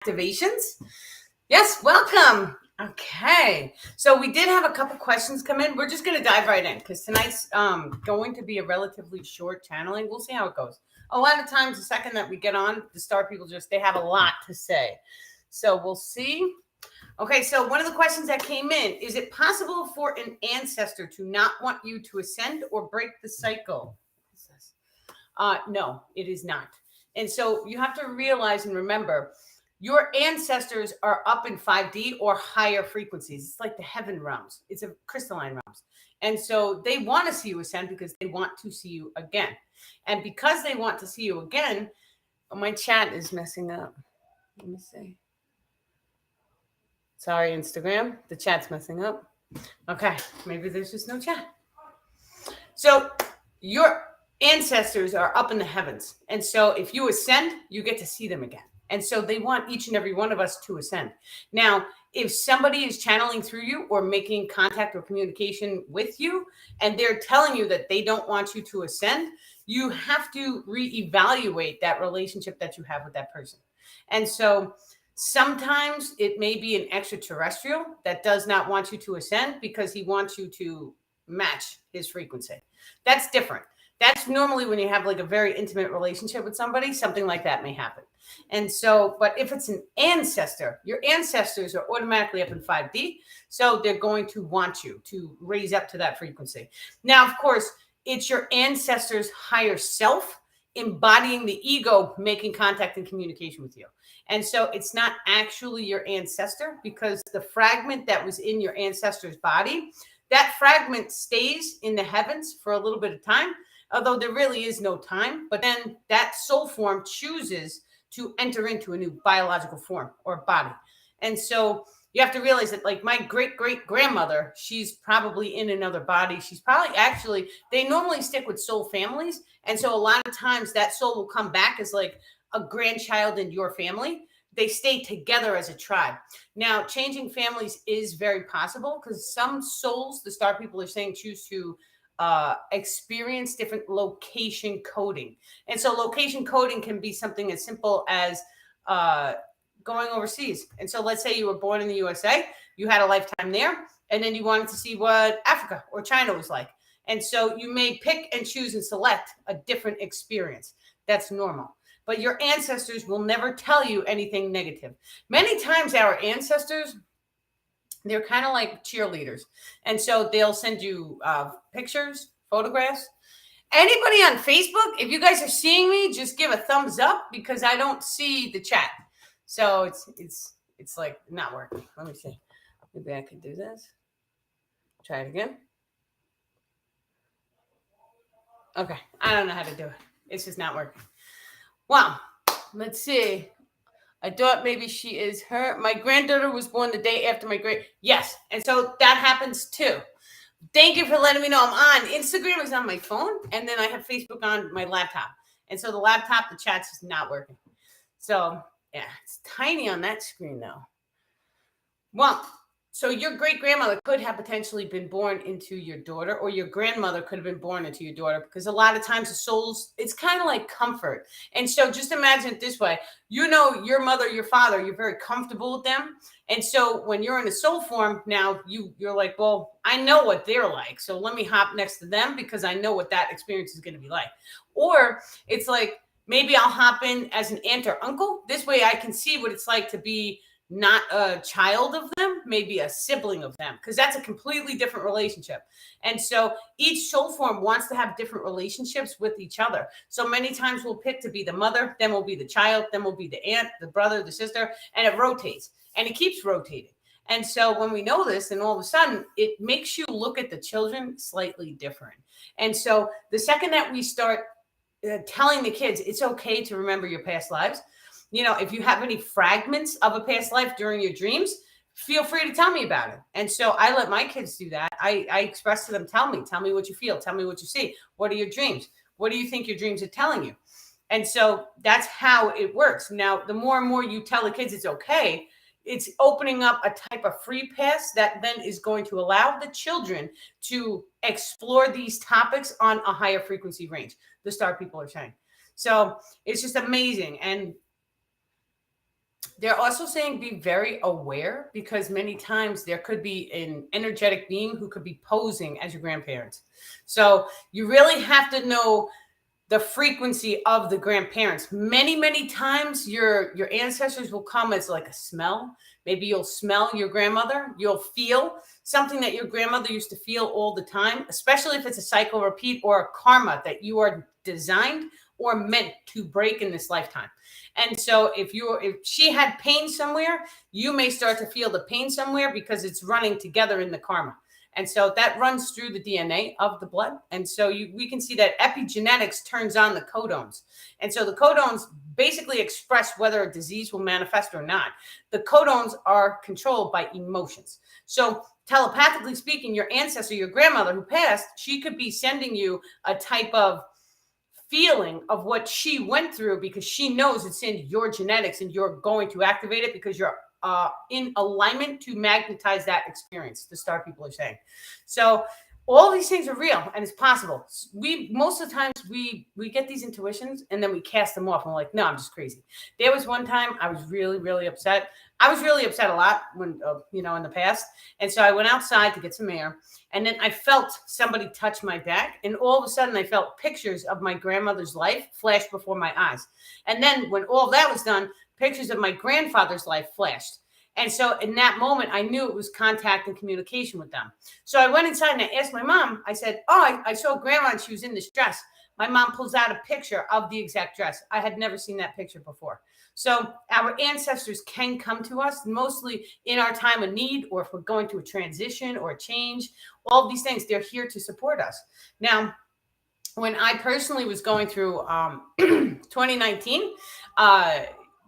Activations. Yes, welcome. Okay, so we did have a couple questions come in. We're just going to dive right in because tonight's going to be a relatively short channeling. We'll see how it goes. A lot of times, the second that we get on, the star people they have a lot to say. So we'll see. Okay, so one of the questions that came in, is it possible for an ancestor to not want you to ascend or break the cycle? No, it is not. And so you have to realize and remember, your ancestors are up in 5D or higher frequencies. It's like the heaven realms. It's a crystalline realms. And so they want to see you ascend because they want to see you again. And because they want to see you again, my chat is messing up. Let me see. Sorry, Instagram. The chat's messing up. Okay, maybe there's just no chat. So your ancestors are up in the heavens. And so if you ascend, you get to see them again. And so they want each and every one of us to ascend. Now, if somebody is channeling through you or making contact or communication with you, and they're telling you that they don't want you to ascend, you have to reevaluate that relationship that you have with that person. And so sometimes it may be an extraterrestrial that does not want you to ascend because he wants you to match his frequency. That's different. That's normally when you have like a very intimate relationship with somebody, something like that may happen. And so, but if it's an ancestor, your ancestors are automatically up in 5D. So they're going to want you to raise up to that frequency. Now, of course, it's your ancestors' higher self embodying the ego, making contact and communication with you. And so it's not actually your ancestor because the fragment that was in your ancestor's body, that fragment stays in the heavens for a little bit of time, although there really is no time. But then that soul form chooses to enter into a new biological form or body. And so you have to realize that, like, my great-great-grandmother, she's probably in another body. She's probably they normally stick with soul families. And so a lot of times that soul will come back as like a grandchild in your family. They stay together as a tribe. Now, changing families is very possible because some souls, the star people are saying, choose to experience different location coding. And so location coding can be something as simple as going overseas. And so let's say you were born in the USA, you had a lifetime there, and then you wanted to see what Africa or China was like. And so you may pick and choose and select a different experience. That's normal. But your ancestors will never tell you anything negative. Many times our ancestors, they're kind of like cheerleaders. And so they'll send you pictures, photographs. Anybody on Facebook, if you guys are seeing me, just give a thumbs up because I don't see the chat. So it's like not working. Let me see. Maybe I could do this. Try it again. Okay. I don't know how to do it. It's just not working. Well, let's see. I thought maybe she is her. My granddaughter was born the day after my great. Yes. And so that happens too. Thank you for letting me know. I'm on. Instagram is on my phone. And then I have Facebook on my laptop. And so the laptop, the chat's just not working. So yeah, it's tiny on that screen though. Well, so your great-grandmother could have potentially been born into your daughter, or your grandmother could have been born into your daughter, because a lot of times the souls, it's kind of like comfort. And so just imagine it this way. You know, your mother, your father, you're very comfortable with them. And so when you're in a soul form now, you're like, well, I know what they're like. So let me hop next to them because I know what that experience is going to be like. Or it's like, maybe I'll hop in as an aunt or uncle. This way I can see what it's like to be not a child of them, maybe a sibling of them, because that's a completely different relationship. And so each soul form wants to have different relationships with each other. So many times we'll pick to be the mother, then we'll be the child, then we'll be the aunt, the brother, the sister, and it rotates and it keeps rotating. And so when we know this, and all of a sudden it makes you look at the children slightly different. And so the second that we start telling the kids it's okay to remember your past lives, you know, if you have any fragments of a past life during your dreams, feel free to tell me about it. And so I let my kids do that. I express to them, tell me what you feel. Tell me what you see. What are your dreams? What do you think your dreams are telling you? And so that's how it works. Now, the more and more you tell the kids it's okay, it's opening up a type of free pass that then is going to allow the children to explore these topics on a higher frequency range, the star people are saying. So it's just amazing. And They're also saying be very aware because many times there could be an energetic being who could be posing as your grandparents. So you really have to know the frequency of the grandparents. Many times your ancestors will come as like a smell. Maybe you'll smell your grandmother. You'll feel something that your grandmother used to feel all the time, especially if it's a cycle repeat or a karma that you are designed or meant to break in this lifetime. And so if she had pain somewhere, you may start to feel the pain somewhere because it's running together in the karma. And so that runs through the DNA of the blood. And so we can see that epigenetics turns on the codons. And so the codons basically express whether a disease will manifest or not. The codons are controlled by emotions. So telepathically speaking, your ancestor, your grandmother who passed, she could be sending you a type of feeling of what she went through because she knows it's in your genetics and you're going to activate it because you're in alignment to magnetize that experience. The star people are saying. So all these things are real and it's possible. We most of the times we get these intuitions and then we cast them off. And we're like, no, I'm just crazy. There was one time I was really upset. I was really upset a lot when in the past. And so I went outside to get some air. And then I felt somebody touch my back. And all of a sudden I felt pictures of my grandmother's life flash before my eyes. And then when all that was done, pictures of my grandfather's life flashed. And so in that moment, I knew it was contact and communication with them. So I went inside and I asked my mom, I said, I saw grandma and she was in this dress. My mom pulls out a picture of the exact dress. I had never seen that picture before. So our ancestors can come to us mostly in our time of need, or if we're going through a transition or a change, all these things, they're here to support us. Now, when I personally was going through 2019,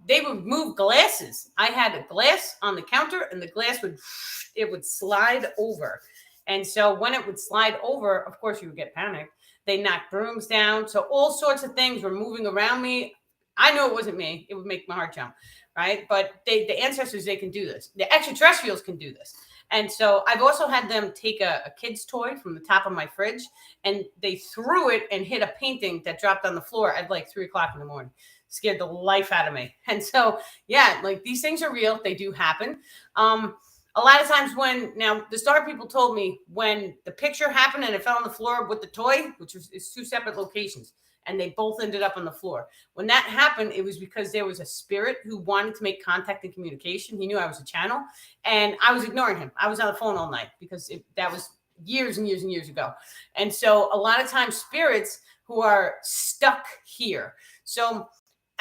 they would move glasses. I had a glass on the counter and the glass would slide over. And so when it would slide over, of course you would get panicked. They knocked brooms down. So all sorts of things were moving around me. I know it wasn't me. It would make my heart jump, right? But the ancestors, they can do this. The extraterrestrials can do this. And so I've also had them take a kid's toy from the top of my fridge and they threw it and hit a painting that dropped on the floor at like 3:00 in the morning. Scared the life out of me. And so, yeah, like these things are real. They do happen. A lot of times now the star people told me when the picture happened and it fell on the floor with the toy, which is two separate locations, and they both ended up on the floor. When that happened, it was because there was a spirit who wanted to make contact and communication. He knew I was a channel and I was ignoring him. I was on the phone all night because that was years and years and years ago. And so a lot of times spirits who are stuck here. So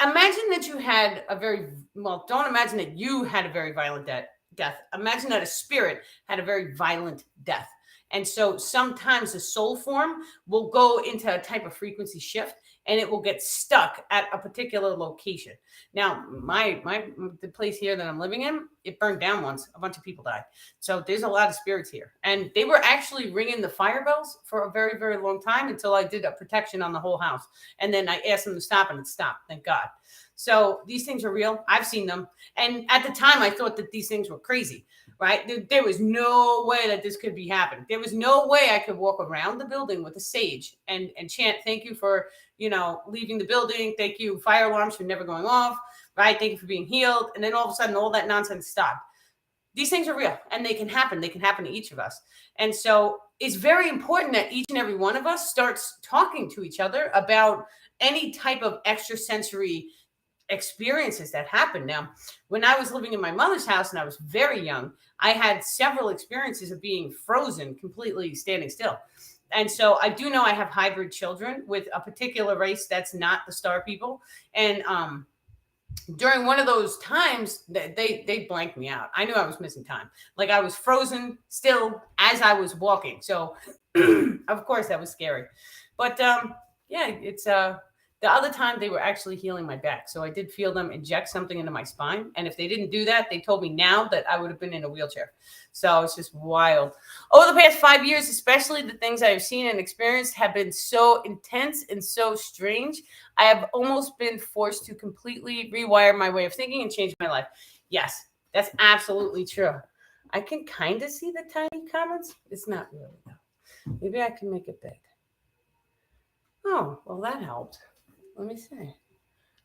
imagine that you had don't imagine that you had a very violent death. Imagine that a spirit had a very violent death. And so sometimes the soul form will go into a type of frequency shift and it will get stuck at a particular location. Now, the place here that I'm living in, it burned down once. A bunch of people died. So there's a lot of spirits here. And they were actually ringing the fire bells for a very, very long time until I did a protection on the whole house. And then I asked them to stop and it stopped. Thank God. So these things are real. I've seen them. And at the time, I thought that these things were crazy, right? There was no way that this could be happening. There was no way I could walk around the building with a sage and chant, thank you for, leaving the building. Thank you. Fire alarms for never going off, right? Thank you for being healed. And then all of a sudden, all that nonsense stopped. These things are real and they can happen. They can happen to each of us. And so it's very important that each and every one of us starts talking to each other about any type of extrasensory experiences that happen. Now, when I was living in my mother's house and I was very young, I had several experiences of being frozen, completely standing still. And so I do know I have hybrid children with a particular race that's not the star people. And during one of those times, they blanked me out. I knew I was missing time. Like I was frozen still as I was walking. So of course that was scary. But yeah, it's the other time they were actually healing my back. So I did feel them inject something into my spine. And if they didn't do that, they told me now that I would have been in a wheelchair. So it's just wild. Over the past 5 years, especially the things I've seen and experienced have been so intense and so strange. I have almost been forced to completely rewire my way of thinking and change my life. Yes, that's absolutely true. I can kind of see the tiny comments. It's not really though. Maybe I can make it big. Oh, well, that helped. Let me see.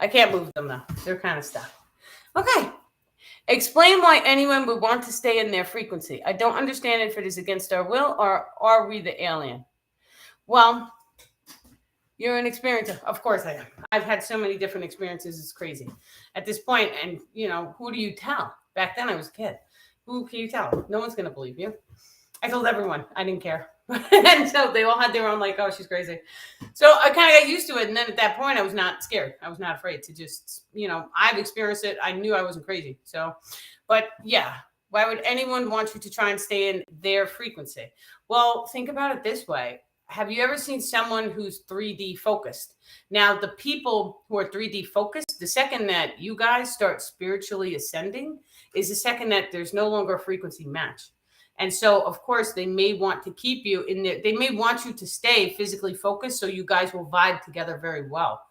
I can't move them though. They're kind of stuck. Okay. Explain why anyone would want to stay in their frequency. I don't understand if it is against our will or are we the alien? Well, you're an experiencer. Of course I am. I've had so many different experiences. It's crazy. At this point, and who do you tell? Back then I was a kid. Who can you tell? No one's going to believe you. I told everyone. I didn't care. And so they all had their own, like, oh, she's crazy. So I kind of got used to it. And then at that point, I was not scared. I was not afraid to just, I've experienced it. I knew I wasn't crazy. So, but yeah, why would anyone want you to try and stay in their frequency? Well, think about it this way. Have you ever seen someone who's 3D focused? Now, the people who are 3D focused, the second that you guys start spiritually ascending is the second that there's no longer a frequency match. And so, of course, they may want to keep you in there. They may want you to stay physically focused so you guys will vibe together very well.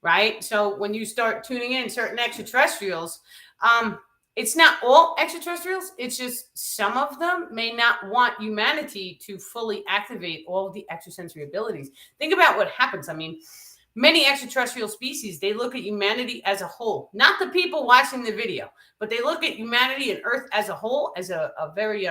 Right? So when you start tuning in certain extraterrestrials, it's not all extraterrestrials. It's just some of them may not want humanity to fully activate all of the extrasensory abilities. Think about what happens. I mean, many extraterrestrial species, they look at humanity as a whole, not the people watching the video, but they look at humanity and Earth as a whole as a very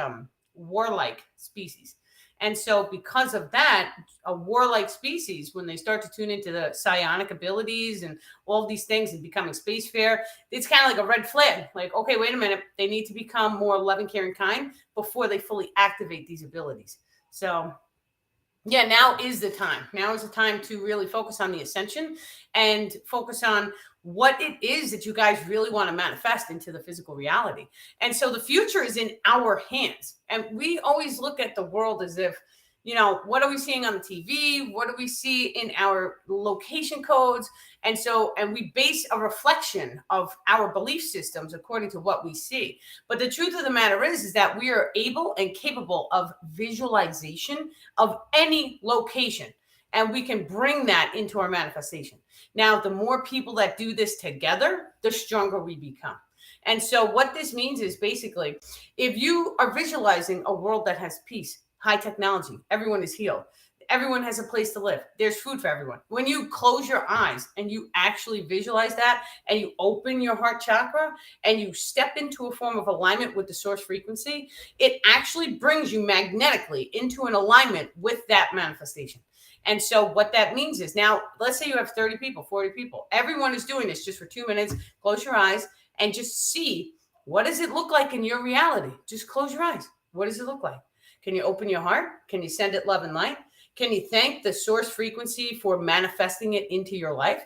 warlike species. And so because of that, a warlike species, when they start to tune into the psionic abilities and all these things and becoming spacefarer, it's kind of like a red flag. Like, okay, wait a minute. They need to become more loving, caring, kind before they fully activate these abilities. So yeah, now is the time. Now is the time to really focus on the ascension and focus on what it is that you guys really want to manifest into the physical reality. And so the future is in our hands. And we always look at the world as if, what are we seeing on the TV? What do we see in our location codes? And we base a reflection of our belief systems according to what we see. But the truth of the matter is that we are able and capable of visualization of any location. And we can bring that into our manifestation. Now, the more people that do this together, the stronger we become. And so what this means is basically, if you are visualizing a world that has peace, high technology, everyone is healed, everyone has a place to live, there's food for everyone. When you close your eyes and you actually visualize that and you open your heart chakra and you step into a form of alignment with the source frequency, it actually brings you magnetically into an alignment with that manifestation. And so what that means is, now, let's say you have 30 people, 40 people. Everyone is doing this just for 2 minutes. Close your eyes and just see, what does it look like in your reality? Just close your eyes. What does it look like? Can you open your heart? Can you send it love and light? Can you thank the source frequency for manifesting it into your life?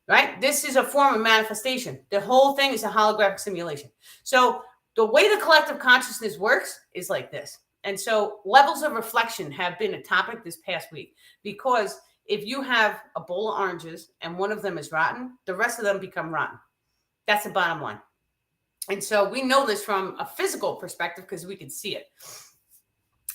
Right? This is a form of manifestation. The whole thing is a holographic simulation. So the way the collective consciousness works is like this. And so levels of reflection have been a topic this past week, because if you have a bowl of oranges and one of them is rotten, the rest of them become rotten. That's the bottom line. And so we know this from a physical perspective because we can see it.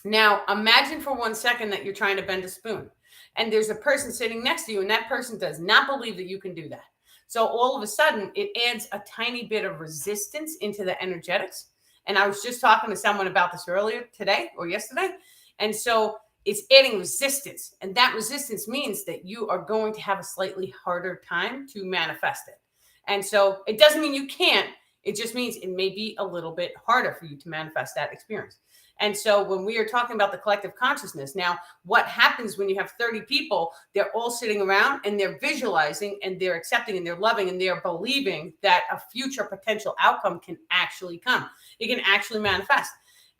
Now, imagine for 1 second that you're trying to bend a spoon and there's a person sitting next to you and that person does not believe that you can do that. So all of a sudden, it adds a tiny bit of resistance into the energetics. And I was just talking to someone about this earlier today or yesterday. And so it's adding resistance. And that resistance means that you are going to have a slightly harder time to manifest it. And so it doesn't mean you can't. It just means it may be a little bit harder for you to manifest that experience. And so when we are talking about the collective consciousness, now what happens when you have 30 people, they're all sitting around and they're visualizing and they're accepting and they're loving and they're believing that a future potential outcome can actually come. It can actually manifest.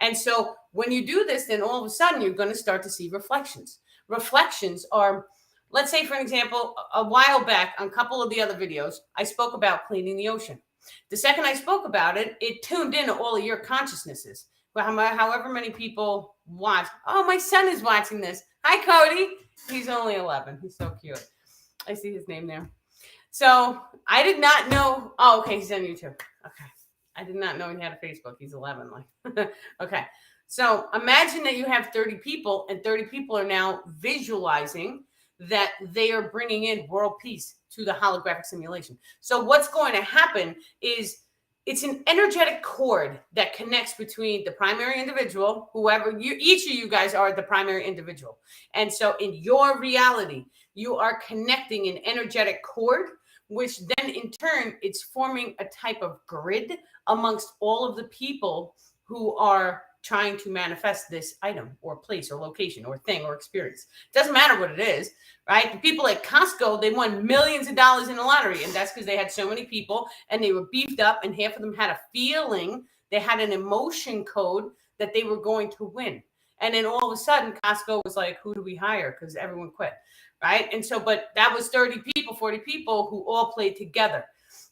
And so when you do this, then all of a sudden you're going to start to see reflections. Reflections are, let's say, for example, a while back on a couple of the other videos, I spoke about cleaning the ocean. The second I spoke about it, it tuned into all of your consciousnesses. However many people watch. Oh, my son is watching this. Hi, Cody. He's only 11. He's so cute. I see his name there. So I did not know. Oh, okay. He's on YouTube. Okay. I did not know he had a Facebook. He's 11. Okay. So imagine that you have 30 people and 30 people are now visualizing that they are bringing in world peace to the holographic simulation. So what's going to happen is, it's an energetic cord that connects between the primary individual, whoever each of you guys are the primary individual. And so in your reality, you are connecting an energetic cord which then in turn, it's forming a type of grid amongst all of the people who are trying to manifest this item or place or location or thing or experience. Doesn't matter what it is, right? The people at Costco, they won millions of dollars in the lottery, and that's because they had so many people and they were beefed up, and half of them had a feeling, they had an emotion code that they were going to win. And then all of a sudden, Costco was like, who do we hire? Because everyone quit, right? And so, but that was 30 people, 40 people who all played together.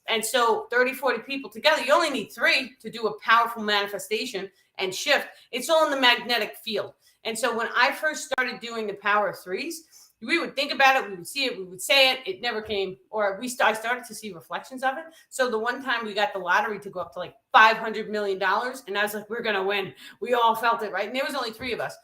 And so 30, 40 people together, you only need 3 to do a powerful manifestation and shift. It's all in the magnetic field. And so when I first started doing the power of 3s, we would think about it, we would see it, we would say it, it never came, or I started to see reflections of it. So the one time we got the lottery to go up to like $500 million, and I was like, we're going to win. We all felt it, right? And there was only 3 of us.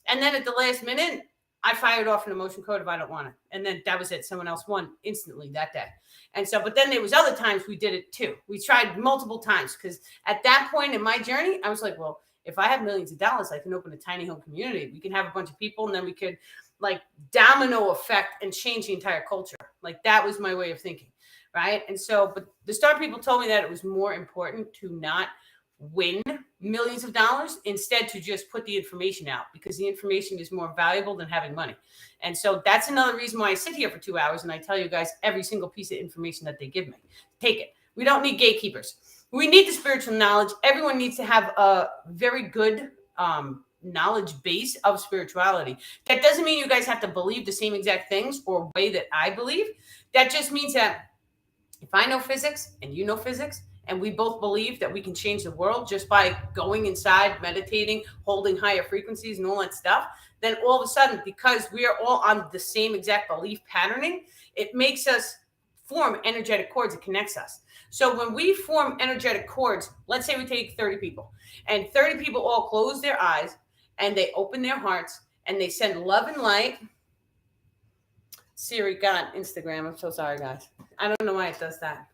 And then at the last minute, I fired off an emotion code if I don't want it. And then that was it. Someone else won instantly that day. And so, but then there was other times we did it too. We tried multiple times because at that point in my journey, I was like, well, if I have millions of dollars, I can open a tiny home community. We can have a bunch of people, and then we could like domino effect and change the entire culture. Like that was my way of thinking, right? And so, but the star people told me that it was more important to not win millions of dollars, instead to just put the information out, because the information is more valuable than having money. And so that's another reason why I sit here for 2 hours and I tell you guys every single piece of information that they give me. Take it. We don't need gatekeepers. We need the spiritual knowledge. Everyone needs to have a very good knowledge base of spirituality. That doesn't mean you guys have to believe the same exact things or way that I believe. That just means that if I know physics and you know physics, and we both believe that we can change the world just by going inside, meditating, holding higher frequencies and all that stuff, then all of a sudden, because we are all on the same exact belief patterning, it makes us form energetic cords. It connects us. So when we form energetic cords, let's say we take 30 people, and 30 people all close their eyes and they open their hearts and they send love and light. Siri got Instagram. I'm so sorry, guys. I don't know why it does that.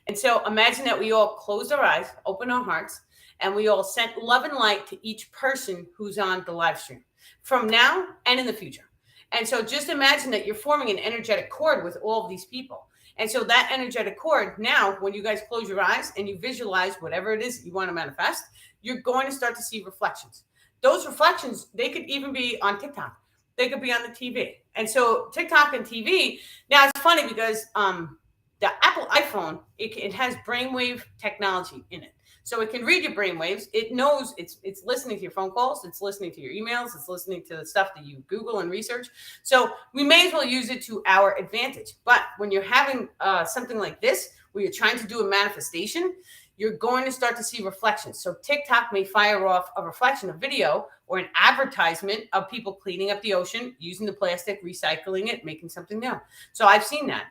And so imagine that we all closed our eyes, open our hearts, and we all sent love and light to each person who's on the live stream from now and in the future. And so just imagine that you're forming an energetic cord with all of these people. And so that energetic cord, now, when you guys close your eyes and you visualize whatever it is that you want to manifest, you're going to start to see reflections. Those reflections, they could even be on TikTok. They could be on the TV. And so TikTok and TV, now it's funny because the Apple iPhone, it has brainwave technology in it. So it can read your brainwaves. It knows it's listening to your phone calls. It's listening to your emails. It's listening to the stuff that you Google and research. So we may as well use it to our advantage. But when you're having something like this, where you're trying to do a manifestation, you're going to start to see reflections. So TikTok may fire off a reflection, a video, or an advertisement of people cleaning up the ocean, using the plastic, recycling it, making something new. So I've seen that.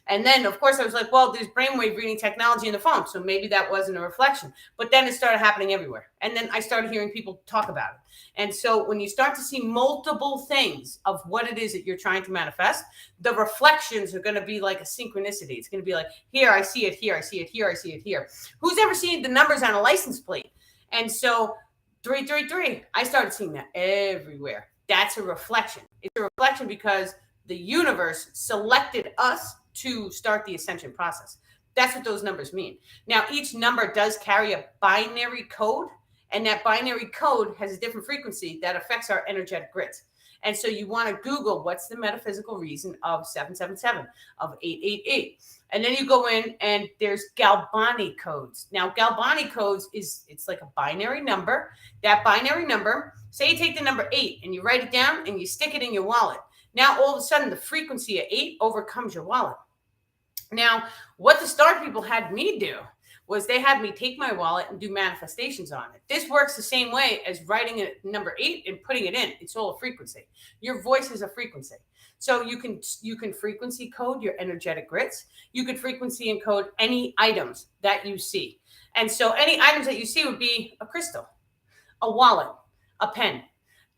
And then, of course, I was like, well, there's brainwave reading technology in the phone, so maybe that wasn't a reflection. But then it started happening everywhere. And then I started hearing people talk about it. And so when you start to see multiple things of what it is that you're trying to manifest, the reflections are going to be like a synchronicity. It's going to be like, here, I see it, here, I see it, here, I see it, here. Who's ever seen the numbers on a license plate? And so 333, I started seeing that everywhere. That's a reflection. It's a reflection because the universe selected us to start the ascension process. That's what those numbers mean. Now, each number does carry a binary code, and that binary code has a different frequency that affects our energetic grids. And so you want to Google what's the metaphysical reason of 777, of 888. And then you go in and there's Galvani codes. Now, Galvani codes it's like a binary number. That binary number, say you take the number 8 and you write it down and you stick it in your wallet. Now, all of a sudden, the frequency of 8 overcomes your wallet. Now, what the star people had me do was they had me take my wallet and do manifestations on it. This works the same way as writing a number 8 and putting it in. It's all a frequency. Your voice is a frequency. So you can frequency code your energetic grids. You could frequency encode any items that you see. And so any items that you see would be a crystal, a wallet, a pen,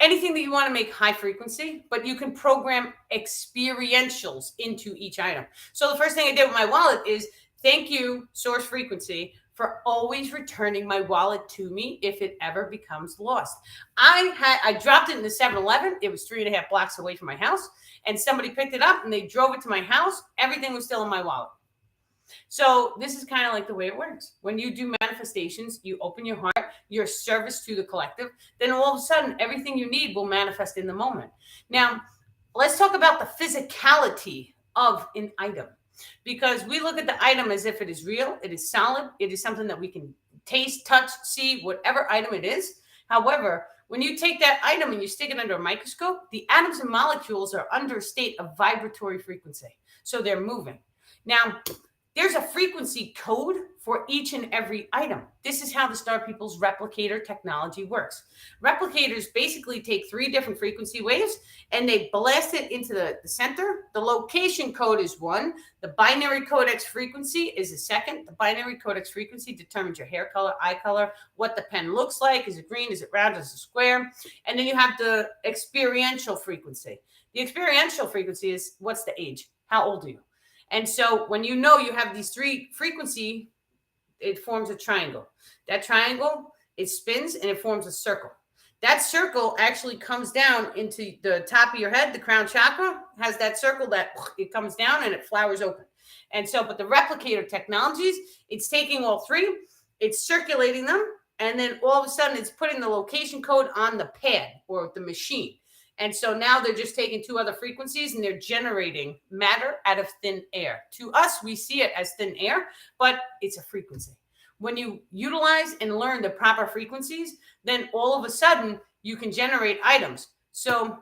anything that you want to make high frequency, but you can program experientials into each item. So the first thing I did with my wallet is thank you, source frequency, for always returning my wallet to me if it ever becomes lost. I dropped it in the 7-Eleven. It was 3.5 blocks away from my house, and somebody picked it up and they drove it to my house. Everything was still in my wallet. So this is kind of like the way it works. When you do manifestations, you open your heart, your service to the collective, then all of a sudden everything you need will manifest in the moment. Now, let's talk about the physicality of an item, because we look at the item as if it is real, it is solid, it is something that we can taste, touch, see, whatever item it is. However, when you take that item and you stick it under a microscope, the atoms and molecules are under a state of vibratory frequency. So they're moving. Now, there's a frequency code for each and every item. This is how the Star People's replicator technology works. Replicators basically take 3 different frequency waves and they blast it into the center. The location code is 1. The binary codex frequency is a second. The binary codex frequency determines your hair color, eye color, what the pen looks like. Is it green? Is it round? Is it square? And then you have the experiential frequency. The experiential frequency is what's the age? How old are you? And so when you know you have these 3 frequency, it forms a triangle. That triangle, it spins and it forms a circle. That circle actually comes down into the top of your head. The crown chakra has that circle that it comes down and it flowers open. And so, but the replicator technologies, it's taking all 3, it's circulating them, and then all of a sudden it's putting the location code on the pad or the machine. And so now they're just taking 2 other frequencies and they're generating matter out of thin air. To us, we see it as thin air, but it's a frequency. When you utilize and learn the proper frequencies, then all of a sudden you can generate items. So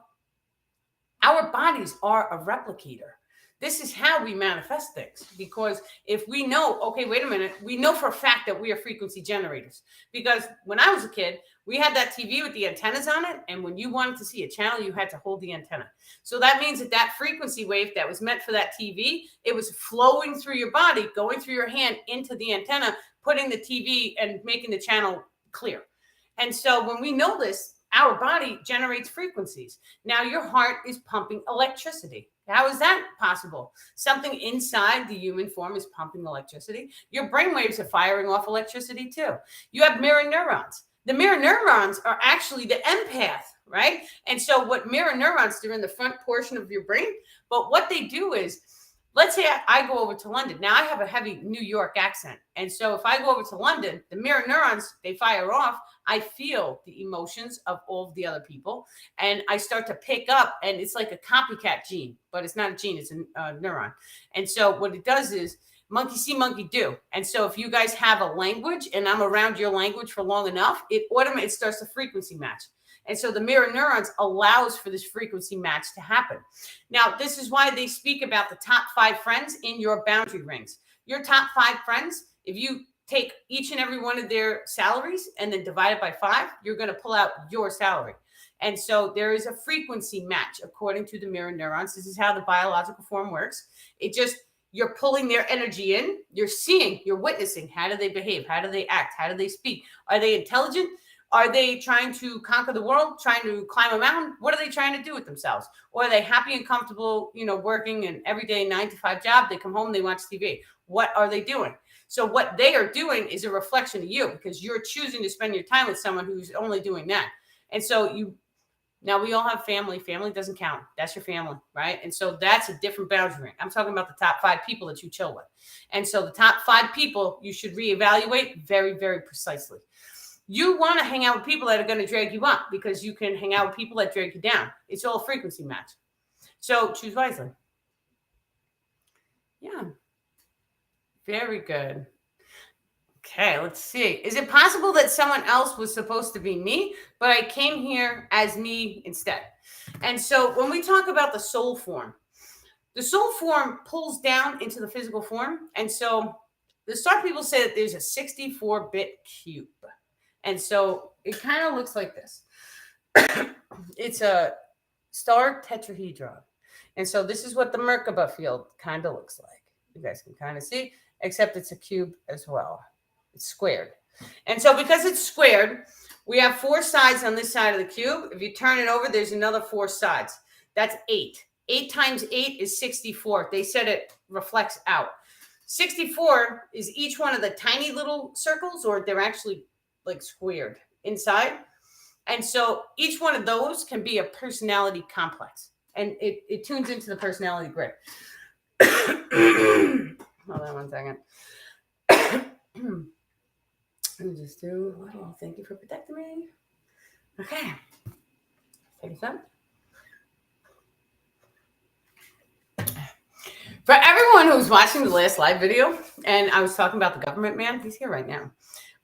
our bodies are a replicator. This is how we manifest things, because if we know, okay, wait a minute, we know for a fact that we are frequency generators. Because when I was a kid, we had that TV with the antennas on it, and when you wanted to see a channel, you had to hold the antenna. So that means that that frequency wave that was meant for that TV, it was flowing through your body, going through your hand into the antenna, putting the TV and making the channel clear. And so when we know this, our body generates frequencies. Now your heart is pumping electricity. How is that possible? Something inside the human form is pumping electricity. Your brain waves are firing off electricity too. You have mirror neurons. The mirror neurons are actually the empath, right? And so what mirror neurons do in the front portion of your brain, but what they do is, let's say I go over to London. Now I have a heavy New York accent. And so if I go over to London, the mirror neurons, they fire off. I feel the emotions of all of the other people. And I start to pick up, and it's like a copycat gene, but it's not a gene, it's a neuron. And so what it does is monkey see, monkey do. And so if you guys have a language and I'm around your language for long enough, it automatically starts to frequency match. And so the mirror neurons allows for this frequency match to happen. Now, this is why they speak about the top 5 friends in your boundary rings. Your top 5 friends, if you take each and every one of their salaries and then divide it by 5, you're going to pull out your salary. And so there is a frequency match according to the mirror neurons. This is how the biological form works. It just, you're pulling their energy in, you're seeing, you're witnessing. How do they behave? How do they act? How do they speak? Are they intelligent? Are they trying to conquer the world, trying to climb a mountain? What are they trying to do with themselves? Or are they happy and comfortable, working an everyday 9-to-5 job? They come home, they watch TV. What are they doing? So what they are doing is a reflection of you, because you're choosing to spend your time with someone who's only doing that. And so now we all have family. Family doesn't count. That's your family, right? And so that's a different boundary ring. I'm talking about the top 5 people that you chill with. And so the top 5 people you should reevaluate very, very precisely. You want to hang out with people that are going to drag you up, because you can hang out with people that drag you down. It's all a frequency match. So choose wisely. Yeah. Very good. Okay, let's see. Is it possible that someone else was supposed to be me, but I came here as me instead? And so when we talk about the soul form pulls down into the physical form. And so the Star People say that there's a 64-bit cube. And so it kind of looks like this. It's a star tetrahedron. And so this is what the Merkaba field kind of looks like. You guys can kind of see, except it's a cube as well. It's squared. And so because it's squared, we have 4 sides on this side of the cube. If you turn it over, there's another 4 sides. That's 8. 8 times 8 is 64. They said it reflects out. 64 is each one of the tiny little circles, or they're actually like squared inside. And so each one of those can be a personality complex, and it tunes into the personality grid. Hold on one second. Let me just do. Thank you for protecting me. Okay. Take a sip. For everyone who's watching the last live video, and I was talking about the government man, he's here right now.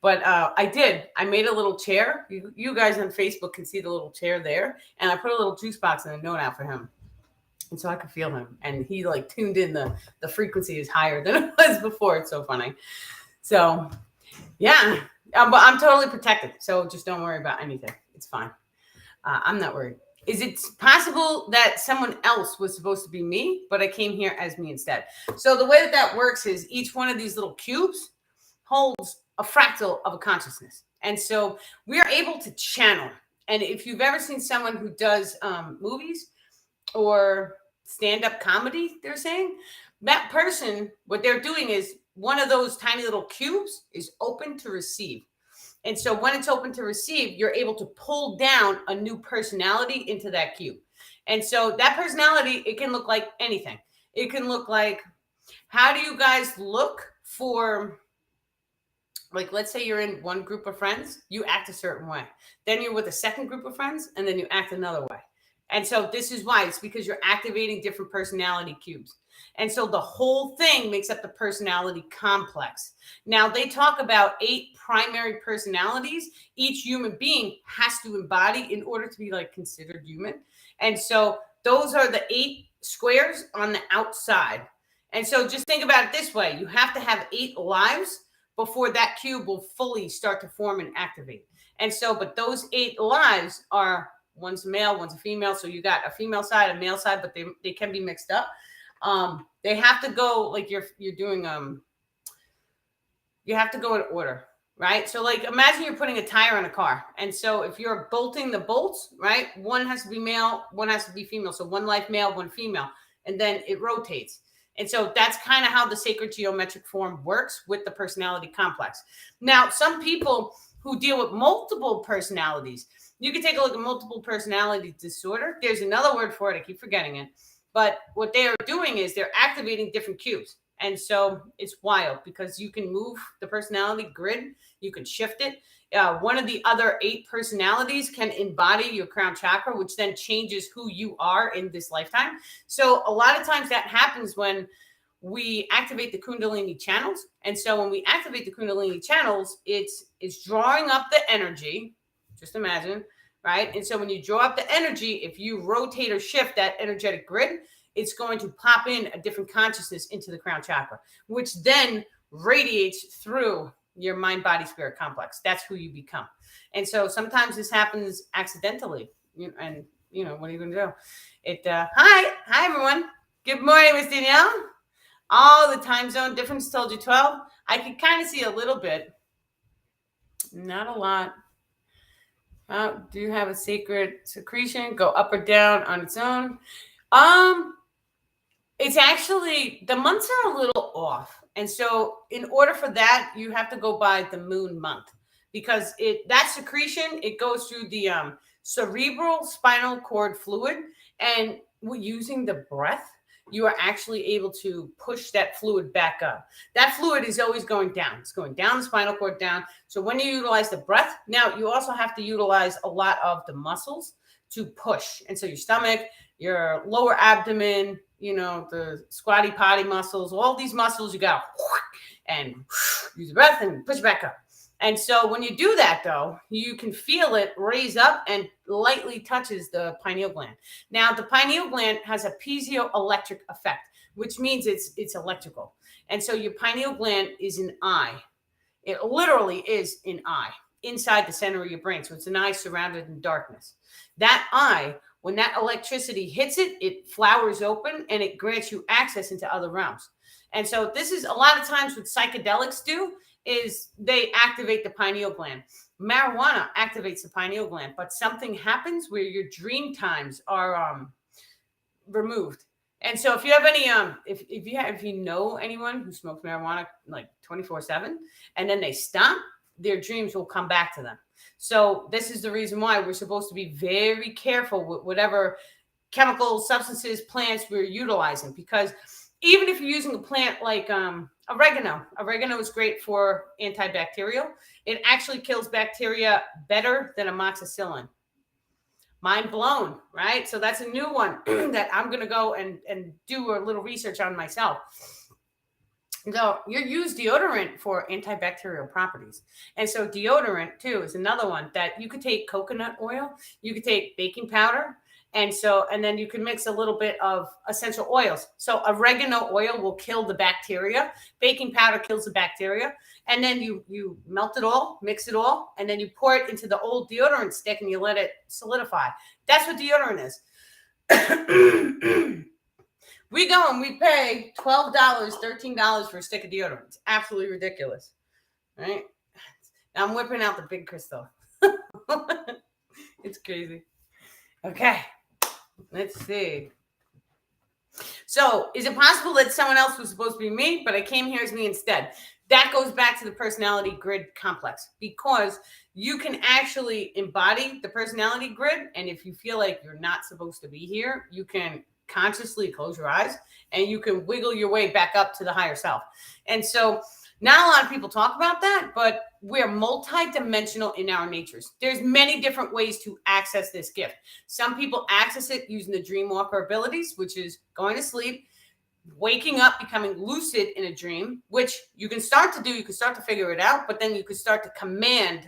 But I made a little chair. You guys on Facebook can see the little chair there. And I put a little juice box and a note out for him. And so I could feel him. And he like tuned in. The frequency is higher than it was before. It's so funny. So, yeah. But I'm totally protected. So just don't worry about anything. It's fine. I'm not worried. Is it possible that someone else was supposed to be me, but I came here as me instead? So the way that works is each one of these little cubes holds a fractal of a consciousness. And so we are able to channel. And if you've ever seen someone who does movies or stand-up comedy, they're saying, that person, what they're doing is one of those tiny little cubes is open to receive. And so when it's open to receive, you're able to pull down a new personality into that cube. And so that personality, it can look like anything. It can look like, how do you guys look for, like, let's say you're in one group of friends, you act a certain way. Then you're with a second group of friends, and then you act another way. And so this is why. It's because you're activating different personality cubes. And so the whole thing makes up the personality complex. Now, they talk about 8 primary personalities each human being has to embody in order to be like considered human. And so those are the 8 squares on the outside. And so just think about it this way. You have to have 8 lives before that cube will fully start to form and activate. And so, but those 8 lives are, one's a male, one's a female. So you got a female side, a male side, but they can be mixed up. They have to go like you're doing, you have to go in order, right? So like, imagine you're putting a tire on a car. And so if you're bolting the bolts, right, one has to be male, one has to be female. So one life male, one female, and then it rotates. And so that's kind of how the sacred geometric form works with the personality complex. Now, some people who deal with multiple personalities, you can take a look at multiple personality disorder. There's another word for it. I keep forgetting it. But what they are doing is they're activating different cues. And so it's wild because you can move the personality grid. You can shift it. One of the other 8 personalities can embody your crown chakra, which then changes who you are in this lifetime. So a lot of times that happens when we activate the Kundalini channels. And so when we activate the Kundalini channels, it's drawing up the energy. Just imagine, right? And so when you draw up the energy, if you rotate or shift that energetic grid, it's going to pop in a different consciousness into the crown chakra, which then radiates through your mind, body, spirit complex. That's who you become. And so sometimes this happens accidentally. And, what are you going to do? Hi, everyone. Good morning, Miss Danielle. All the time zone difference told you 12. I could kind of see a little bit. Not a lot. Do you have a sacred secretion? Go up or down on its own? It's actually, the months are a little off. And so in order for that, you have to go by the moon month because that secretion, it goes through the cerebral spinal cord fluid. And using the breath, you are actually able to push that fluid back up. That fluid is always going down. It's going down the spinal cord down. So when you utilize the breath, now you also have to utilize a lot of the muscles to push. And so your stomach, your lower abdomen, the squatty potty muscles, all these muscles, you got and use the breath and push back up. And so when you do that, though, you can feel it raise up and lightly touches the pineal gland. Now, the pineal gland has a piezoelectric effect, which means it's electrical. And so your pineal gland is an eye. It literally is an eye inside the center of your brain. So it's an eye surrounded in darkness. That eye, when that electricity hits it, it flowers open and it grants you access into other realms. And so this is a lot of times what psychedelics do is they activate the pineal gland. Marijuana activates the pineal gland, but something happens where your dream times are removed. And so if you have any, if you know anyone who smokes marijuana like 24/7, and then they stop, their dreams will come back to them. So this is the reason why we're supposed to be very careful with whatever chemical substances, plants we're utilizing, because Even if you're using a plant like oregano. Oregano is great for antibacterial. It actually kills bacteria better than amoxicillin. Mind blown, right? So that's a new one that I'm going to go and do a little research on myself. So you use deodorant for antibacterial properties. And so deodorant too is another one that you could take coconut oil, you could take baking powder, and then you can mix a little bit of essential oils. So oregano oil will kill the bacteria, baking powder kills the bacteria, and then you melt it all, mix it all, and then you pour it into the old deodorant stick and you let it solidify. That's what deodorant is. We go and we pay $12, $13 for a stick of deodorant. It's absolutely ridiculous, right? Now I'm whipping out the big crystal. It's crazy. Okay, let's see. So is it possible that someone else was supposed to be me, but I came here as me instead? That goes back to the personality grid complex, because you can actually embody the personality grid. And if you feel like you're not supposed to be here, you can consciously close your eyes and you can wiggle your way back up to the higher self. And so not a lot of people talk about that, but we're multidimensional in our natures. There's many different ways to access this gift. Some people access it using the dream walker abilities, which is going to sleep, waking up, becoming lucid in a dream, which you can start to do. You can start to figure it out, but then you can start to command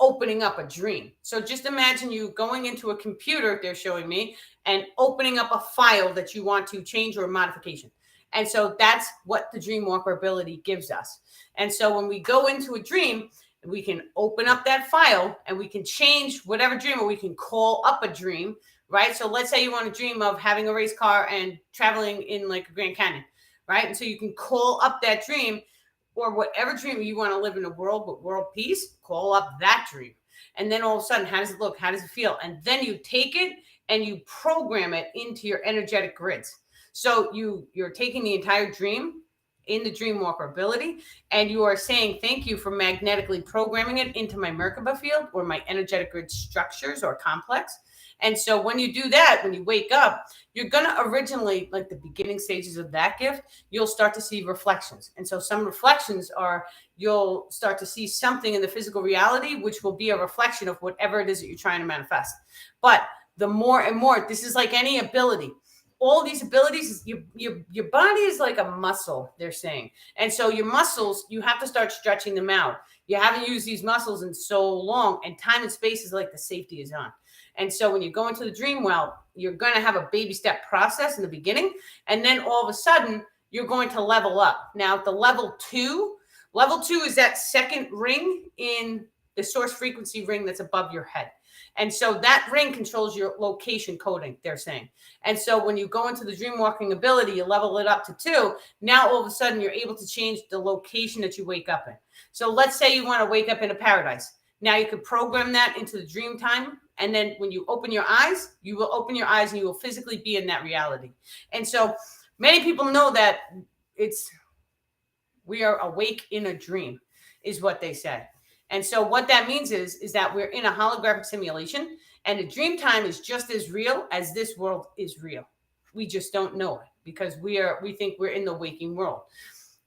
opening up a dream. So just imagine you going into a computer, they're showing me, and opening up a file that you want to change or modification. And so that's what the dream walker ability gives us. And so when we go into a dream, we can open up that file and we can change whatever dream, or we can call up a dream, right? So let's say you want to dream of having a race car and traveling in like a Grand Canyon, right? And so you can call up that dream, or whatever dream you want to live in a world with world peace, call up that dream. And then all of a sudden, how does it look? How does it feel? And then you take it and you program it into your energetic grids. So you're taking the entire dream in the dream walker ability, and you are saying, thank you for magnetically programming it into my Merkaba field or my energetic grid structures or complex. And so when you do that, when you wake up, you're going to originally, like the beginning stages of that gift, you'll start to see reflections. And so some reflections are, you'll start to see something in the physical reality, which will be a reflection of whatever it is that you're trying to manifest. But the more and more, this is like any ability. All these abilities, your body is like a muscle, they're saying. And so your muscles, you have to start stretching them out. You haven't used these muscles in so long, and time and space is like the safety is on. And so when you go into the dream well, you're going to have a baby step process in the beginning. And then all of a sudden, you're going to level up. Now, the level two is that second ring in the source frequency ring that's above your head. And so that ring controls your location coding, they're saying. And so when you go into the dream walking ability, you level it up to 2. Now, all of a sudden, you're able to change the location that you wake up in. So let's say you want to wake up in a paradise. Now you could program that into the dream time. And then when you open your eyes, you will open your eyes and you will physically be in that reality. And so many people know that we are awake in a dream, is what they say. And so what that means is that we're in a holographic simulation, and the dream time is just as real as this world is real. We just don't know it because we think we're in the waking world.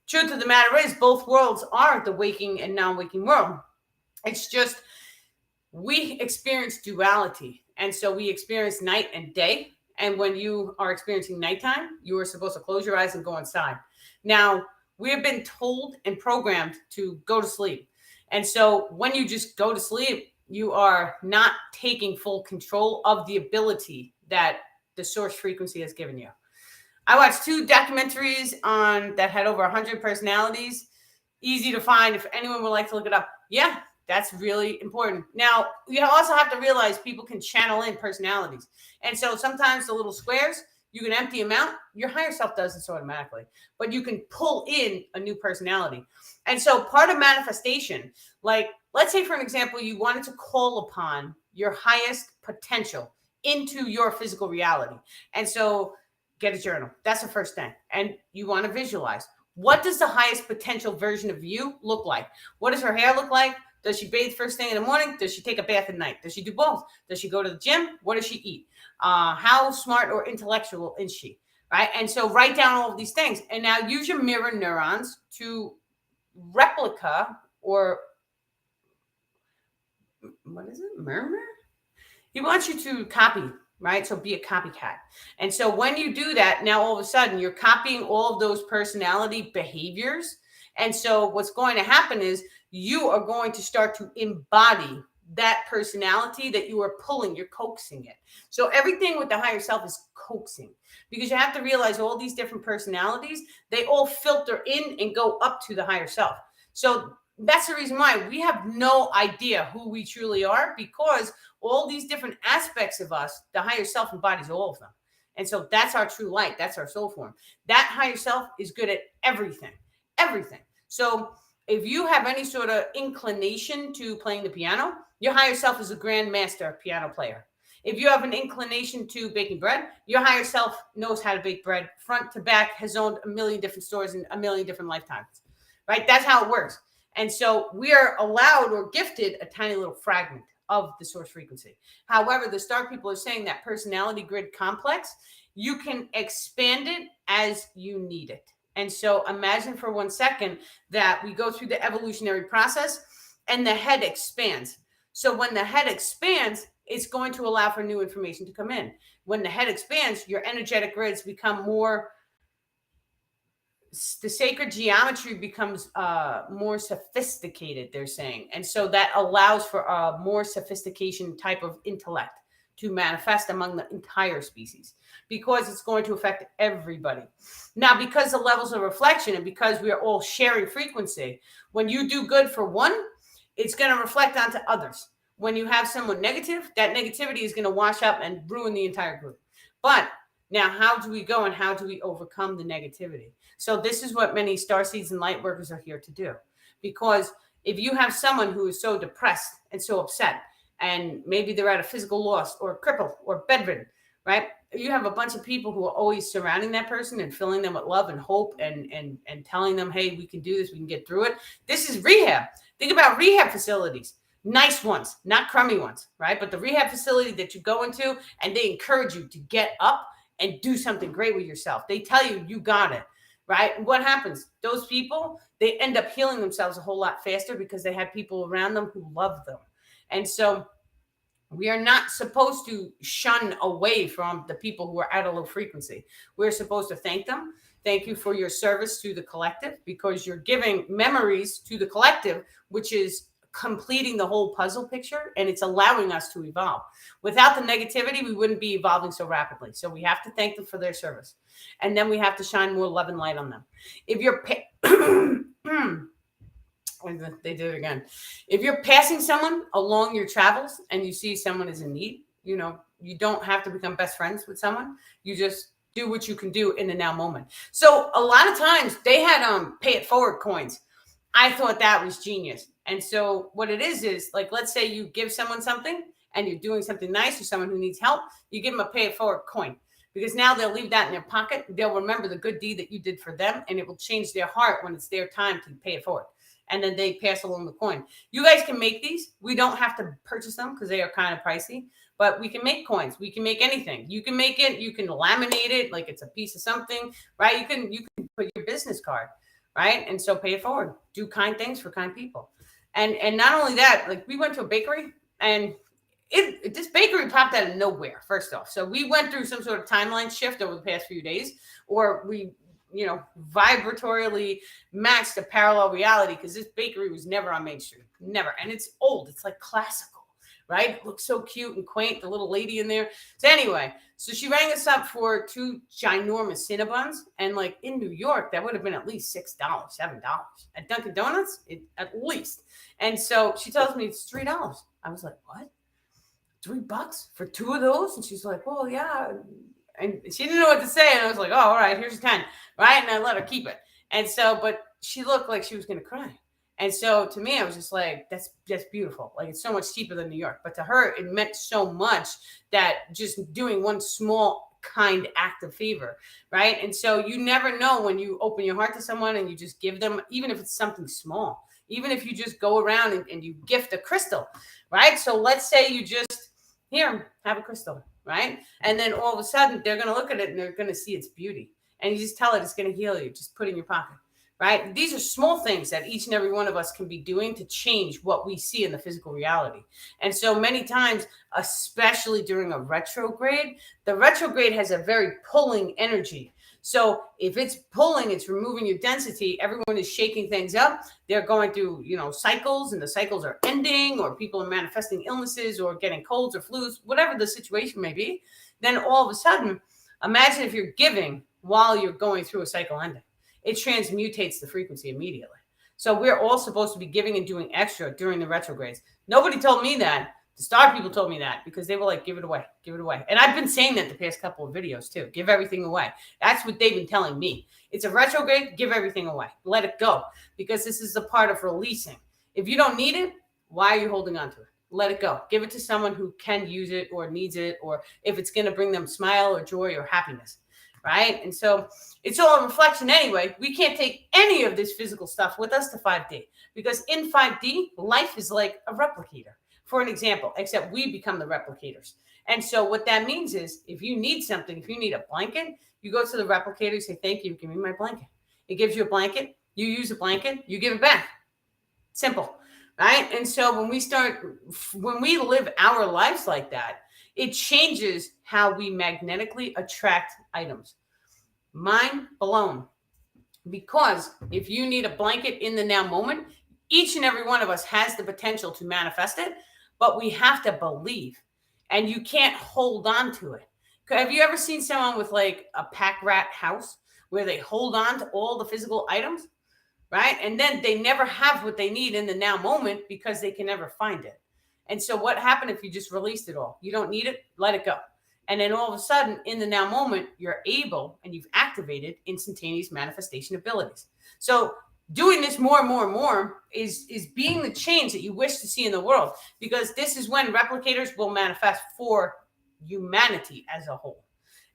Truth of the matter is, both worlds are the waking and non-waking world. It's just we experience duality. And so we experience night and day. And when you are experiencing nighttime, you are supposed to close your eyes and go inside. Now, we have been told and programmed to go to sleep. And so when you just go to sleep, you are not taking full control of the ability that the source frequency has given you. I watched 2 documentaries that had over 100 personalities. Easy to find if anyone would like to look it up. Yeah, that's really important. Now, you also have to realize people can channel in personalities. And so sometimes the little squares, you can empty them out. Your higher self does this automatically. But you can pull in a new personality. And so part of manifestation, like let's say, for an example, you wanted to call upon your highest potential into your physical reality. And so get a journal. That's the first thing. And you want to visualize. What does the highest potential version of you look like? What does her hair look like? Does she bathe first thing in the morning? Does she take a bath at night? Does she do both? Does she go to the gym? What does she eat? How smart or intellectual is she? right? And so write down all of these things. And now use your mirror neurons to replica, or what is it? Murmur? He wants you to copy, right? So be a copycat. And so when you do that, now all of a sudden you're copying all of those personality behaviors. And so what's going to happen is you are going to start to embody that personality that you are pulling, you're coaxing it. So everything with the higher self is coaxing, because you have to realize all these different personalities, they all filter in and go up to the higher self. So that's the reason why we have no idea who we truly are, because all these different aspects of us, the higher self embodies all of them. And so that's our true light. That's our soul form. That higher self is good at everything, everything. So if you have any sort of inclination to playing the piano, your higher self is a grandmaster piano player. If you have an inclination to baking bread, your higher self knows how to bake bread front to back, has owned a million different stores in a million different lifetimes, right? That's how it works. And so we are allowed or gifted a tiny little fragment of the source frequency. However, the star people are saying that personality grid complex, you can expand it as you need it. And so imagine for 1 second that we go through the evolutionary process and the head expands. So when the head expands, it's going to allow for new information to come in. When the head expands, your energetic grids become more, the sacred geometry becomes more sophisticated, they're saying. And so that allows for a more sophistication type of intellect to manifest among the entire species, because it's going to affect everybody. Now, because the levels of reflection and because we are all sharing frequency, when you do good for one, it's going to reflect onto others. When you have someone negative, that negativity is going to wash up and ruin the entire group. But now, how do we go and how do we overcome the negativity? So this is what many starseeds and light workers are here to do. Because if you have someone who is so depressed and so upset, and maybe they're at a physical loss or crippled or bedridden, right? You have a bunch of people who are always surrounding that person and filling them with love and hope and telling them, hey, we can do this, we can get through it. This is rehab. Think about rehab facilities. Nice ones, not crummy ones, right? But the rehab facility that you go into and they encourage you to get up and do something great with yourself. They tell you, you got it, right? And what happens? Those people, they end up healing themselves a whole lot faster because they had people around them who love them. And so we are not supposed to shun away from the people who are at a low frequency. We're supposed to thank them. Thank you for your service to the collective, because you're giving memories to the collective, which is completing the whole puzzle picture, and it's allowing us to evolve. Without the negativity, we wouldn't be evolving so rapidly. So we have to thank them for their service, and then we have to shine more love and light on them. If you're they do it again. If you're passing someone along your travels and you see someone is in need, you don't have to become best friends with someone. You just do what you can do in the now moment. So a lot of times they had pay it forward coins. I thought that was genius. And so what it is like, let's say you give someone something and you're doing something nice for someone who needs help, you give them a pay it forward coin, because now they'll leave that in their pocket. They'll remember the good deed that you did for them, and it will change their heart when it's their time to pay it forward. And then they pass along the coin. You guys can make these. We don't have to purchase them because they are kind of pricey, but we can make coins. We can make anything. You can make it. You can laminate it like it's a piece of something, right? You can put your business card, right? And so pay it forward. Do kind things for kind people. And not only that, like we went to a bakery and this bakery popped out of nowhere, first off. So we went through some sort of timeline shift over the past few days, or we vibratorily matched a parallel reality, because this bakery was never on Main Street, never. And it's old. It's like classical, right? It looks so cute and quaint, the little lady in there. So anyway, so she rang us up for 2 ginormous Cinnabons. And like in New York, that would have been at least $6, $7. At Dunkin' Donuts, at least. And so she tells me it's $3. I was like, what? $3 for 2 of those? And she's like, well, yeah. And she didn't know what to say. And I was like, oh, all right, here's 10. Right. And I let her keep it. And so, but she looked like she was going to cry. And so to me, I was just like, that's just beautiful. Like, it's so much cheaper than New York. But to her, it meant so much that just doing one small kind act of favor. Right. And so you never know when you open your heart to someone and you just give them, even if it's something small, even if you just go around and you gift a crystal. Right. So let's say you just, here, have a crystal. right? And then all of a sudden they're going to look at it and they're going to see its beauty. And you just tell it it's going to heal you. Just put it in your pocket, right? These are small things that each and every one of us can be doing to change what we see in the physical reality. And so many times, especially during a retrograde, the retrograde has a very pulling energy. So if it's pulling, it's removing your density. Everyone is shaking things up. They're going through, cycles, and the cycles are ending, or people are manifesting illnesses or getting colds or flus, whatever the situation may be. Then all of a sudden, imagine if you're giving while you're going through a cycle ending. It transmutates the frequency immediately. So we're all supposed to be giving and doing extra during the retrogrades. Nobody told me that. The star people told me that because they were like, give it away, give it away. And I've been saying that the past couple of videos too. Give everything away. That's what they've been telling me. It's a retrograde, give everything away. Let it go, because this is the part of releasing. If you don't need it, why are you holding on to it? Let it go. Give it to someone who can use it or needs it, or if it's going to bring them smile or joy or happiness, right? And so it's all a reflection anyway. We can't take any of this physical stuff with us to 5D, because in 5D, life is like a replicator. For an example, except we become the replicators. And so what that means is, if you need something, if you need a blanket, you go to the replicator, you say, thank you, give me my blanket. It gives you a blanket, you use a blanket, you give it back. Simple, right? And so when we live our lives like that, it changes how we magnetically attract items. Mind blown. Because if you need a blanket in the now moment, each and every one of us has the potential to manifest it, but we have to believe, and you can't hold on to it. Have you ever seen someone with like a pack rat house where they hold on to all the physical items, right? And then they never have what they need in the now moment because they can never find it. And so what happened if you just released it all? You don't need it, let it go. And then all of a sudden, in the now moment, you're able and you've activated instantaneous manifestation abilities. So doing this more and more and more is being the change that you wish to see in the world, because this is when replicators will manifest for humanity as a whole.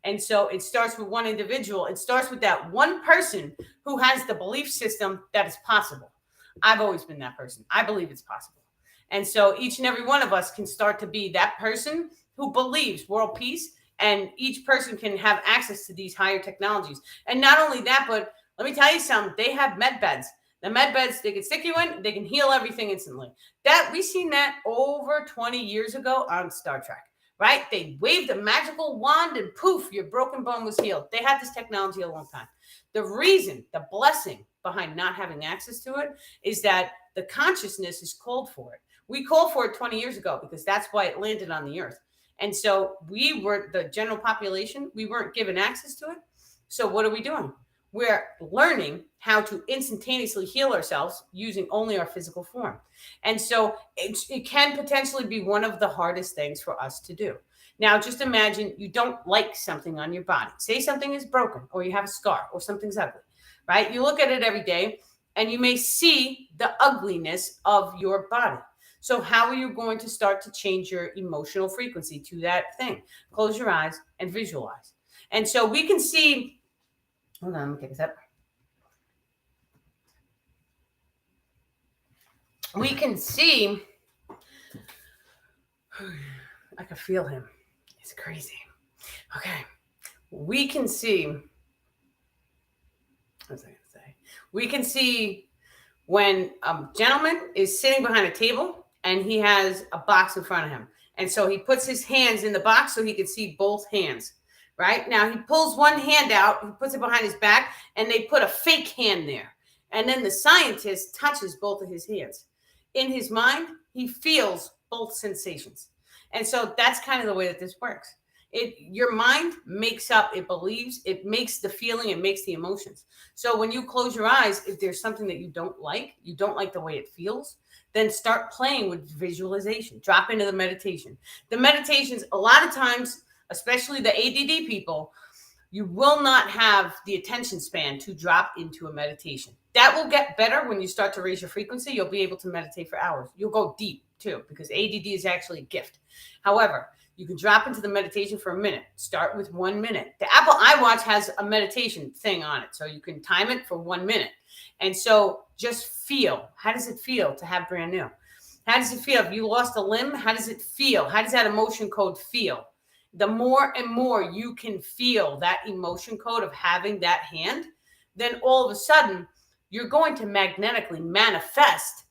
And so it starts with one individual. It starts with that one person who has the belief system that it's possible. I've always been that person. I believe it's possible. And so each and every one of us can start to be that person who believes world peace, and each person can have access to these higher technologies. And not only that, but let me tell you something, they have med beds. The med beds, they can stick you in, they can heal everything instantly. We've seen that over 20 years ago on Star Trek, right? They waved a magical wand and poof, your broken bone was healed. They had this technology a long time. The reason, the blessing behind not having access to it is that the consciousness is called for it. We called for it 20 years ago because that's why it landed on the earth. And so we were, the general population, we weren't given access to it. So what are we doing? We're learning how to instantaneously heal ourselves using only our physical form. And so it can potentially be one of the hardest things for us to do. Now, just imagine you don't like something on your body. Say something is broken, or you have a scar, or something's ugly, right? You look at it every day and you may see the ugliness of your body. So how are you going to start to change your emotional frequency to that thing? Close your eyes and visualize. And so we can see, hold on, let me take this up. We can see, I can feel him. It's crazy. Okay. We can see, what was I going to say? We can see when a gentleman is sitting behind a table and he has a box in front of him. And so he puts his hands in the box so he can see both hands, right? Now he pulls one hand out, he puts it behind his back, and they put a fake hand there. And then the scientist touches both of his hands. In his mind, he feels both sensations. And so that's kind of the way that this works. Your mind makes up, it believes, it makes the feeling, it makes the emotions. So when you close your eyes, if there's something that you don't like the way it feels, then start playing with visualization. Drop into the meditation. The meditations, a lot of times, especially the ADD people, you will not have the attention span to drop into a meditation. That will get better when you start to raise your frequency. You'll be able to meditate for hours. You'll go deep too, because ADD is actually a gift. However, you can drop into the meditation for a minute. Start with 1 minute. The Apple iWatch has a meditation thing on it, so you can time it for 1 minute. And so just feel. How does it feel to have brand new? How does it feel if you lost a limb? How does it feel? How does that emotion code feel? the more and more you can feel that emotion code of having that hand, then all of a sudden you're going to magnetically manifest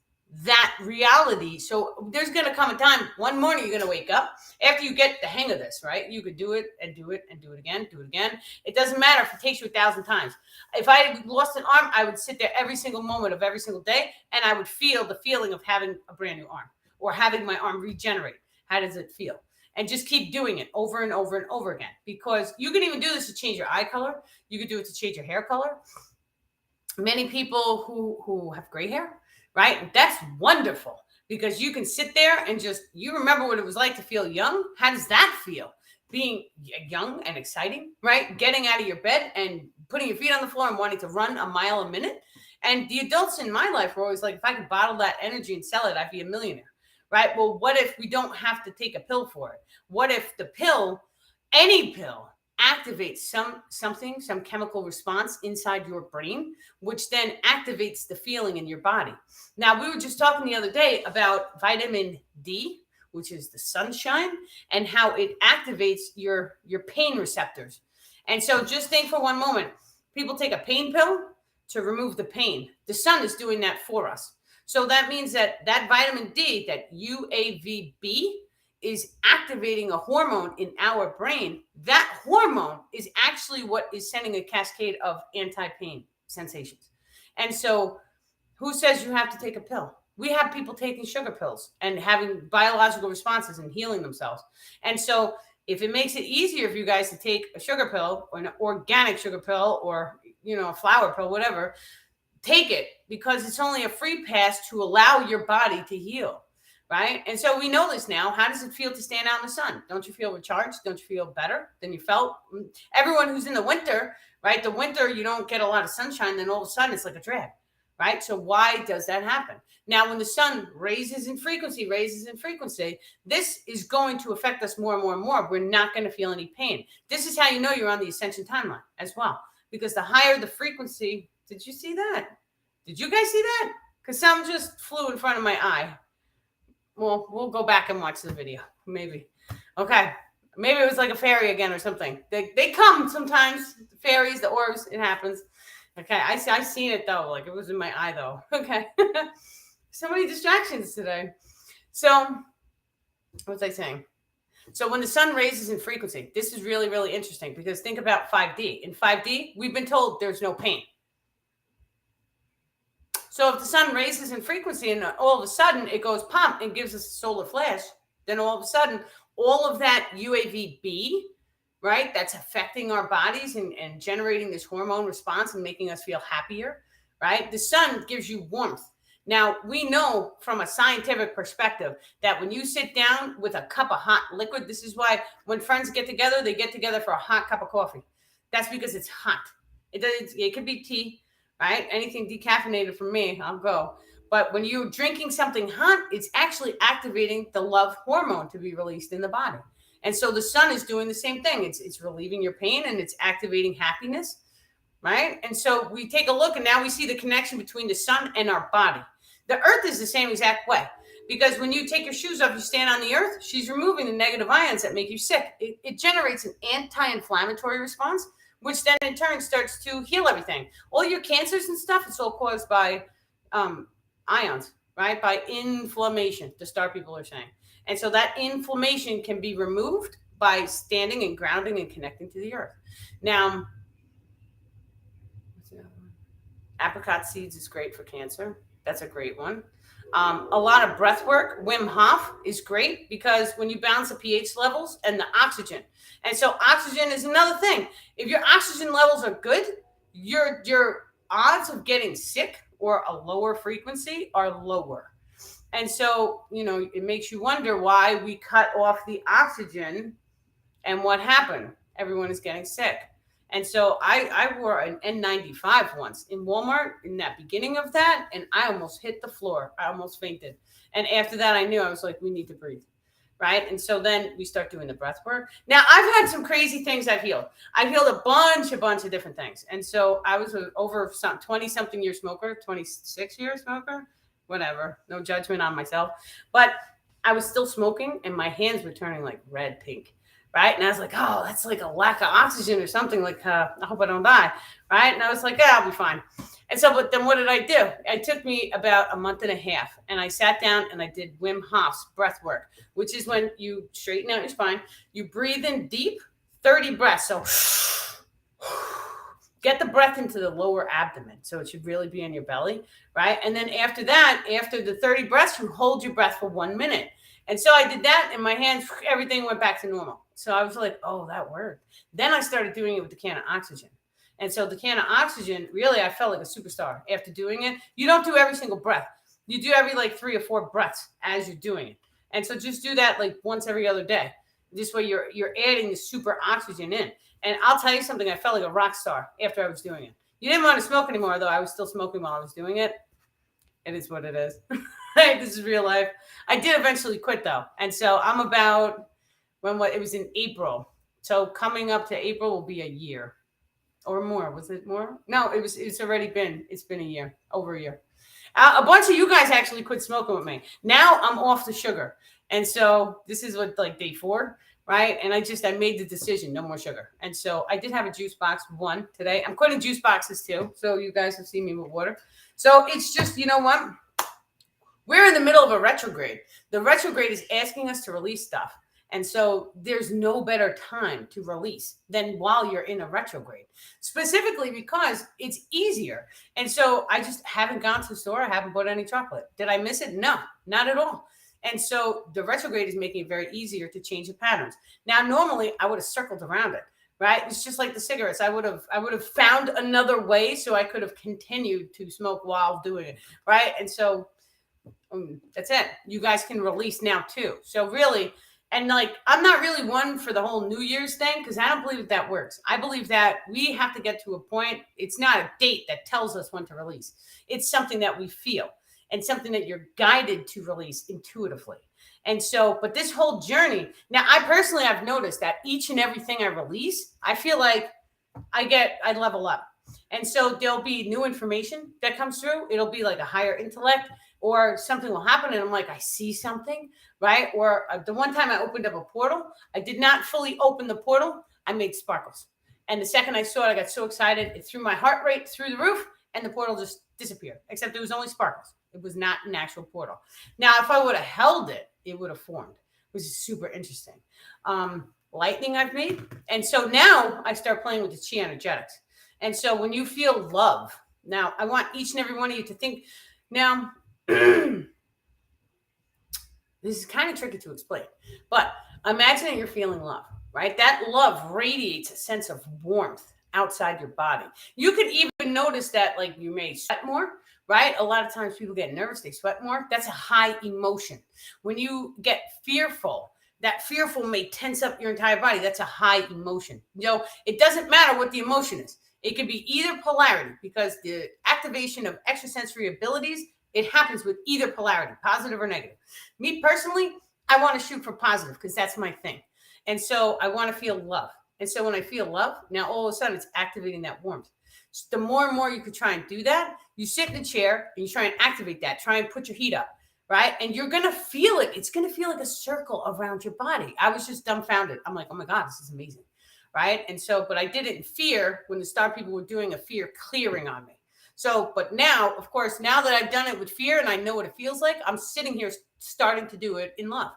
that reality. So there's going to come a time, one morning you're going to wake up after you get the hang of this, right? You could do it and do it and do it again, do it again. It doesn't matter if it takes you 1,000 times. If I lost an arm, I would sit there every single moment of every single day, and I would feel the feeling of having a brand new arm or having my arm regenerate. How does it feel? And just keep doing it over and over and over again, because you can even do this to change your eye color. You could do it to change your hair color. Many people who have gray hair, right? That's wonderful, because you can sit there and just, you remember what it was like to feel young. How does that feel? Being young and exciting, right? Getting out of your bed and putting your feet on the floor and wanting to run a mile a minute. And the adults in my life were always like, if I could bottle that energy and sell it, I'd be a millionaire, right? Well, what if we don't have to take a pill for it? What if the pill, any pill, activates some chemical response inside your brain, which then activates the feeling in your body? Now, we were just talking the other day about vitamin D, which is the sunshine, and how it activates your pain receptors. And so just think for one moment, people take a pain pill to remove the pain. The sun is doing that for us. So that means that vitamin D, that UAVB, is activating a hormone in our brain. That hormone is actually what is sending a cascade of anti-pain sensations. And so who says you have to take a pill? We have people taking sugar pills and having biological responses and healing themselves. And so if it makes it easier for you guys to take a sugar pill or an organic sugar pill or, a flour pill, whatever, take it, because it's only a free pass to allow your body to heal. Right. And so we know this now. How does it feel to stand out in the sun? Don't you feel recharged? Don't you feel better than you felt? Everyone who's in the winter, right? The winter, you don't get a lot of sunshine. Then all of a sudden it's like a drag. Right. So why does that happen? Now, when the sun raises in frequency, this is going to affect us more and more and more. We're not going to feel any pain. This is how you know you're on the ascension timeline as well, because the higher the frequency. Did you see that? Did you guys see that? Because something just flew in front of my eye. Well, we'll go back and watch the video. Maybe. Okay. Maybe it was like a fairy again or something. They come sometimes. The fairies, the orbs, it happens. Okay. I seen it though. Like it was in my eye though. Okay. So many distractions today. So what was I saying? So when the sun raises in frequency, this is really, really interesting, because think about 5D. In 5D, we've been told there's no pain. So if the sun raises in frequency and all of a sudden it goes pop and gives us a solar flash, then all of a sudden all of that UAVB, right, that's affecting our bodies and generating this hormone response and making us feel happier, right? The sun gives you warmth. Now, we know from a scientific perspective that when you sit down with a cup of hot liquid, this is why when friends get together, they get together for a hot cup of coffee. That's because it's hot. It could be tea, right? Anything decaffeinated from me, I'll go. But when you're drinking something hot, it's actually activating the love hormone to be released in the body. And so the sun is doing the same thing. It's relieving your pain and it's activating happiness, right? And so we take a look and now we see the connection between the sun and our body. The earth is the same exact way, because when you take your shoes off, you stand on the earth, she's removing the negative ions that make you sick. It generates an anti-inflammatory response, which then in turn starts to heal everything. All your cancers and stuff, it's all caused by ions, right? By inflammation, the star people are saying. And so that inflammation can be removed by standing and grounding and connecting to the earth. Now, what's the other one? Apricot seeds is great for cancer. That's a great one. A lot of breath work. Wim Hof is great, because when you balance the pH levels and the oxygen. And so oxygen is another thing. If your oxygen levels are good, your odds of getting sick or a lower frequency are lower. And so, it makes you wonder why we cut off the oxygen and what happened. Everyone is getting sick. And so I wore an N95 once in Walmart in that beginning of that, and I almost hit the floor. I almost fainted. And after that, I knew, I was like, we need to breathe, right? And so then we start doing the breath work. Now, I've had some crazy things I've healed. I've healed a bunch of different things. And so I was an over 20-something year smoker, 26-year smoker, whatever. No judgment on myself. But I was still smoking, and my hands were turning like red pink. right? And I was like, oh, that's like a lack of oxygen or something. Like, I hope I don't die, right? And I was like, yeah, I'll be fine. And so, but then what did I do? It took me about a month and a half, and I sat down and I did Wim Hof's breath work, which is when you straighten out your spine, you breathe in deep, 30 breaths. So get the breath into the lower abdomen. So it should really be in your belly, right? And then after that, after the 30 breaths, you hold your breath for 1 minute. And so I did that, and my hands, everything went back to normal. So I was like, oh, that worked. Then I started doing it with the can of oxygen. And so the can of oxygen, really, I felt like a superstar after doing it. You don't do every single breath. You do every like 3 or 4 breaths as you're doing it. And so just do that like once every other day. This way you're adding the super oxygen in. And I'll tell you something, I felt like a rock star after I was doing it. You didn't want to smoke anymore, though. I was still smoking while I was doing it. It is what it is. This is real life. I did eventually quit, though. And so I'm about, it was in April. So coming up to April will be a year or more. Was it more? No, it's been a year, over a year. A bunch of you guys actually quit smoking with me. Now I'm off the sugar. And so this is what, like day 4, right? And I made the decision, no more sugar. And so I did have a juice box, 1 today. I'm quitting juice boxes too. So you guys have seen me with water. So it's just, you know what? We're in the middle of a retrograde. The retrograde is asking us to release stuff. And so there's no better time to release than while you're in a retrograde, specifically because it's easier. And so I just haven't gone to the store. I haven't bought any chocolate. Did I miss it? No, not at all. And so the retrograde is making it very easier to change the patterns. Now, normally I would have circled around it, right? It's just like the cigarettes. I would have found another way so I could have continued to smoke while doing it, right? And so that's it. You guys can release now too. So really, and like, I'm not really one for the whole New Year's thing because I don't believe that works. I believe that we have to get to a point. It's not a date that tells us when to release. It's something that we feel and something that you're guided to release intuitively. And so, but this whole journey, now I've noticed that each and everything I release, I feel like I level up. And so there'll be new information that comes through. It'll be like a higher intellect, or something will happen and I'm like, I see something, right? Or the one time I opened up a portal, I did not fully open the portal. I made sparkles. And the second I saw it, I got so excited. It threw my heart rate through the roof and the portal just disappeared, except it was only sparkles. It was not an actual portal. Now, if I would have held it, it would have formed, which is super interesting. Lightning I've made. And so now I start playing with the chi energetics. And so when you feel love, now I want each and every one of you to think, now, this is kind of tricky to explain, but imagine that you're feeling love, right? That love radiates a sense of warmth outside your body. You could even notice that, like, you may sweat more, right? A lot of times people get nervous, they sweat more. That's a high emotion. When you get fearful, that fearful may tense up your entire body. That's a high emotion. It doesn't matter what the emotion is. It can be either polarity, because the activation of extrasensory abilities, it happens with either polarity, positive or negative. Me personally, I want to shoot for positive because that's my thing. And so I want to feel love. And so when I feel love, now all of a sudden it's activating that warmth. So the more and more you could try and do that, you sit in a chair and you try and activate that, try and put your heat up, right? And you're going to feel it. It's going to feel like a circle around your body. I was just dumbfounded. I'm like, oh my God, this is amazing, right? And so, but I did it in fear when the star people were doing a fear clearing on me. So, but now, of course, now that I've done it with fear and I know what it feels like, I'm sitting here starting to do it in love.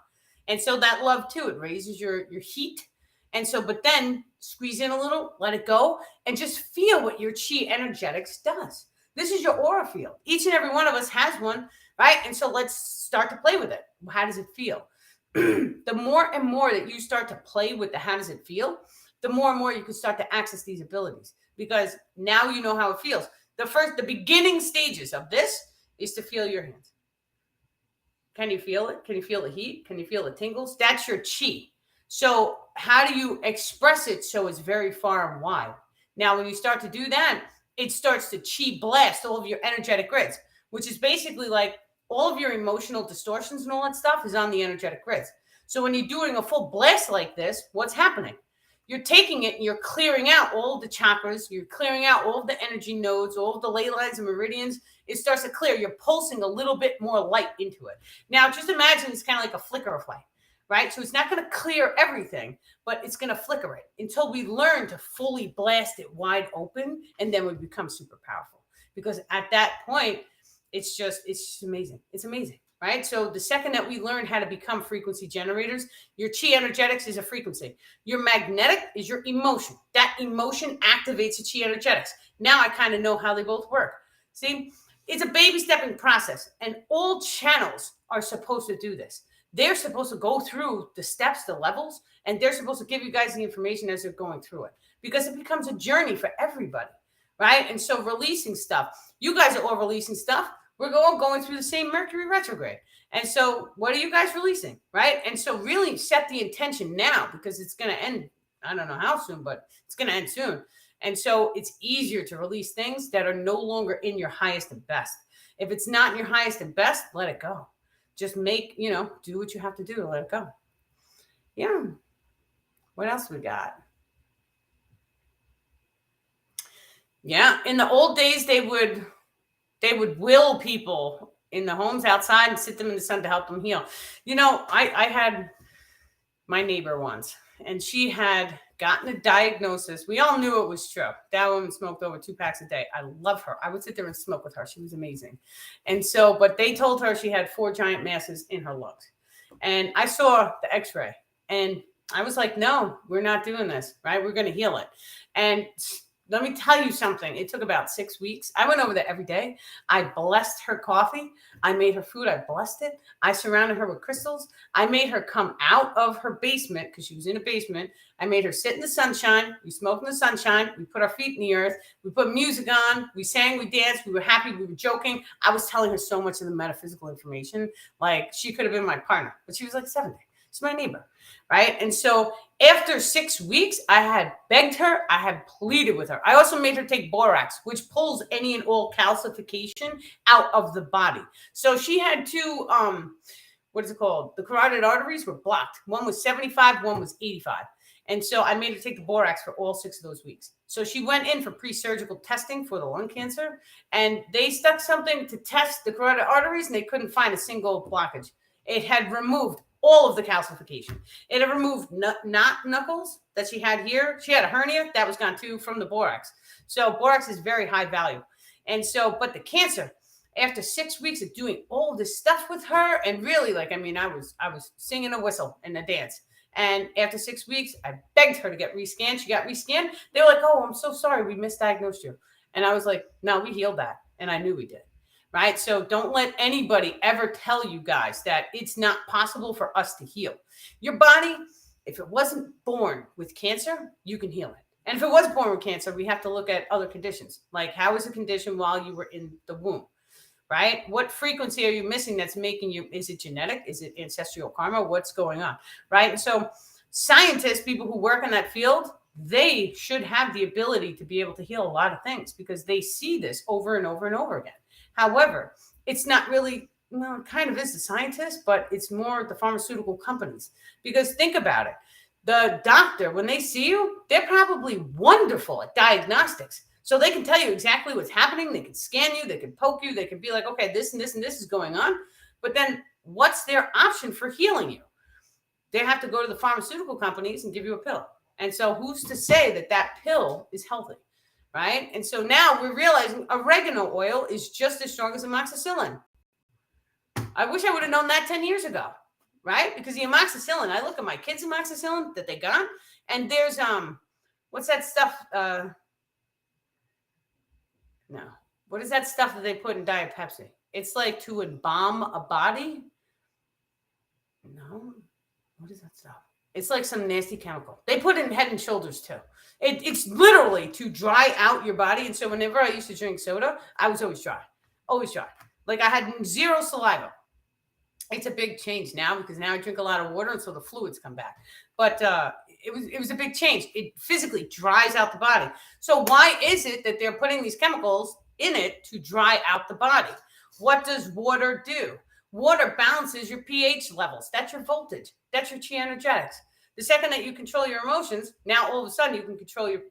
And so that love too, it raises your heat. And so, but then squeeze in a little, let it go, and just feel what your chi energetics does. This is your aura field. Each and every one of us has one, right? And so let's start to play with it. How does it feel? The more and more that you start to play with the how does it feel, the more and more you can start to access these abilities, because now you know how it feels. The beginning stages of this is to feel your hands. Can you feel it? Can you feel the heat? Can you feel the tingles? That's your chi. So how do you express it so it's very far and wide? Now, when you start to do that, it starts to chi blast all of your energetic grids, which is basically like all of your emotional distortions and all that stuff is on the energetic grids. So when you're doing a full blast like this, what's happening? You're taking it and you're clearing out all the chakras. You're clearing out all the energy nodes, all the ley lines and meridians. It starts to clear. You're pulsing a little bit more light into it. Now, just imagine it's kind of like a flicker of light, right? So it's not going to clear everything, but it's going to flicker it until we learn to fully blast it wide open, and then we become super powerful. Because at that point, it's just amazing. It's amazing, right? So the second that we learn how to become frequency generators, your chi energetics is a frequency. Your magnetic is your emotion. That emotion activates the chi energetics. Now I kind of know how they both work. See, it's a baby stepping process, and all channels are supposed to do this. They're supposed to go through the steps, the levels, and they're supposed to give you guys the information as they're going through it, because it becomes a journey for everybody, right? And so releasing stuff, you guys are all releasing stuff. We're all going through the same Mercury retrograde. And so what are you guys releasing, right? And so really set the intention now, because it's going to end, I don't know how soon, but it's going to end soon. And so it's easier to release things that are no longer in your highest and best. If it's not in your highest and best, let it go. Just make, do what you have to do to let it go. Yeah. What else we got? Yeah. In the old days, they would will people in the homes outside and sit them in the sun to help them heal. I had my neighbor once, and she had gotten a diagnosis. We all knew it was true. That woman smoked over 2 packs a day. I love her. I would sit there and smoke with her. She was amazing. And so, but they told her she had 4 giant masses in her lungs. And I saw the x-ray, and I was like, no, we're not doing this, right? We're going to heal it. And let me tell you something. It took about 6 weeks. I went over there every day. I blessed her coffee. I made her food. I blessed it. I surrounded her with crystals. I made her come out of her basement, because she was in a basement. I made her sit in the sunshine. We smoked in the sunshine. We put our feet in the earth. We put music on. We sang. We danced. We were happy. We were joking. I was telling her so much of the metaphysical information. Like, she could have been my partner, but she was like 70. She's my neighbor, right? And so after 6 weeks, I had begged her. I had pleaded with her. I also made her take borax, which pulls any and all calcification out of the body. So she had 2, what is it called? The carotid arteries were blocked. One was 75, one was 85. And so I made her take the borax for all 6 of those weeks. So she went in for pre-surgical testing for the lung cancer, and they stuck something to test the carotid arteries, and they couldn't find a single blockage. It had removed all of the calcification. It had removed knot knuckles that she had here. She had a hernia that was gone too from the borax. So borax is very high value. And so, but the cancer, after 6 weeks of doing all this stuff with her, and really, I was singing a whistle and a dance. And after 6 weeks, I begged her to get rescanned. She got rescanned. They were like, oh, I'm so sorry. We misdiagnosed you. And I was like, no, we healed that. And I knew we did. Right? So don't let anybody ever tell you guys that it's not possible for us to heal. Your body, if it wasn't born with cancer, you can heal it. And if it was born with cancer, we have to look at other conditions. Like, how is the condition while you were in the womb? Right? What frequency are you missing that's making you, is it genetic? Is it ancestral karma? What's going on? Right? And so scientists, people who work in that field, they should have the ability to be able to heal a lot of things, because they see this over and over and over again. However, it's not really, well, it kind of is the scientists, but it's more the pharmaceutical companies. Because think about it. The doctor, when they see you, they're probably wonderful at diagnostics. So they can tell you exactly what's happening. They can scan you. They can poke you. They can be like, okay, this and this and this is going on. But then what's their option for healing you? They have to go to the pharmaceutical companies and give you a pill. And so who's to say that that pill is healthy? Right? And so now we're realizing oregano oil is just as strong as amoxicillin. I wish I would have known that 10 years ago, right? Because the amoxicillin, I look at my kids' amoxicillin that they got, and there's, what's that stuff? No. What is that stuff that they put in Diet Pepsi? It's like to embalm a body. No. What is that stuff? It's like some nasty chemical. They put it in Head and Shoulders too. It's literally to dry out your body. And so whenever I used to drink soda, I was always dry. Always dry. Like, I had 0 saliva. It's a big change now, because now I drink a lot of water, and so the fluids come back. But it was a big change. It physically dries out the body. So why is it that they're putting these chemicals in it to dry out the body? What does water do? Water balances your pH levels. That's your voltage. That's your chi energetics. The second that you control your emotions, now all of a sudden you can control you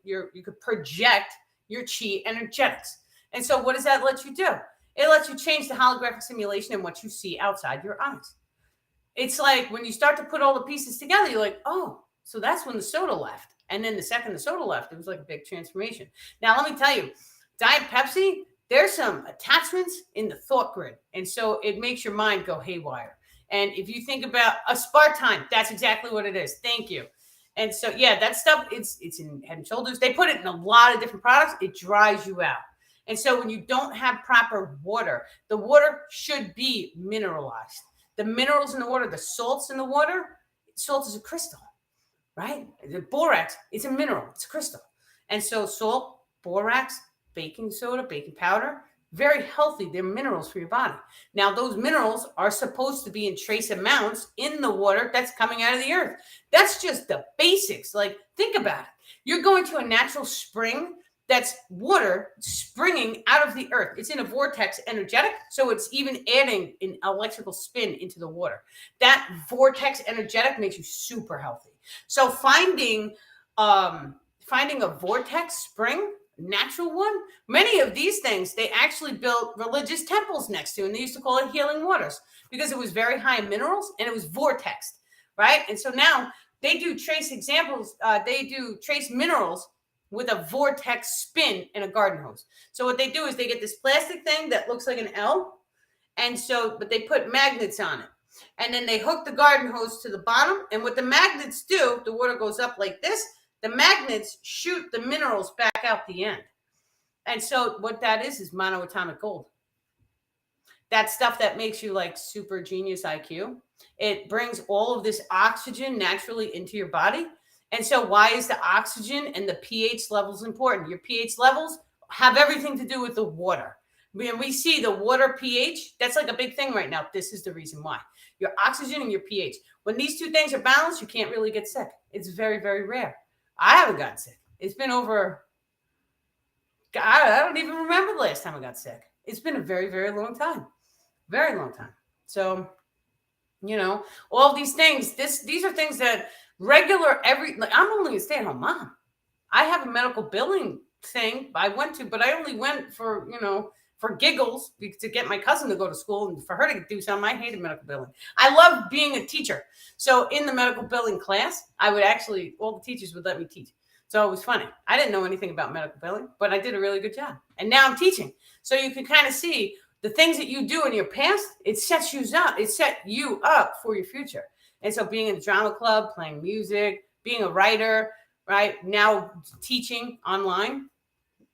could project your chi energetics. And so what does that let you do? It lets you change the holographic simulation and what you see outside your eyes. it's like when you start to put all the pieces together, you're like, oh, so that's when the soda left. And then the second the soda left, it was like a big transformation. Now, let me tell you, Diet Pepsi, there's some attachments in the thought grid. And so it makes your mind go haywire. And if you think about aspartame, that's exactly what it is. Thank you. And so, yeah, that stuff, it's in Head and Shoulders. They put it in a lot of different products. It dries you out. And so when you don't have proper water, the water should be mineralized. The minerals in the water, the salts in the water, salt is a crystal, right? The borax, it's a mineral, it's a crystal. And so salt, borax, baking soda, baking powder, very healthy. They're minerals for your body. Now, those minerals are supposed to be in trace amounts in the water that's coming out of the earth. That's just the basics. Like, think about it. You're going to a natural spring that's water springing out of the earth. It's in a vortex energetic, so it's even adding an electrical spin into the water. That vortex energetic makes you super healthy. So finding a vortex spring, natural one, many of these things, they actually built religious temples next to, and they used to call it healing waters because it was very high in minerals and it was vortexed, right? And so now they do trace examples, they do trace minerals with a vortex spin in a garden hose. So what they do is they get this plastic thing that looks like an L, and so, but they put magnets on it. And then they hook the garden hose to the bottom, and what the magnets do, the water goes up like this, the magnets shoot the minerals back out the end. And so what that is monoatomic gold. That stuff that makes you like super genius IQ. It brings all of this oxygen naturally into your body. And so why is the oxygen and the pH levels important? Your pH levels have everything to do with the water. When we see the water pH, that's like a big thing right now. This is the reason why. Your oxygen and your pH. When these two things are balanced, you can't really get sick. It's very, very rare. I haven't gotten sick. It's been over, I don't even remember the last time I got sick. It's been a very, very long time. Very long time. So, you know, all these things, these are things that I'm only a stay-at-home mom. I have a medical billing thing I went to, but I only went for, for giggles to get my cousin to go to school and for her to do something. I hated medical billing. I love being a teacher. So in the medical billing class, all the teachers would let me teach. So it was funny. I didn't know anything about medical billing, but I did a really good job. And now I'm teaching. So you can kind of see the things that you do in your past, it sets you up. It set you up for your future. And so being in the drama club, playing music, being a writer, right? Now teaching online.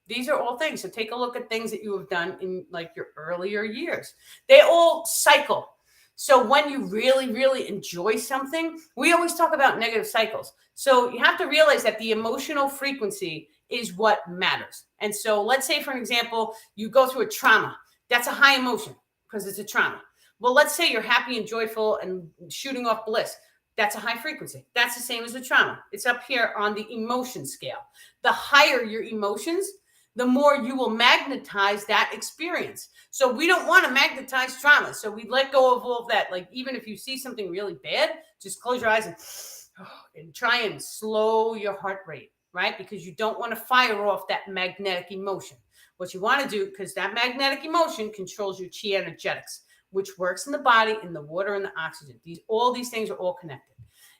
These are all things. So take a look at things that you have done in like your earlier years. They all cycle. So when you really, really enjoy something, we always talk about negative cycles. So you have to realize that the emotional frequency is what matters. And so let's say, for an example, you go through a trauma. That's a high emotion because it's a trauma. Well, let's say you're happy and joyful and shooting off bliss. That's a high frequency. That's the same as a trauma. It's up here on the emotion scale. The higher your emotions, the more you will magnetize that experience. So we don't want to magnetize trauma. So we let go of all of that. Like even if you see something really bad, just close your eyes and try and slow your heart rate, right? Because you don't want to fire off that magnetic emotion. What you want to do, because that magnetic emotion controls your chi energetics, which works in the body, in the water, and the oxygen. All these things are all connected.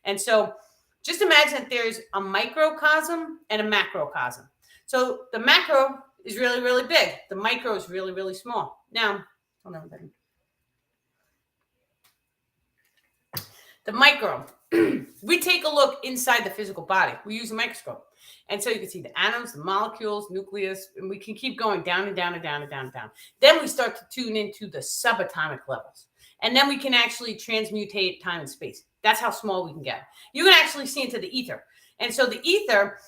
And so just imagine that there's a microcosm and a macrocosm. So the macro is really, really big. The micro is really, really small. Now, hold on a second. The micro, we take a look inside the physical body. We use a microscope. And so you can see the atoms, the molecules, nucleus, and we can keep going down and down and down and down and down. Then we start to tune into the subatomic levels. And then we can actually transmutate time and space. That's how small we can get. You can actually see into the ether. And so the ether,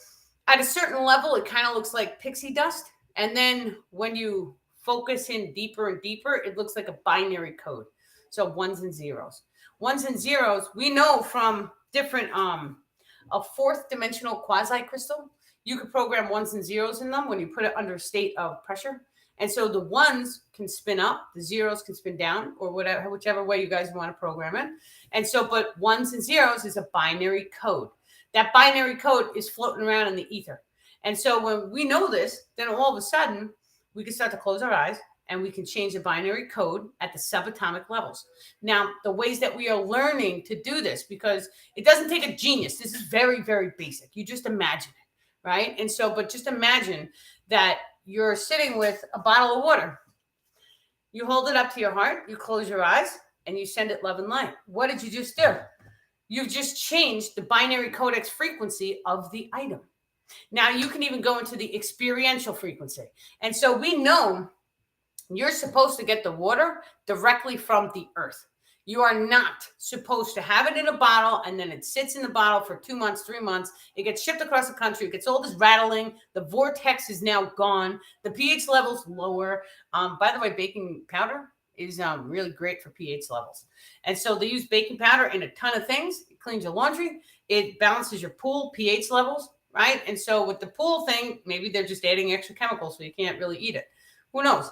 at a certain level, it kind of looks like pixie dust. And then when you focus in deeper and deeper, it looks like a binary code. So ones and zeros. Ones and zeros, we know from different, a fourth dimensional quasi crystal, you could program ones and zeros in them when you put it under a state of pressure. And so the ones can spin up, the zeros can spin down, or whatever, whichever way you guys want to program it. And so, but ones and zeros is a binary code. That binary code is floating around in the ether. And so when we know this, then all of a sudden we can start to close our eyes and we can change the binary code at the subatomic levels. Now, the ways that we are learning to do this, because it doesn't take a genius. This is very, very basic. You just imagine it, right? And so, but just imagine that you're sitting with a bottle of water. You hold it up to your heart, you close your eyes, and you send it love and light. What did you just do? You've just changed the binary codex frequency of the item. Now you can even go into the experiential frequency. And so we know you're supposed to get the water directly from the earth. You are not supposed to have it in a bottle and then it sits in the bottle for 2 months, 3 months. It gets shipped across the country. It gets all this rattling. The vortex is now gone. The pH level's lower. By the way, baking powder is really great for pH levels. And so they use baking powder in a ton of things. It cleans your laundry. It balances your pool pH levels, right? And so with the pool thing, maybe they're just adding extra chemicals so you can't really eat it. Who knows?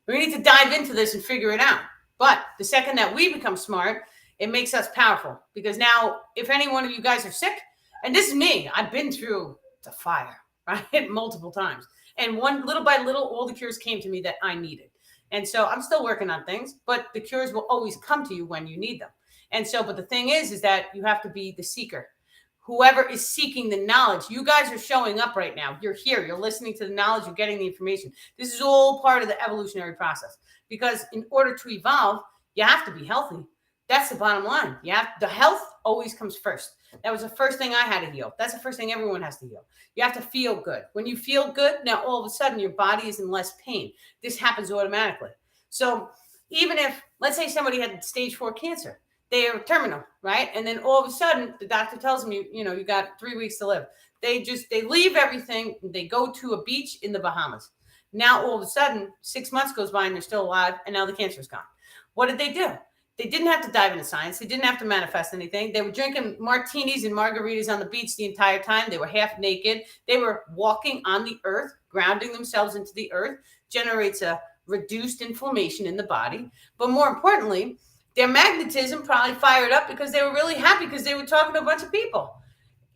We need to dive into this and figure it out. But the second that we become smart, it makes us powerful. Because now, if any one of you guys are sick, and this is me, I've been through the fire, right? Multiple times. And one little by little, all the cures came to me that I needed. And so I'm still working on things, but the cures will always come to you when you need them. And so, but the thing is that you have to be the seeker. Whoever is seeking the knowledge, you guys are showing up right now. You're here. You're listening to the knowledge. You're getting the information. This is all part of the evolutionary process. Because in order to evolve, you have to be healthy. That's the bottom line. The health always comes first. That was the first thing I had to heal. That's the first thing everyone has to heal. You have to feel good. When you feel good, now all of a sudden your body is in less pain. This happens automatically. So even if, let's say somebody had stage 4 cancer, they are terminal, right? And then all of a sudden the doctor tells them, you got 3 weeks to live. They leave everything. They go to a beach in the Bahamas. Now, all of a sudden, 6 months goes by and they're still alive, and now the cancer is gone. What did they do? They didn't have to dive into science. They didn't have to manifest anything. They were drinking martinis and margaritas on the beach the entire time. They were half naked. They were walking on the earth, grounding themselves into the earth, generates a reduced inflammation in the body. But more importantly, their magnetism probably fired up because they were really happy because they were talking to a bunch of people.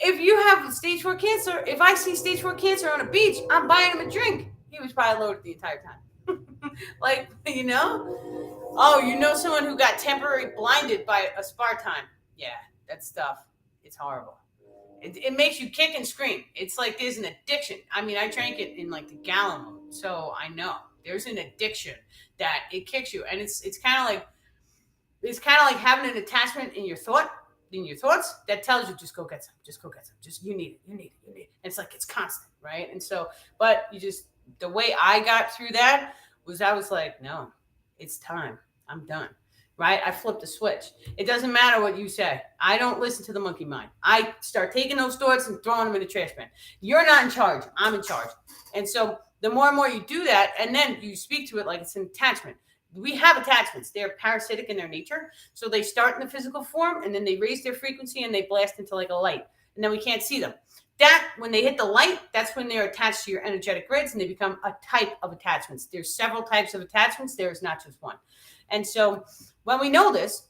If you have stage 4 cancer, if I see stage 4 cancer on a beach, I'm buying him a drink. He was probably loaded the entire time. Oh, someone who got temporarily blinded by aspartame. Yeah, that stuff. It's horrible. It makes you kick and scream. It's like there's an addiction. I mean, I drank it in like the gallon mode, so I know there's an addiction that it kicks you, and it's kind of like having an attachment in your thoughts that tells you just go get some, just you need it. And it's like it's constant, right? And so, but the way I got through that was I was like, no, it's time. I'm done. Right? I flipped the switch. It doesn't matter what you say. I don't listen to the monkey mind. I start taking those thoughts and throwing them in the trash bin. You're not in charge. I'm in charge. And so the more and more you do that, and then you speak to it like it's an attachment. We have attachments. They're parasitic in their nature. So they start in the physical form, and then they raise their frequency and they blast into like a light. And then we can't see them. That, when they hit the light, that's when they're attached to your energetic grids and they become a type of attachments. There's several types of attachments. There is not just one. And so when we know this,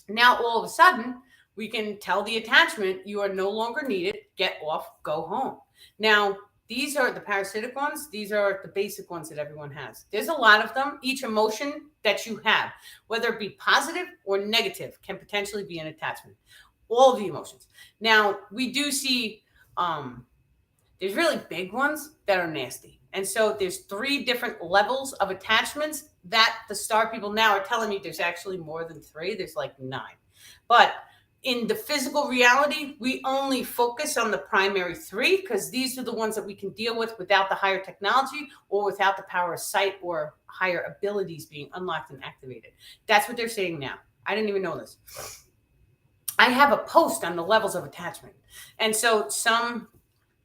now all of a sudden, we can tell the attachment, you are no longer needed, get off, go home. Now, these are the parasitic ones. These are the basic ones that everyone has. There's a lot of them. Each emotion that you have, whether it be positive or negative, can potentially be an attachment. All of the emotions. Now, we do see there's really big ones that are nasty. And so there's 3 different levels of attachments that the star people now are telling me there's actually more than 3. There's like 9. But in the physical reality, we only focus on the primary 3 because these are the ones that we can deal with without the higher technology or without the power of sight or higher abilities being unlocked and activated. That's what they're saying now. I didn't even know this. I have a post on the levels of attachment. And so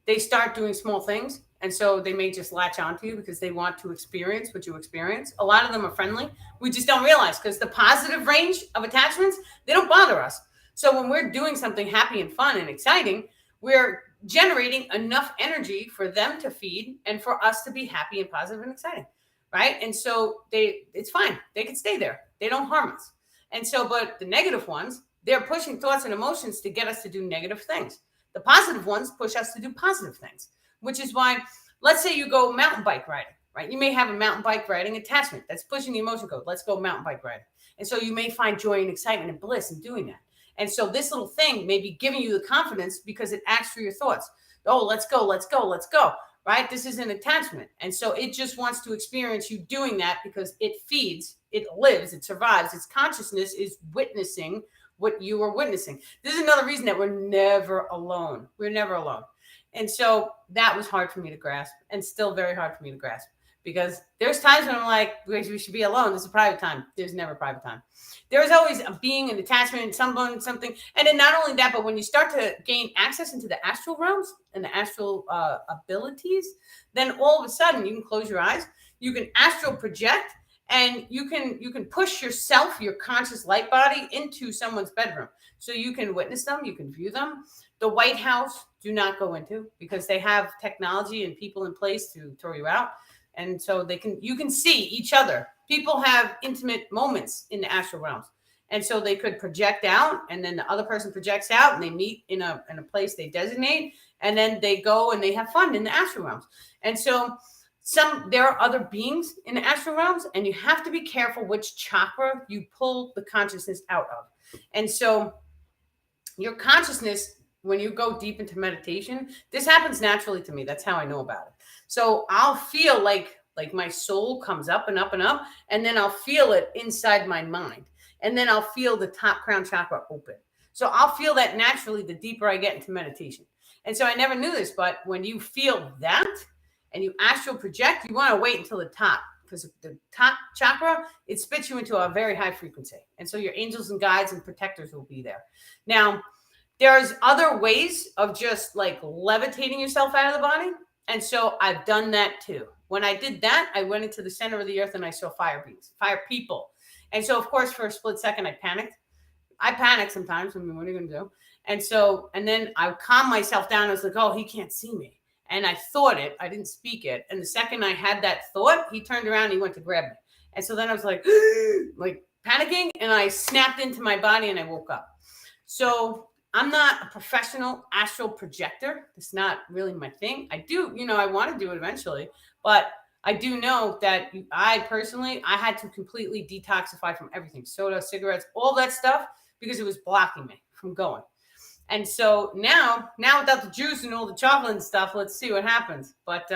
they start doing small things. And so they may just latch onto you because they want to experience what you experience. A lot of them are friendly. We just don't realize because the positive range of attachments, they don't bother us. So when we're doing something happy and fun and exciting, we're generating enough energy for them to feed and for us to be happy and positive and exciting. Right. And so it's fine. They can stay there. They don't harm us. And so, but the negative ones, they're pushing thoughts and emotions to get us to do negative things. The positive ones push us to do positive things, which is why, let's say you go mountain bike riding, right? You may have a mountain bike riding attachment that's pushing the emotion code. Let's go mountain bike riding. And so you may find joy and excitement and bliss in doing that. And so this little thing may be giving you the confidence because it asks for your thoughts. Oh, let's go, let's go, let's go, right? This is an attachment. And so it just wants to experience you doing that because it feeds, it lives, it survives. Its consciousness is witnessing what you are witnessing. This is another reason that we're never alone. We're never alone. And so that was hard for me to grasp and still very hard for me to grasp because there's times when I'm like, we should be alone. This is a private time. There's never private time. There's always a being, an attachment, someone, something. And then not only that, but when you start to gain access into the astral realms and the astral abilities, then all of a sudden you can close your eyes, you can astral project, and you can push yourself, your conscious light body, into someone's bedroom. So you can witness them, you can view them. The White House, do not go into because they have technology and people in place to throw you out. And so you can see each other. People have intimate moments in the astral realms. And so they could project out and then the other person projects out and they meet in a place they designate. And then they go and they have fun in the astral realms. And so there are other beings in the astral realms, and you have to be careful which chakra you pull the consciousness out of. And so your consciousness, when you go deep into meditation, this happens naturally to me. That's how I know about it. So I'll feel like my soul comes up and up and up, and then I'll feel it inside my mind. And then I'll feel the top crown chakra open. So I'll feel that naturally the deeper I get into meditation. And so I never knew this, but when you feel that, and you astral project, you want to wait until the top because the top chakra, it spits you into a very high frequency. And so your angels and guides and protectors will be there. Now, there's other ways of just like levitating yourself out of the body. And so I've done that too. When I did that, I went into the center of the earth and I saw fire beings, fire people. And so, of course, for a split second, I panicked. I panic sometimes. I mean, what are you going to do? And then I calmed myself down. I was like, oh, he can't see me. And I thought it, I didn't speak it. And the second I had that thought, he turned around and he went to grab me. And so then I was like panicking, and I snapped into my body and I woke up. So I'm not a professional astral projector. It's not really my thing. I do, I want to do it eventually, but I do know that I had to completely detoxify from everything, soda, cigarettes, all that stuff, because it was blocking me from going. And so now without the juice and all the chocolate and stuff, let's see what happens. But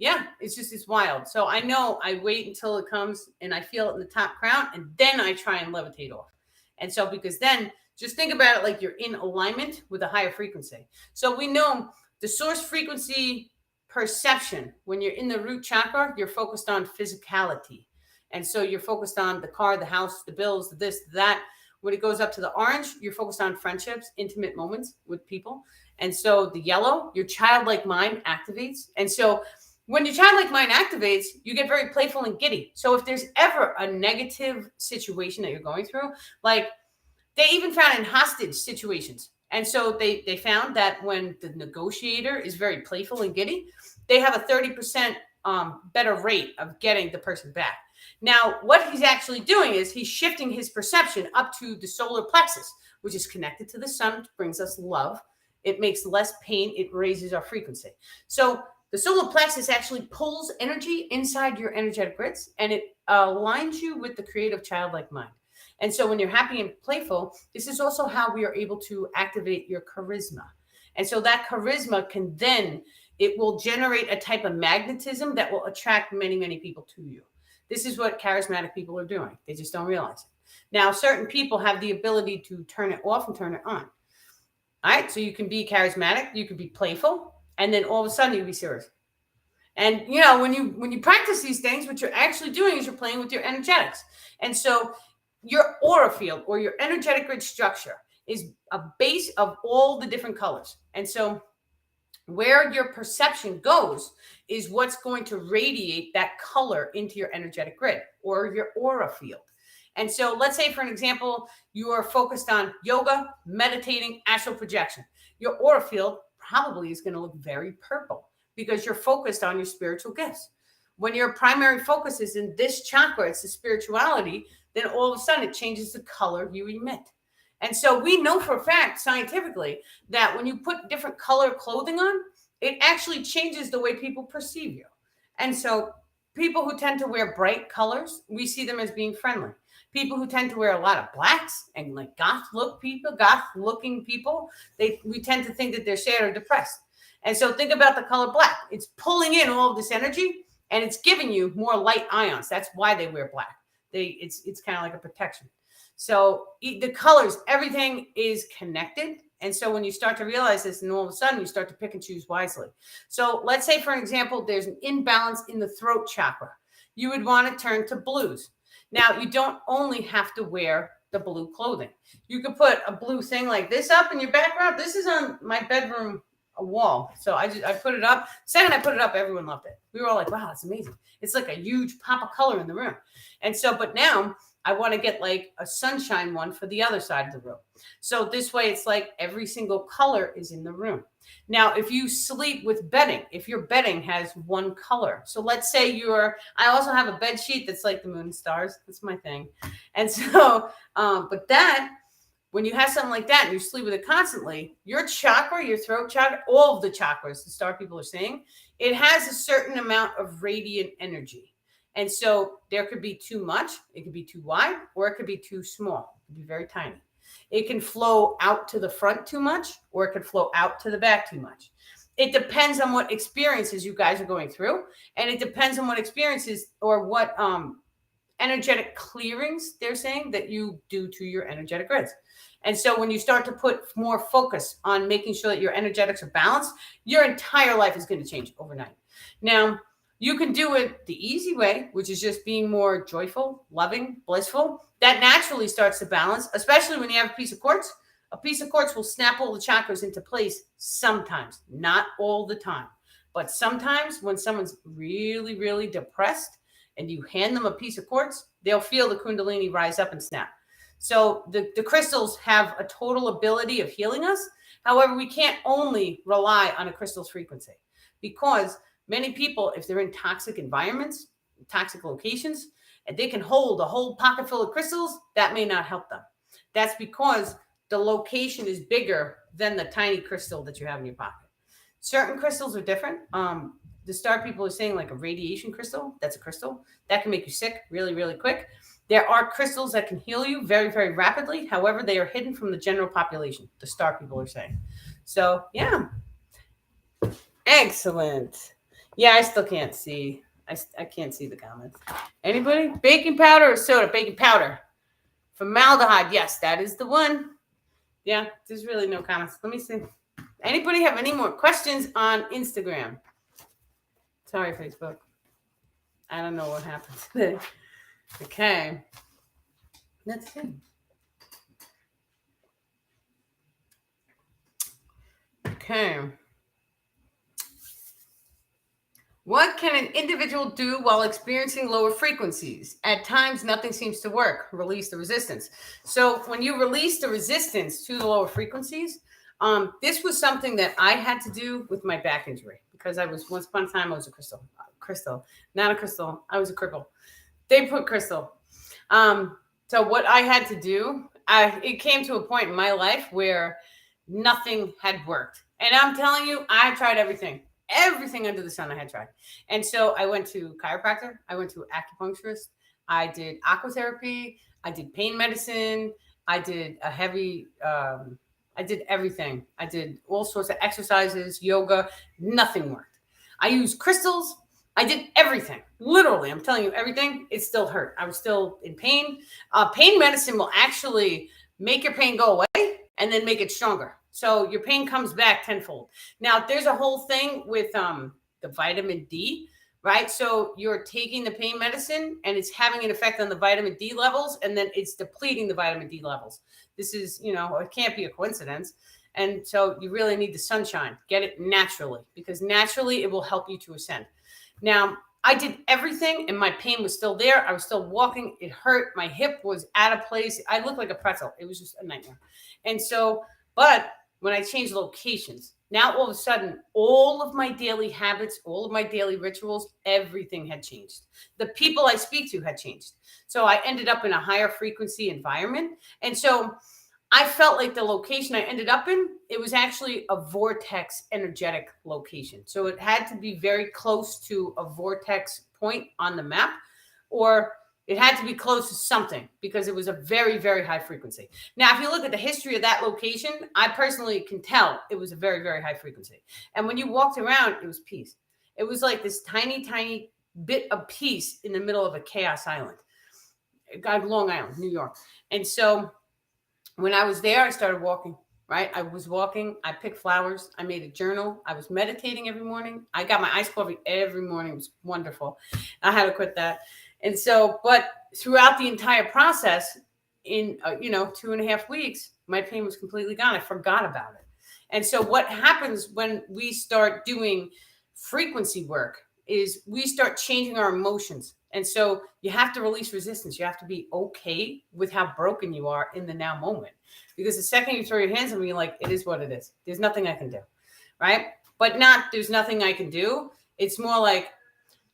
it's wild. So I know I wait until it comes and I feel it in the top crown, and then I try and levitate off. And so because then just think about it like you're in alignment with a higher frequency. So we know the source frequency perception, when you're in the root chakra, you're focused on physicality. And so you're focused on the car, the house, the bills, the this, that. When it goes up to the orange, you're focused on friendships, intimate moments with people. And so the yellow, your childlike mind activates. And so when your childlike mind activates, you get very playful and giddy. So if there's ever a negative situation that you're going through, like they even found in hostage situations. And so they found that when the negotiator is very playful and giddy, they have a 30% better rate of getting the person back. Now, what he's actually doing is he's shifting his perception up to the solar plexus, which is connected to the sun, which brings us love. It makes less pain. It raises our frequency. So the solar plexus actually pulls energy inside your energetic grids, and it aligns you with the creative childlike mind. And so when you're happy and playful, this is also how we are able to activate your charisma. And so that charisma it will generate a type of magnetism that will attract many, many people to you. This is what charismatic people are doing. They just don't realize it. Now, certain people have the ability to turn it off and turn it on. All right. So you can be charismatic, you can be playful, and then all of a sudden you'll be serious. And when you practice these things, what you're actually doing is you're playing with your energetics. And so your aura field or your energetic grid structure is a base of all the different colors. And so where your perception goes is what's going to radiate that color into your energetic grid or your aura field. And so let's say, for an example, you are focused on yoga, meditating, astral projection. Your aura field probably is going to look very purple because you're focused on your spiritual gifts. When your primary focus is in this chakra, it's the spirituality, then all of a sudden it changes the color you emit. And so we know for a fact scientifically that when you put different color clothing on, it actually changes the way people perceive you. And so people who tend to wear bright colors, we see them as being friendly. People who tend to wear a lot of blacks and like goth looking people, we tend to think that they're sad or depressed. And so think about the color black. It's pulling in all of this energy and it's giving you more light ions. That's why they wear black. It's kind of like a protection. So the colors, everything is connected. And so when you start to realize this, and all of a sudden you start to pick and choose wisely. So let's say, for example, there's an imbalance in the throat chakra. You would want to turn to blues. Now, you don't only have to wear the blue clothing. You could put a blue thing like this up in your background. This is on my bedroom wall. So I put it up. Second I put it up, everyone loved it. We were all like, wow, it's amazing. It's like a huge pop of color in the room. And so, but now I want to get like a sunshine one for the other side of the room. So this way it's like every single color is in the room. Now, if you sleep with bedding, if your bedding has one color, so let's say I also have a bed sheet that's like the moon and stars. That's my thing. And so, but that, when you have something like that and you sleep with it constantly, your chakra, your throat chakra, all of the chakras, the star people are saying, it has a certain amount of radiant energy. And so there could be too much, it could be too wide, or it could be too small. It could be very tiny. It can flow out to the front too much, or it could flow out to the back too much. It depends on what experiences you guys are going through. And it depends on what experiences or what energetic clearings they're saying that you do to your energetic grids. And so when you start to put more focus on making sure that your energetics are balanced, your entire life is going to change overnight. Now, you can do it the easy way, which is just being more joyful, loving, blissful. That naturally starts to balance, especially when you have a piece of quartz. A piece of quartz will snap all the chakras into place sometimes, not all the time. But sometimes when someone's really, really depressed and you hand them a piece of quartz, they'll feel the Kundalini rise up and snap. So the crystals have a total ability of healing us. However, we can't only rely on a crystal's frequency because many people, if they're in toxic environments, toxic locations, and they can hold a whole pocket full of crystals, that may not help them. That's because the location is bigger than the tiny crystal that you have in your pocket. Certain crystals are different. The star people are saying like a radiation crystal, that's a crystal that can make you sick really, really quick. There are crystals that can heal you very, very rapidly. However, they are hidden from the general population, the star people are saying. So, yeah. Excellent. Yeah, I still can't see. I can't see the comments. Anybody? Baking powder or soda? Baking powder. Formaldehyde. Yes, that is the one. Yeah, there's really no comments. Let me see. Anybody have any more questions on Instagram? Sorry, Facebook. I don't know what happened today. Okay. Let's see. Okay. What can an individual do while experiencing lower frequencies? At times, nothing seems to work. Release the resistance. So when you release the resistance to the lower frequencies, this was something that I had to do with my back injury because once upon a time, I was a crystal, not a crystal. I was a cripple. They put crystal. So what I had to do, it came to a point in my life where nothing had worked. And I'm telling you, I tried everything under the sun I had tried. And so I went to chiropractor. I went to acupuncturist. I did aquatherapy. I did pain medicine. I did I did everything. I did all sorts of exercises, yoga. Nothing worked. I used crystals. I did everything. Literally, I'm telling you everything. It still hurt. I was still in pain. Pain medicine will actually make your pain go away and then make it stronger. So your pain comes back tenfold. Now, there's a whole thing with the vitamin D, right? So you're taking the pain medicine and it's having an effect on the vitamin D levels, and then it's depleting the vitamin D levels. This is, it can't be a coincidence. And so you really need the sunshine. Get it naturally, because naturally it will help you to ascend. Now, I did everything and my pain was still there. I was still walking. It hurt. My hip was out of place. I looked like a pretzel. It was just a nightmare. And so, but when I changed locations, now all of a sudden, all of my daily habits, all of my daily rituals, everything had changed. The people I speak to had changed. So I ended up in a higher frequency environment. And so I felt like the location I ended up in, it was actually a vortex energetic location. So it had to be very close to a vortex point on the map, or it had to be close to something because it was a very, very high frequency. Now, if you look at the history of that location, I personally can tell it was a very, very high frequency. And when you walked around, it was peace. It was like this tiny, tiny bit of peace in the middle of a chaos island, Long Island, New York. And so when I was there, I started walking, right? I was walking, I picked flowers, I made a journal, I was meditating every morning. I got my iced coffee every morning. It was wonderful. I had to quit that. And so, but throughout the entire process, in 2.5 weeks, my pain was completely gone. I forgot about it. And so what happens when we start doing frequency work is we start changing our emotions. And so you have to release resistance. You have to be okay with how broken you are in the now moment. Because the second you throw your hands on me, you're like, it is what it is. There's nothing I can do. Right? But not there's nothing I can do. It's more like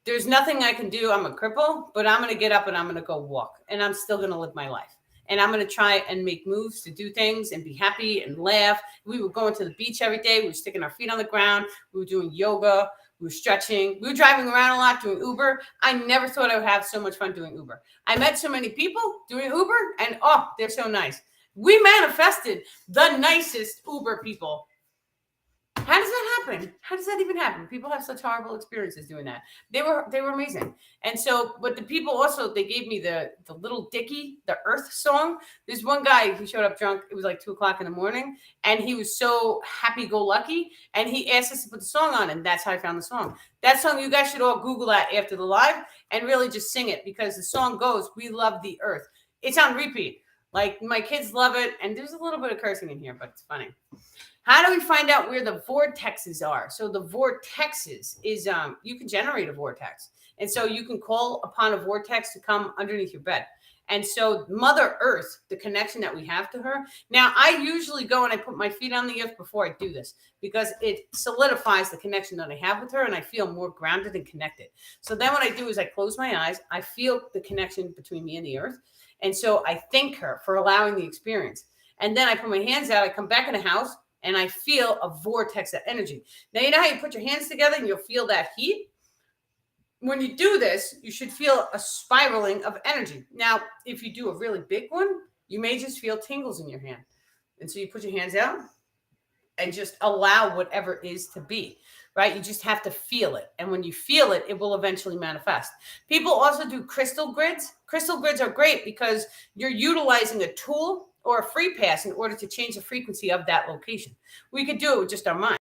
there's nothing I can do. I'm a cripple, but I'm going to get up and I'm going to go walk. And I'm still going to live my life. And I'm going to try and make moves to do things and be happy and laugh. We were going to the beach every day. We were sticking our feet on the ground. We were doing yoga. We were stretching. We were driving around a lot doing Uber. I never thought I would have so much fun doing Uber. I met so many people doing Uber, and they're so nice. We manifested the nicest Uber people. How does that happen? How does that even happen? People have such horrible experiences doing that. They were amazing. And so, but the people also, they gave me the little Dicky, the Earth song. There's one guy who showed up drunk. It was like 2:00 in the morning, and he was so happy-go-lucky. And he asked us to put the song on, and that's how I found the song. That song, you guys should all Google that after the live and really just sing it, because the song goes, "We love the Earth." It's on repeat. Like, my kids love it, and there's a little bit of cursing in here, but it's funny. How do we find out where the vortexes are? So the vortexes is you can generate a vortex. And so you can call upon a vortex to come underneath your bed. And so Mother Earth, the connection that we have to her. Now, I usually go and I put my feet on the earth before I do this, because it solidifies the connection that I have with her, and I feel more grounded and connected. So then what I do is I close my eyes. I feel the connection between me and the earth. And so I thank her for allowing the experience. And then I put my hands out. I come back in the house, and I feel a vortex of energy. Now, you know how you put your hands together and you'll feel that heat? When you do this, you should feel a spiraling of energy. Now, if you do a really big one, you may just feel tingles in your hand. And so you put your hands out and just allow whatever is to be, right? You just have to feel it. And when you feel it, it will eventually manifest. People also do crystal grids. Crystal grids are great because you're utilizing a tool or a free pass in order to change the frequency of that location. We could do it with just our minds.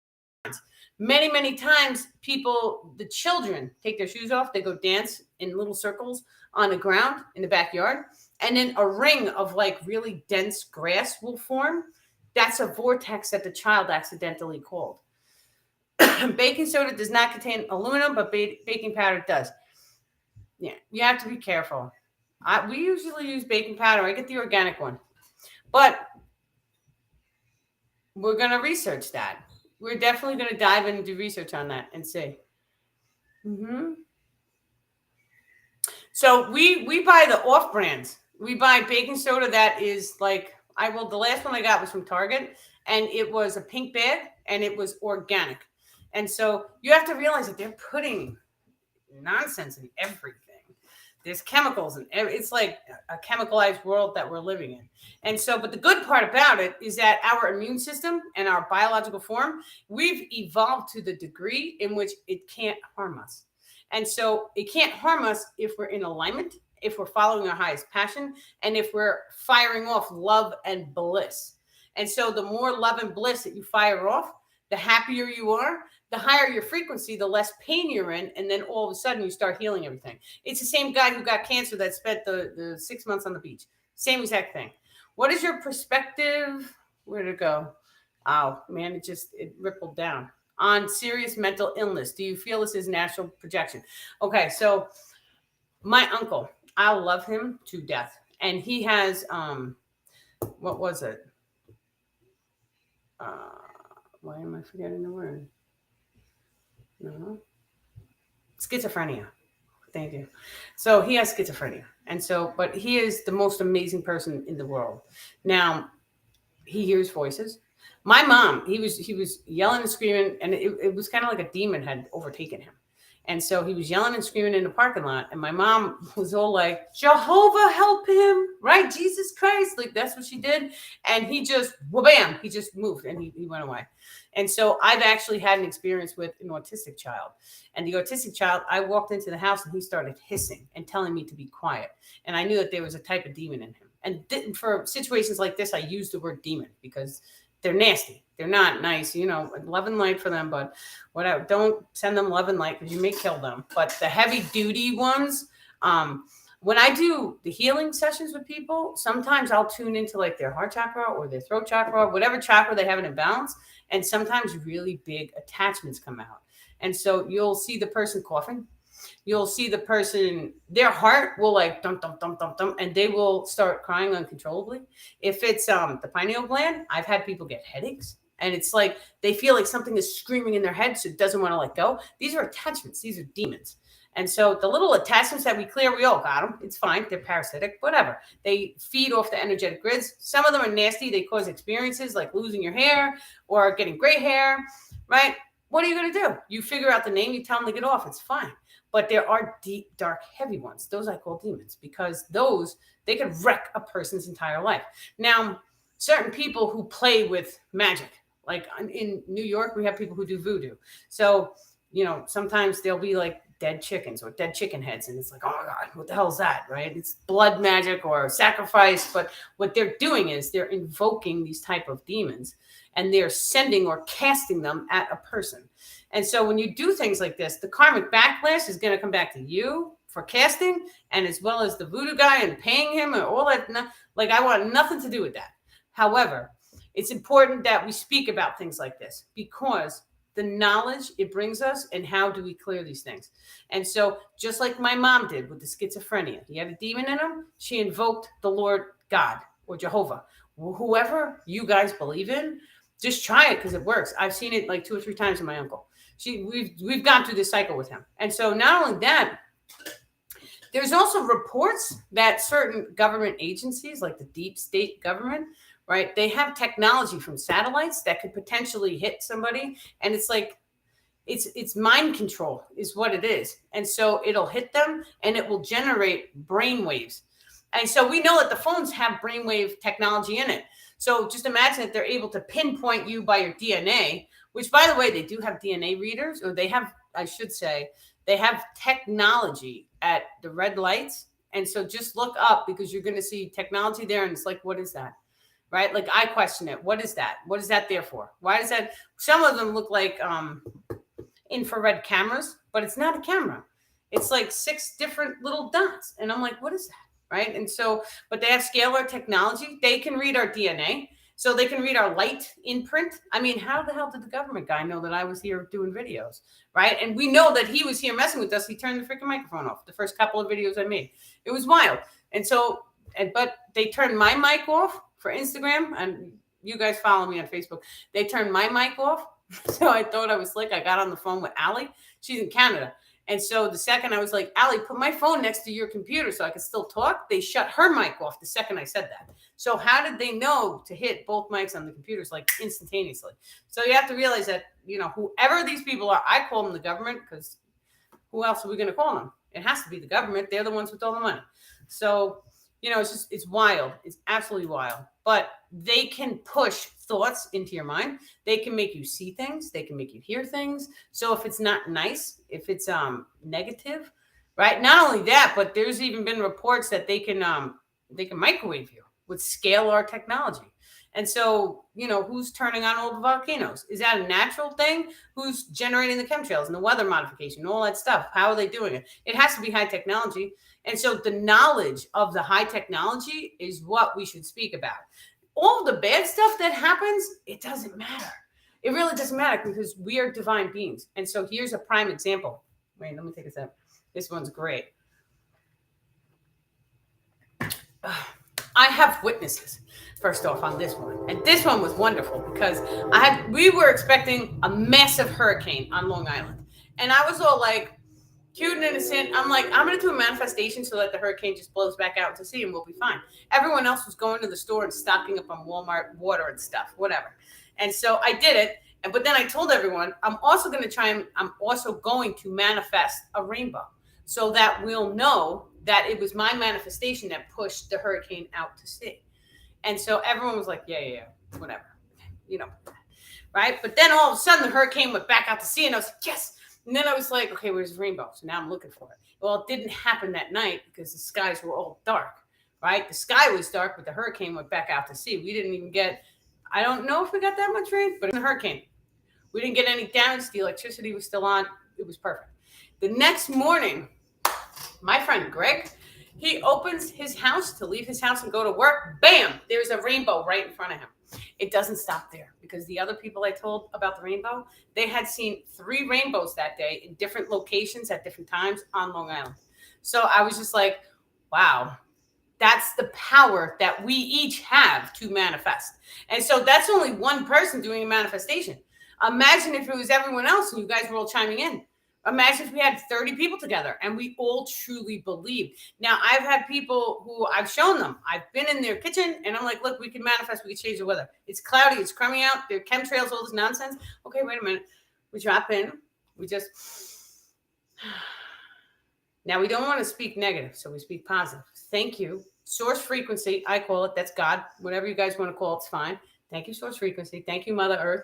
Many, many times the children take their shoes off, they go dance in little circles on the ground in the backyard, and then a ring of like really dense grass will form. That's a vortex that the child accidentally called. Baking soda does not contain aluminum, but baking powder does. Yeah, you have to be careful. We usually use baking powder. I get the organic one. But we're going to research that. We're definitely going to dive in and do research on that and see. So we buy the off brands. We buy baking soda that is like, the last one I got was from Target, and it was a pink bag, and it was organic. And so you have to realize that they're putting nonsense in everything. There's chemicals, and it's like a chemicalized world that we're living in. And so, but the good part about it is that our immune system and our biological form, we've evolved to the degree in which it can't harm us. And so it can't harm us if we're in alignment, if we're following our highest passion, and if we're firing off love and bliss. And so the more love and bliss that you fire off, the happier you are, the higher your frequency, the less pain you're in, and then all of a sudden you start healing everything. It's the same guy who got cancer that spent the 6 months on the beach. Same exact thing. What is your perspective? Where'd it go? Oh, man, it rippled down. On serious mental illness, do you feel this is natural projection? Okay, so my uncle, I love him to death. And he has, what was it? Why am I forgetting the word? No. Schizophrenia. Thank you. So he has schizophrenia. And so, but he is the most amazing person in the world. Now, he hears voices. My mom, he was yelling and screaming, and it was kind of like a demon had overtaken him. And so he was yelling and screaming in the parking lot. And my mom was all like, Jehovah help him, right? Jesus Christ. Like that's what she did. And he just, bam, he just moved and he went away. And so I've actually had an experience with an autistic child. And the autistic child, I walked into the house and he started hissing and telling me to be quiet. And I knew that there was a type of demon in him. And for situations like this, I use the word demon because they're nasty. They're not nice, love and light for them, but whatever. Don't send them love and light because you may kill them. But the heavy duty ones, when I do the healing sessions with people, sometimes I'll tune into like their heart chakra or their throat chakra, whatever chakra they have an imbalance. And sometimes really big attachments come out. And so you'll see the person coughing. You'll see the person, their heart will like dump, dump, dump, dump, dump, and they will start crying uncontrollably. If it's the pineal gland, I've had people get headaches. And it's like they feel like something is screaming in their head, so it doesn't want to let go. These are attachments. These are demons. And so the little attachments that we clear, we all got them. It's fine. They're parasitic, whatever. They feed off the energetic grids. Some of them are nasty. They cause experiences like losing your hair or getting gray hair, right? What are you going to do? You figure out the name, you tell them to get off. It's fine. But there are deep, dark, heavy ones. Those I call demons because those, they could wreck a person's entire life. Now, certain people who play with magic, like in New York, we have people who do voodoo. So, sometimes they'll be like dead chickens or dead chicken heads. And it's like, oh my God, what the hell is that, right? It's blood magic or sacrifice. But what they're doing is they're invoking these type of demons and they're sending or casting them at a person. And so when you do things like this, the karmic backlash is going to come back to you for casting and as well as the voodoo guy and paying him and all that. Like I want nothing to do with that. However, it's important that we speak about things like this because the knowledge it brings us and how do we clear these things. And so just like my mom did with the schizophrenia, he had a demon in him. She invoked the Lord God or Jehovah, whoever you guys believe in, just try it because it works. I've seen it like 2 or 3 times with my uncle. We've gone through this cycle with him. And so not only that, there's also reports that certain government agencies like the deep state government, right? They have technology from satellites that could potentially hit somebody. And it's like, it's mind control is what it is. And so it'll hit them and it will generate brain waves. And so we know that the phones have brainwave technology in it. So just imagine that they're able to pinpoint you by your DNA, which by the way, they do have DNA readers, or they have, I should say, they have technology at the red lights. And so just look up because you're going to see technology there. And it's like, what is that? Right? Like I question it. What is that? What is that there for? Why does that? Some of them look like infrared cameras, but it's not a camera. It's like 6 different little dots. And I'm like, what is that? Right. And so, but they have scalar technology. They can read our DNA. So they can read our light imprint. I mean, how the hell did the government guy know that I was here doing videos? Right. And we know that he was here messing with us. He turned the freaking microphone off the first couple of videos I made. It was wild. And so, but they turned my mic off for Instagram. And you guys follow me on Facebook. They turned my mic off. So I thought I was slick. I got on the phone with Allie. She's in Canada. And so the second I was like, Allie, put my phone next to your computer so I could still talk. They shut her mic off the second I said that. So how did they know to hit both mics on the computers like instantaneously? So you have to realize that, whoever these people are, I call them the government because who else are we going to call them? It has to be the government. They're the ones with all the money. So, it's wild. It's absolutely wild. But they can push thoughts into your mind. They can make you see things. They can make you hear things. So if it's not nice, if it's negative, right? Not only that, but there's even been reports that they can microwave you with scalar technology. And so, who's turning on all the volcanoes? Is that a natural thing? Who's generating the chemtrails and the weather modification, all that stuff? How are they doing it? It has to be high technology. And so the knowledge of the high technology is what we should speak about. All the bad stuff that happens, it doesn't matter. It really doesn't matter because we are divine beings. And so here's a prime example. Wait, let me take a sip. This one's great. I have witnesses, first off, on this one. And this one was wonderful because we were expecting a massive hurricane on Long Island. And I was all like, cute and innocent. I'm like, I'm going to do a manifestation so that the hurricane just blows back out to sea and we'll be fine. Everyone else was going to the store and stocking up on Walmart water and stuff, whatever. And so I did it. But then I told everyone, I'm also going to manifest a rainbow so that we'll know that it was my manifestation that pushed the hurricane out to sea. And so everyone was like, yeah, whatever, right? But then all of a sudden the hurricane went back out to sea and I was like, yes. And then I was like, okay, where's the rainbow? So now I'm looking for it. Well, it didn't happen that night because the skies were all dark, right? The sky was dark, but the hurricane went back out to sea. We didn't even get, I don't know if we got that much rain, but in the hurricane, we didn't get any damage. The electricity was still on. It was perfect. The next morning, my friend Greg, he opens his house to leave his house and go to work. Bam, there's a rainbow right in front of him. It doesn't stop there because the other people I told about the rainbow, they had seen 3 rainbows that day in different locations at different times on Long Island. So I was just like, wow, that's the power that we each have to manifest. And so that's only one person doing a manifestation. Imagine if it was everyone else and you guys were all chiming in. Imagine if we had 30 people together and we all truly believed. Now, I've had people who I've shown them. I've been in their kitchen and I'm like, look, we can manifest. We can change the weather. It's cloudy. It's crummy out. There are chemtrails, all this nonsense. Okay, wait a minute. We drop in. We just... Now, we don't want to speak negative, so we speak positive. Thank you. Source frequency, I call it. That's God. Whatever you guys want to call it, it's fine. Thank you, source frequency. Thank you, Mother Earth.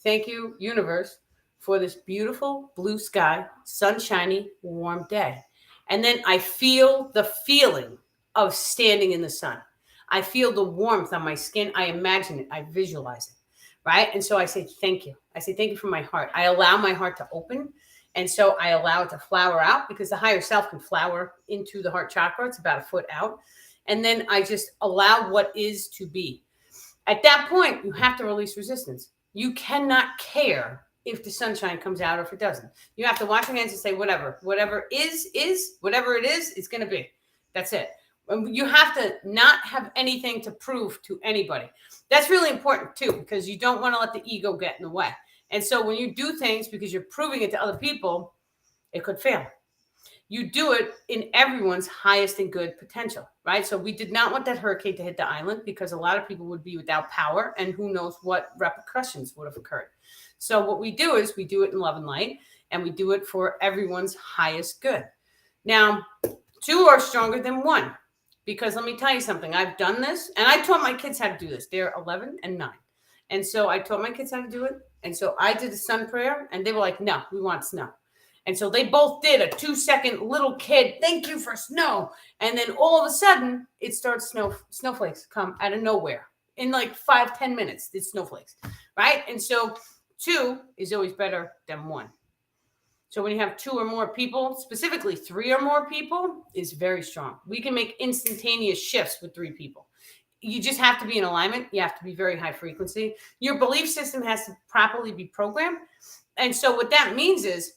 Thank you, universe, for this beautiful blue sky, sunshiny, warm day. And then I feel the feeling of standing in the sun. I feel the warmth on my skin. I imagine it. I visualize it, right? And so I say, thank you. I say, thank you from my heart. I allow my heart to open. And so I allow it to flower out because the higher self can flower into the heart chakra. It's about 1 foot out. And then I just allow what is to be. At that point, you have to release resistance. You cannot care if the sunshine comes out or if it doesn't. You have to wash your hands and say, whatever is, whatever it is, it's going to be. That's it. You have to not have anything to prove to anybody. That's really important too, because you don't want to let the ego get in the way. And so when you do things because you're proving it to other people, it could fail. You do it in everyone's highest and good potential, right? So we did not want that hurricane to hit the island because a lot of people would be without power and who knows what repercussions would have occurred. So what we do is we do it in love and light and we do it for everyone's highest good. Now, 2 are stronger than 1 because let me tell you something. I've done this and I taught my kids how to do this. They're 11 and 9. And so I taught my kids how to do it. And so I did a sun prayer and they were like, no, we want snow. And so they both did a 2-second little kid, thank you for snow. And then all of a sudden it starts snowflakes come out of nowhere. In like 5-10 minutes, it's snowflakes, right? And so 2 is always better than 1. So when you have 2 or more people, specifically 3 or more people, is very strong. We can make instantaneous shifts with 3 people. You just have to be in alignment. You have to be very high frequency. Your belief system has to properly be programmed. And so what that means is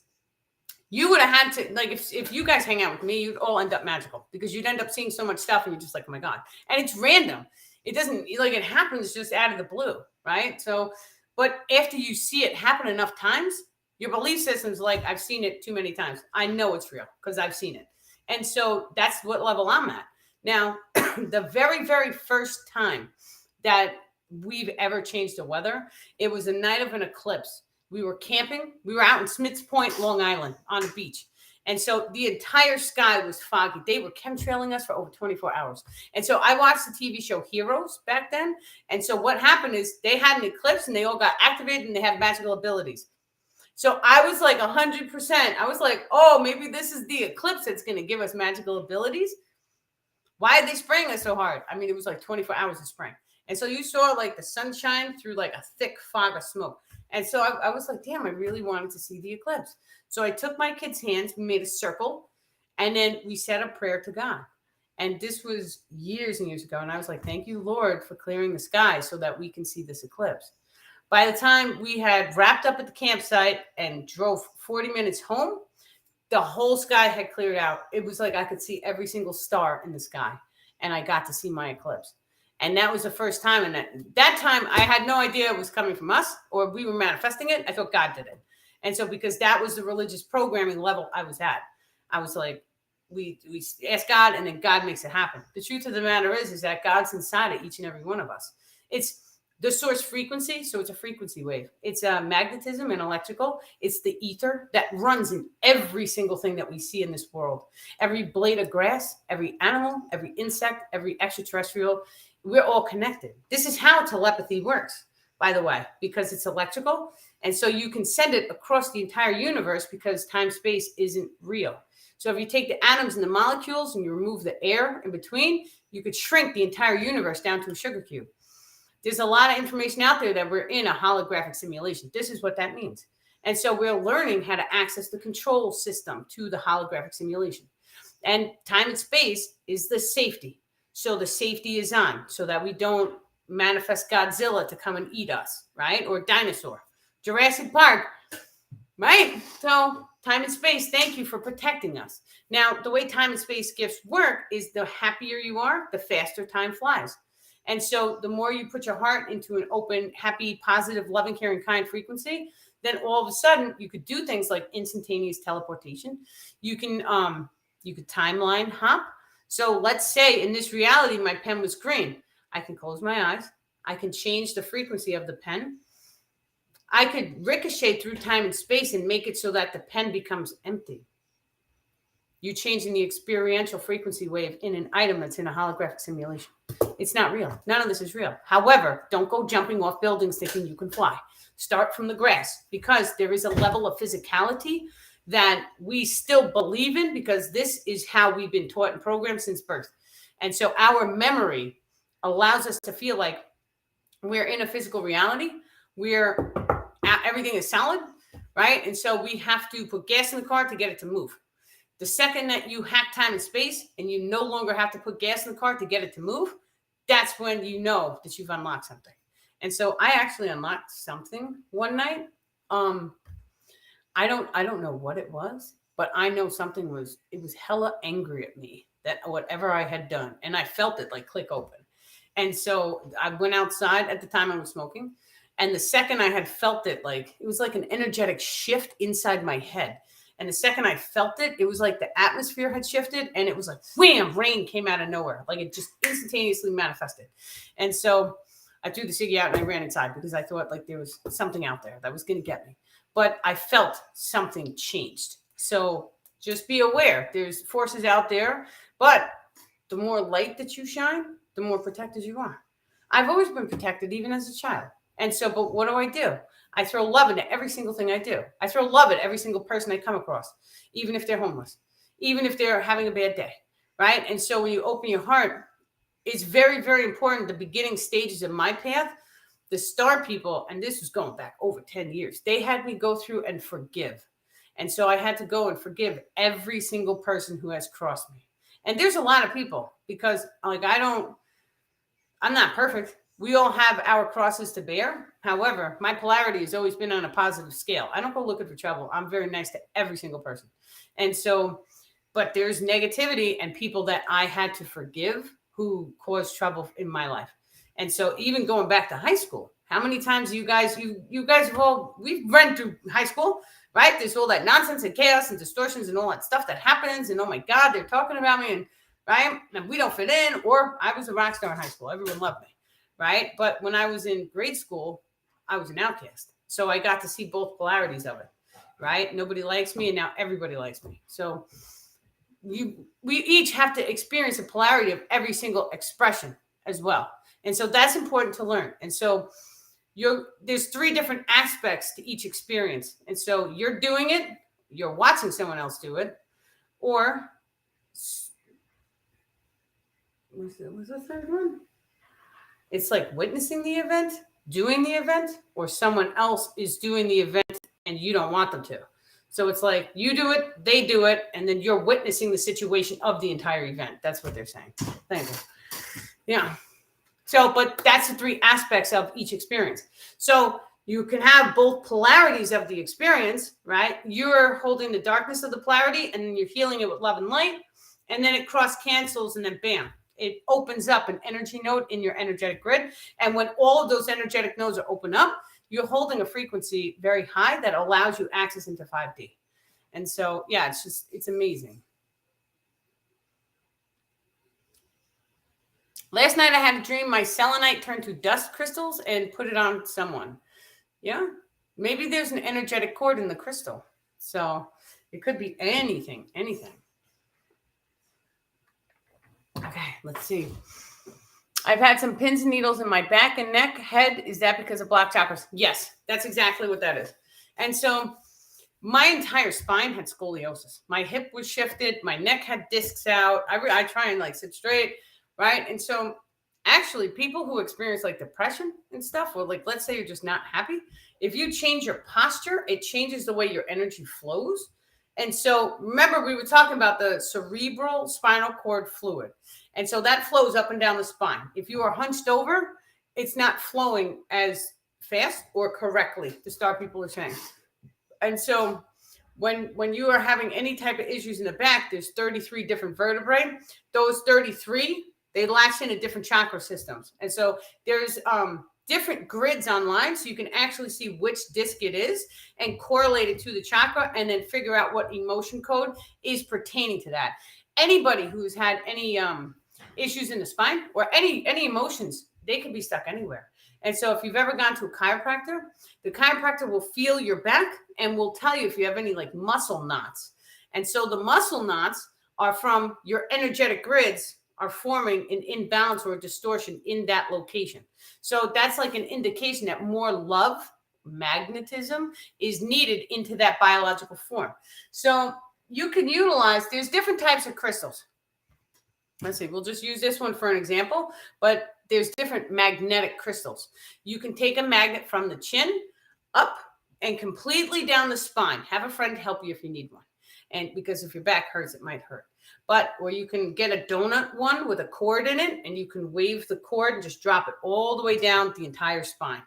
you would have had to, like, if you guys hang out with me, you'd all end up magical because you'd end up seeing so much stuff and you're just like, oh my God. And it's random. It doesn't, like, it happens just out of the blue, right? So, but after you see it happen enough times, your belief system's like, I've seen it too many times. I know it's real because I've seen it. And so that's what level I'm at. Now, the very, very first time that we've ever changed the weather, it was a night of an eclipse. We were camping. We were out in Smiths Point, Long Island, on the beach. And so the entire sky was foggy. They were chemtrailing us for over 24 hours. And so I watched the TV show Heroes back then. And so what happened is they had an eclipse and they all got activated and they have magical abilities. So I was like 100%. I was like, oh, maybe this is the eclipse that's going to give us magical abilities. Why did they spraying us so hard? I mean, it was like 24 hours of spraying. And so you saw like the sunshine through like a thick fog of smoke. And so I was like, damn, I really wanted to see the eclipse. So I took my kids' hands, we made a circle, and then we said a prayer to God. And this was years and years ago. And I was like, thank you, Lord, for clearing the sky so that we can see this eclipse. By the time we had wrapped up at the campsite and drove 40 minutes home, the whole sky had cleared out. It was like I could see every single star in the sky. And I got to see my eclipse. And that was the first time. And that time, I had no idea it was coming from us or we were manifesting it. I thought God did it. And so because that was the religious programming level I was at. I was like, we ask God, and then God makes it happen. The truth of the matter is that God's inside of each and every one of us. It's the source frequency, so it's a frequency wave. It's magnetism and electrical. It's the ether that runs in every single thing that we see in this world. Every blade of grass, every animal, every insect, every extraterrestrial, we're all connected. This is how telepathy works, by the way, because it's electrical. And so you can send it across the entire universe because time-space isn't real. So if you take the atoms and the molecules and you remove the air in between, you could shrink the entire universe down to a sugar cube. There's a lot of information out there that we're in a holographic simulation. This is what that means. And so we're learning how to access the control system to the holographic simulation. And time and space is the safety. So the safety is on so that we don't manifest Godzilla to come and eat us, right? Or dinosaur. Jurassic Park, right? So time and space, thank you for protecting us. Now, the way time and space gifts work is the happier you are, the faster time flies. And so the more you put your heart into an open, happy, positive, loving, caring, kind frequency, then all of a sudden you could do things like instantaneous teleportation. You could timeline hop. So let's say in this reality, my pen was green. I can close my eyes. I can change the frequency of the pen. I could ricochet through time and space and make it so that the pen becomes empty. You're changing the experiential frequency wave in an item that's in a holographic simulation. It's not real. None of this is real. However, don't go jumping off buildings thinking you can fly. Start from the grass, because there is a level of physicality that we still believe in, because this is how we've been taught and programmed since birth. And so our memory allows us to feel like we're in a physical reality. Everything is solid, right? And so we have to put gas in the car to get it to move. The second that you hack time and space and you no longer have to put gas in the car to get it to move, that's when you know that you've unlocked something. And so I actually unlocked something one night. I don't know what it was, but I know it was hella angry at me that whatever I had done, and I felt it like click open. And so I went outside. At the time I was smoking. And the second I had felt it, like it was like an energetic shift inside my head. And the second I felt it, it was like the atmosphere had shifted, and it was like, wham, rain came out of nowhere. Like it just instantaneously manifested. And so I threw the ciggy out and I ran inside because I thought like there was something out there that was going to get me. But I felt something changed. So just be aware. There's forces out there, but the more light that you shine, the more protected you are. I've always been protected, even as a child. And so, but what do? I throw love into every single thing I do. I throw love at every single person I come across, even if they're homeless, even if they're having a bad day, right? And so when you open your heart, it's very, very important. The beginning stages of my path, the star people, and this was going back over 10 years, they had me go through and forgive. And so I had to go and forgive every single person who has crossed me. And there's a lot of people, because like I'm not perfect. We all have our crosses to bear. However, my polarity has always been on a positive scale. I don't go looking for trouble. I'm very nice to every single person. And so, but there's negativity and people that I had to forgive who caused trouble in my life. And so even going back to high school, how many times you guys have we've run through high school, right? There's all that nonsense and chaos and distortions and all that stuff that happens. And oh my God, they're talking about me, and right? And we don't fit in. Or I was a rock star in high school. Everyone loved me. Right. But when I was in grade school, I was an outcast. So I got to see both polarities of it. Right. Nobody likes me, and now everybody likes me. So we each have to experience a polarity of every single expression as well. And so that's important to learn. And so there's 3 different aspects to each experience. And so you're doing it, you're watching someone else do it, or what's the third one? It's like witnessing the event, doing the event, or someone else is doing the event and you don't want them to. So it's like you do it, they do it, and then you're witnessing the situation of the entire event. That's what they're saying. Thank you. Yeah. So, but that's the 3 aspects of each experience. So you can have both polarities of the experience, right? You're holding the darkness of the polarity, and then you're healing it with love and light, and then it cross cancels, and then bam. It opens up an energy node in your energetic grid. And when all of those energetic nodes are open up, you're holding a frequency very high that allows you access into 5D. And so, yeah, it's amazing. Last night I had a dream my selenite turned to dust crystals and put it on someone. Yeah. Maybe there's an energetic cord in the crystal. So it could be anything. Okay, let's see. I've had some pins and needles in my back and neck, head. Is that because of blocked chakras? Yes, that's exactly what that is. And so my entire spine had scoliosis. My hip was shifted. My neck had discs out. I try and like sit straight, right? And so actually people who experience like depression and stuff, or like, let's say you're just not happy, if you change your posture, it changes the way your energy flows. And so remember, we were talking about the cerebral spinal cord fluid. And so that flows up and down the spine. If you are hunched over, it's not flowing as fast or correctly, the star people are saying. And so when you are having any type of issues in the back, there's 33 different vertebrae. Those 33, they latch into different chakra systems. And so there's different grids online, so you can actually see which disc it is and correlate it to the chakra, and then figure out what emotion code is pertaining to that. Anybody who's had any issues in the spine or any emotions, they can be stuck anywhere. And so if you've ever gone to a chiropractor, the chiropractor will feel your back and will tell you if you have any like muscle knots. And so the muscle knots are from your energetic grids are forming an imbalance or a distortion in that location. So that's like an indication that more love, magnetism is needed into that biological form. So you can utilize, there's different types of crystals. Let's see, we'll just use this one for an example, but there's different magnetic crystals. You can take a magnet from the chin up and completely down the spine. Have a friend help you if you need one. And because if your back hurts, it might hurt. But, or you can get a donut one with a cord in it, and you can wave the cord and just drop it all the way down the entire spine.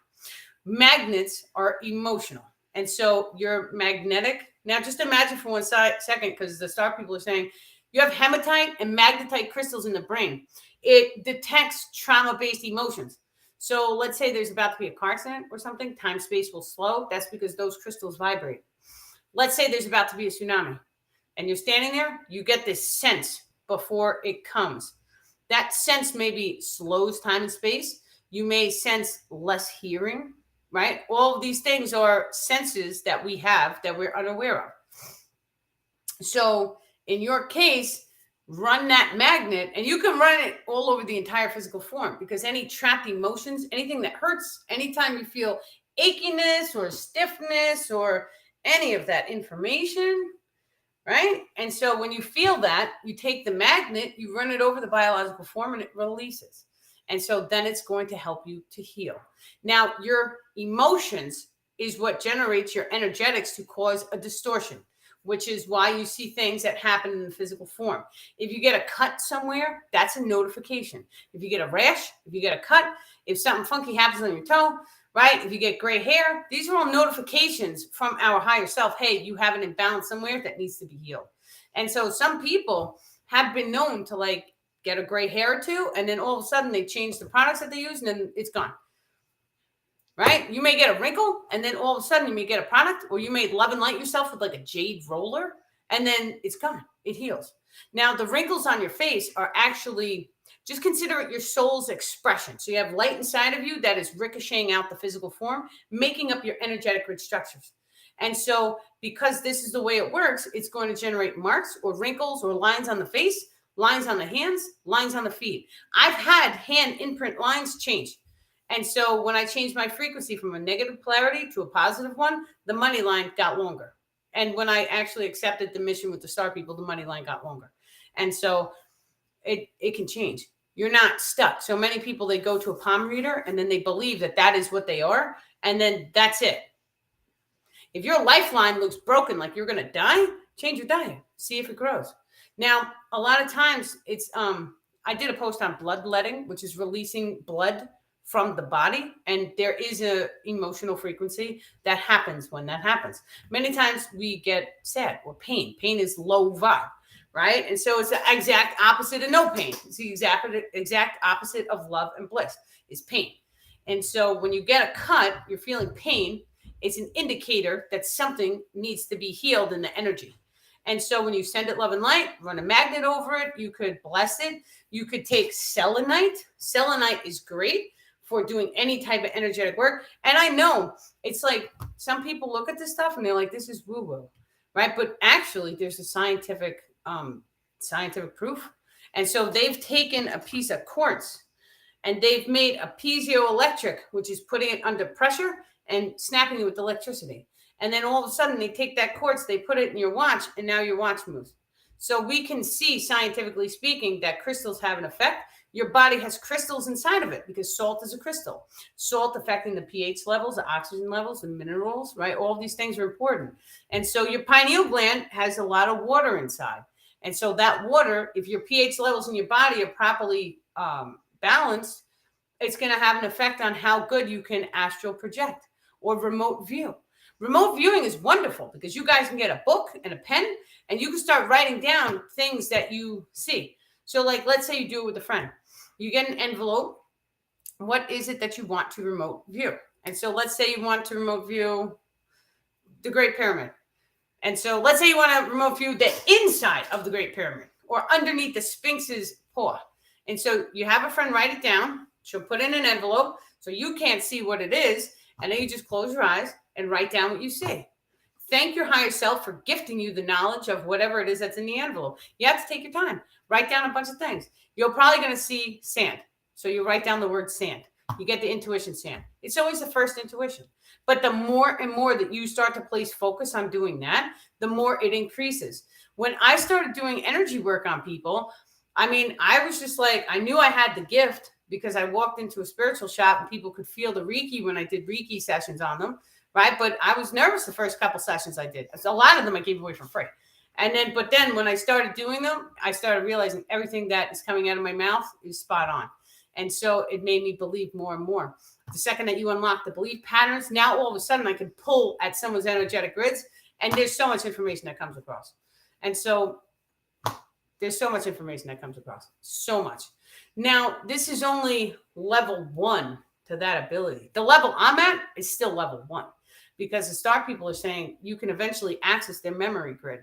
Magnets are emotional. And so you're magnetic. Now just imagine for one second, because the star people are saying, you have hematite and magnetite crystals in the brain. It detects trauma-based emotions. So let's say there's about to be a car accident or something, time, space will slow. That's because those crystals vibrate. Let's say there's about to be a tsunami and you're standing there, you get this sense before it comes. That sense maybe slows time and space. You may sense less hearing, right? All of these things are senses that we have that we're unaware of. So in your case, run that magnet, and you can run it all over the entire physical form, because any trapped emotions, anything that hurts, anytime you feel achiness or stiffness or any of that information, right? And so when you feel that, you take the magnet, you run it over the biological form, and it releases. And so then it's going to help you to heal. Now, your emotions is what generates your energetics to cause a distortion, which is why you see things that happen in the physical form. If you get a cut somewhere, that's a notification. If you get a rash, if you get a cut, if something funky happens on your toe, right? If you get gray hair, these are all notifications from our higher self. Hey, you have an imbalance somewhere that needs to be healed. And so some people have been known to like get a gray hair or two, and then all of a sudden they change the products that they use, and then it's gone. Right? You may get a wrinkle, and then all of a sudden you may get a product, or you may love and light yourself with like a jade roller, and then it's gone. It heals. Now, the wrinkles on your face are actually, just consider it your soul's expression. So you have light inside of you that is ricocheting out the physical form, making up your energetic grid structures. And so because this is the way it works, it's going to generate marks or wrinkles or lines on the face, lines on the hands, lines on the feet. I've had hand imprint lines change. And so when I changed my frequency from a negative polarity to a positive one, the money line got longer. And when I actually accepted the mission with the star people, the money line got longer. And so it can change. You're not stuck. So many people, they go to a palm reader and then they believe that that is what they are. And then that's it. If your lifeline looks broken, like you're going to die, change your diet. See if it grows. Now, a lot of times it's, I did a post on bloodletting, which is releasing blood from the body, and there is a emotional frequency that happens when that happens. Many times we get sad or pain. Pain is low vibe, right? And so it's the exact opposite of no pain. It's the exact opposite of love and bliss is pain. And so when you get a cut, you're feeling pain. it's an indicator that something needs to be healed in the energy. And so when you send it love and light, run a magnet over it. You could bless it. You could take selenite. Selenite is great for doing any type of energetic work. And I know it's like some people look at this stuff and they're like, this is woo-woo, right? But actually there's a scientific proof. And so they've taken a piece of quartz and they've made a piezoelectric, which is putting it under pressure and snapping it with electricity. And then all of a sudden they take that quartz, they put it in your watch, and now your watch moves. So we can see, scientifically speaking, that crystals have an effect. Your body has crystals inside of it because salt is a crystal. Salt affecting the pH levels, the oxygen levels, the minerals, right? All of these things are important. And so your pineal gland has a lot of water inside. And so that water, if your pH levels in your body are properly balanced, it's going to have an effect on how good you can astral project or remote view. Remote viewing is wonderful because you guys can get a book and a pen and you can start writing down things that you see. So like, let's say you do it with a friend. You get an envelope. What is it that you want to remote view? And so let's say you want to remote view the Great Pyramid. And so let's say you want to remote view the inside of the Great Pyramid or underneath the Sphinx's paw. And so you have a friend write it down. She'll put in an envelope so you can't see what it is. And then you just close your eyes and write down what you see. Thank your higher self for gifting you the knowledge of whatever it is that's in the envelope. You have to take your time. Write down a bunch of things. You're probably going to see sand. So you write down the word sand. You get the intuition sand. It's always the first intuition. But the more and more that you start to place focus on doing that, the more it increases. When I started doing energy work on people, I mean, I was just like, I knew I had the gift because I walked into a spiritual shop and people could feel the Reiki when I did Reiki sessions on them, right? But I was nervous the first couple sessions I did. A lot of them I gave away for free. But then when I started doing them, I started realizing everything that is coming out of my mouth is spot on. And so it made me believe more and more. The second that you unlock the belief patterns, now all of a sudden I can pull at someone's energetic grids, and there's so much information that comes across. And so there's so much information that comes across. So much. Now, this is only level 1 to that ability. The level I'm at is still level 1 because the star people are saying you can eventually access their memory grid.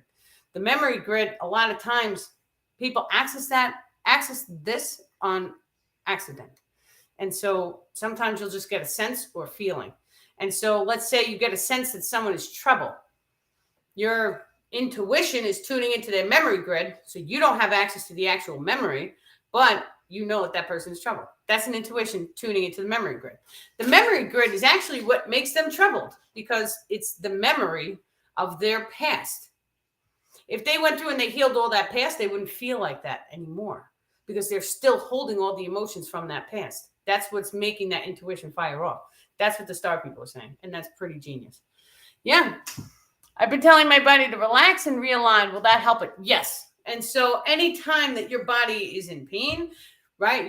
The memory grid, a lot of times people access this on accident. And so sometimes you'll just get a sense or feeling. And so let's say you get a sense that someone is trouble. Your intuition is tuning into their memory grid. So you don't have access to the actual memory, but you know that person is trouble. That's an intuition tuning into the memory grid. The memory grid is actually what makes them troubled because it's the memory of their past. If they went through and they healed all that past, they wouldn't feel like that anymore because they're still holding all the emotions from that past. That's what's making that intuition fire off. That's what the star people are saying. And that's pretty genius. Yeah. I've been telling my body to relax and realign. Will that help it? Yes. And so anytime that your body is in pain, right,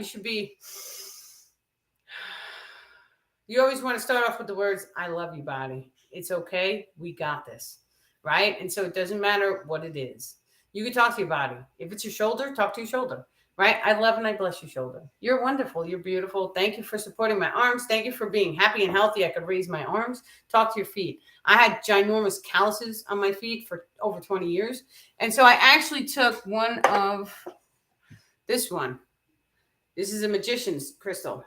you always want to start off with the words, I love you, body. It's okay. We got this. Right? And so it doesn't matter what it is. You can talk to your body. If it's your shoulder, talk to your shoulder. Right? I love and I bless your shoulder. You're wonderful. You're beautiful. Thank you for supporting my arms. Thank you for being happy and healthy. I could raise my arms. Talk to your feet. I had ginormous calluses on my feet for over 20 years. And so I actually took this one. This is a magician's crystal.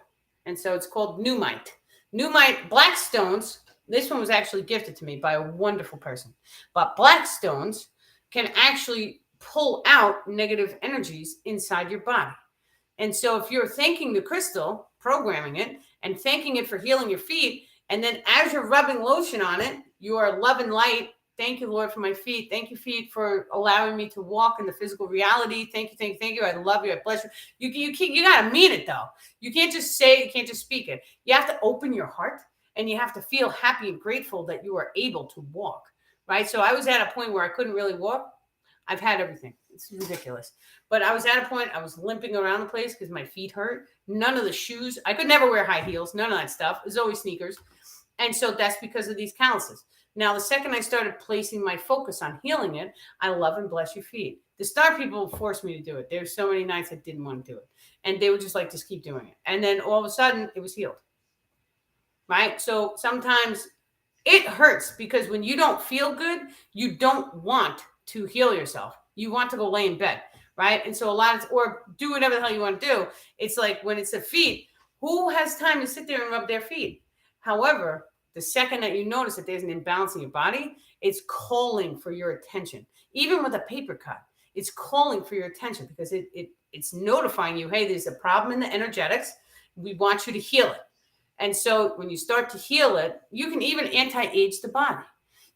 And so it's called Numite. Numite, black stones. This one was actually gifted to me by a wonderful person. But black stones can actually pull out negative energies inside your body. And so if you're thanking the crystal, programming it, and thanking it for healing your feet, and then as you're rubbing lotion on it, you are love and light. Thank you, Lord, for my feet. Thank you, feet, for allowing me to walk in the physical reality. Thank you, thank you, thank you. I love you. I bless you. You got to mean it, though. You can't just say it. You can't just speak it. You have to open your heart, and you have to feel happy and grateful that you are able to walk, right? So I was at a point where I couldn't really walk. I've had everything. It's ridiculous. But I was at a point, I was limping around the place because my feet hurt. None of the shoes. I could never wear high heels. None of that stuff. It was always sneakers. And so that's because of these calluses. Now, the second I started placing my focus on healing it, I love and bless your feet. The star people forced me to do it. There's so many nights I didn't want to do it. And they would just like, just keep doing it. And then all of a sudden, it was healed. Right? So sometimes It hurts because when you don't feel good, you don't want to heal yourself. You want to go lay in bed, right? And so a lot of, or do whatever the hell you want to do. It's like when it's the feet, who has time to sit there and rub their feet? However, the second that you notice that there's an imbalance in your body, it's calling for your attention. Even with a paper cut, it's calling for your attention because it's notifying you, hey, there's a problem in the energetics. We want you to heal it. And so when you start to heal it, you can even anti-age the body.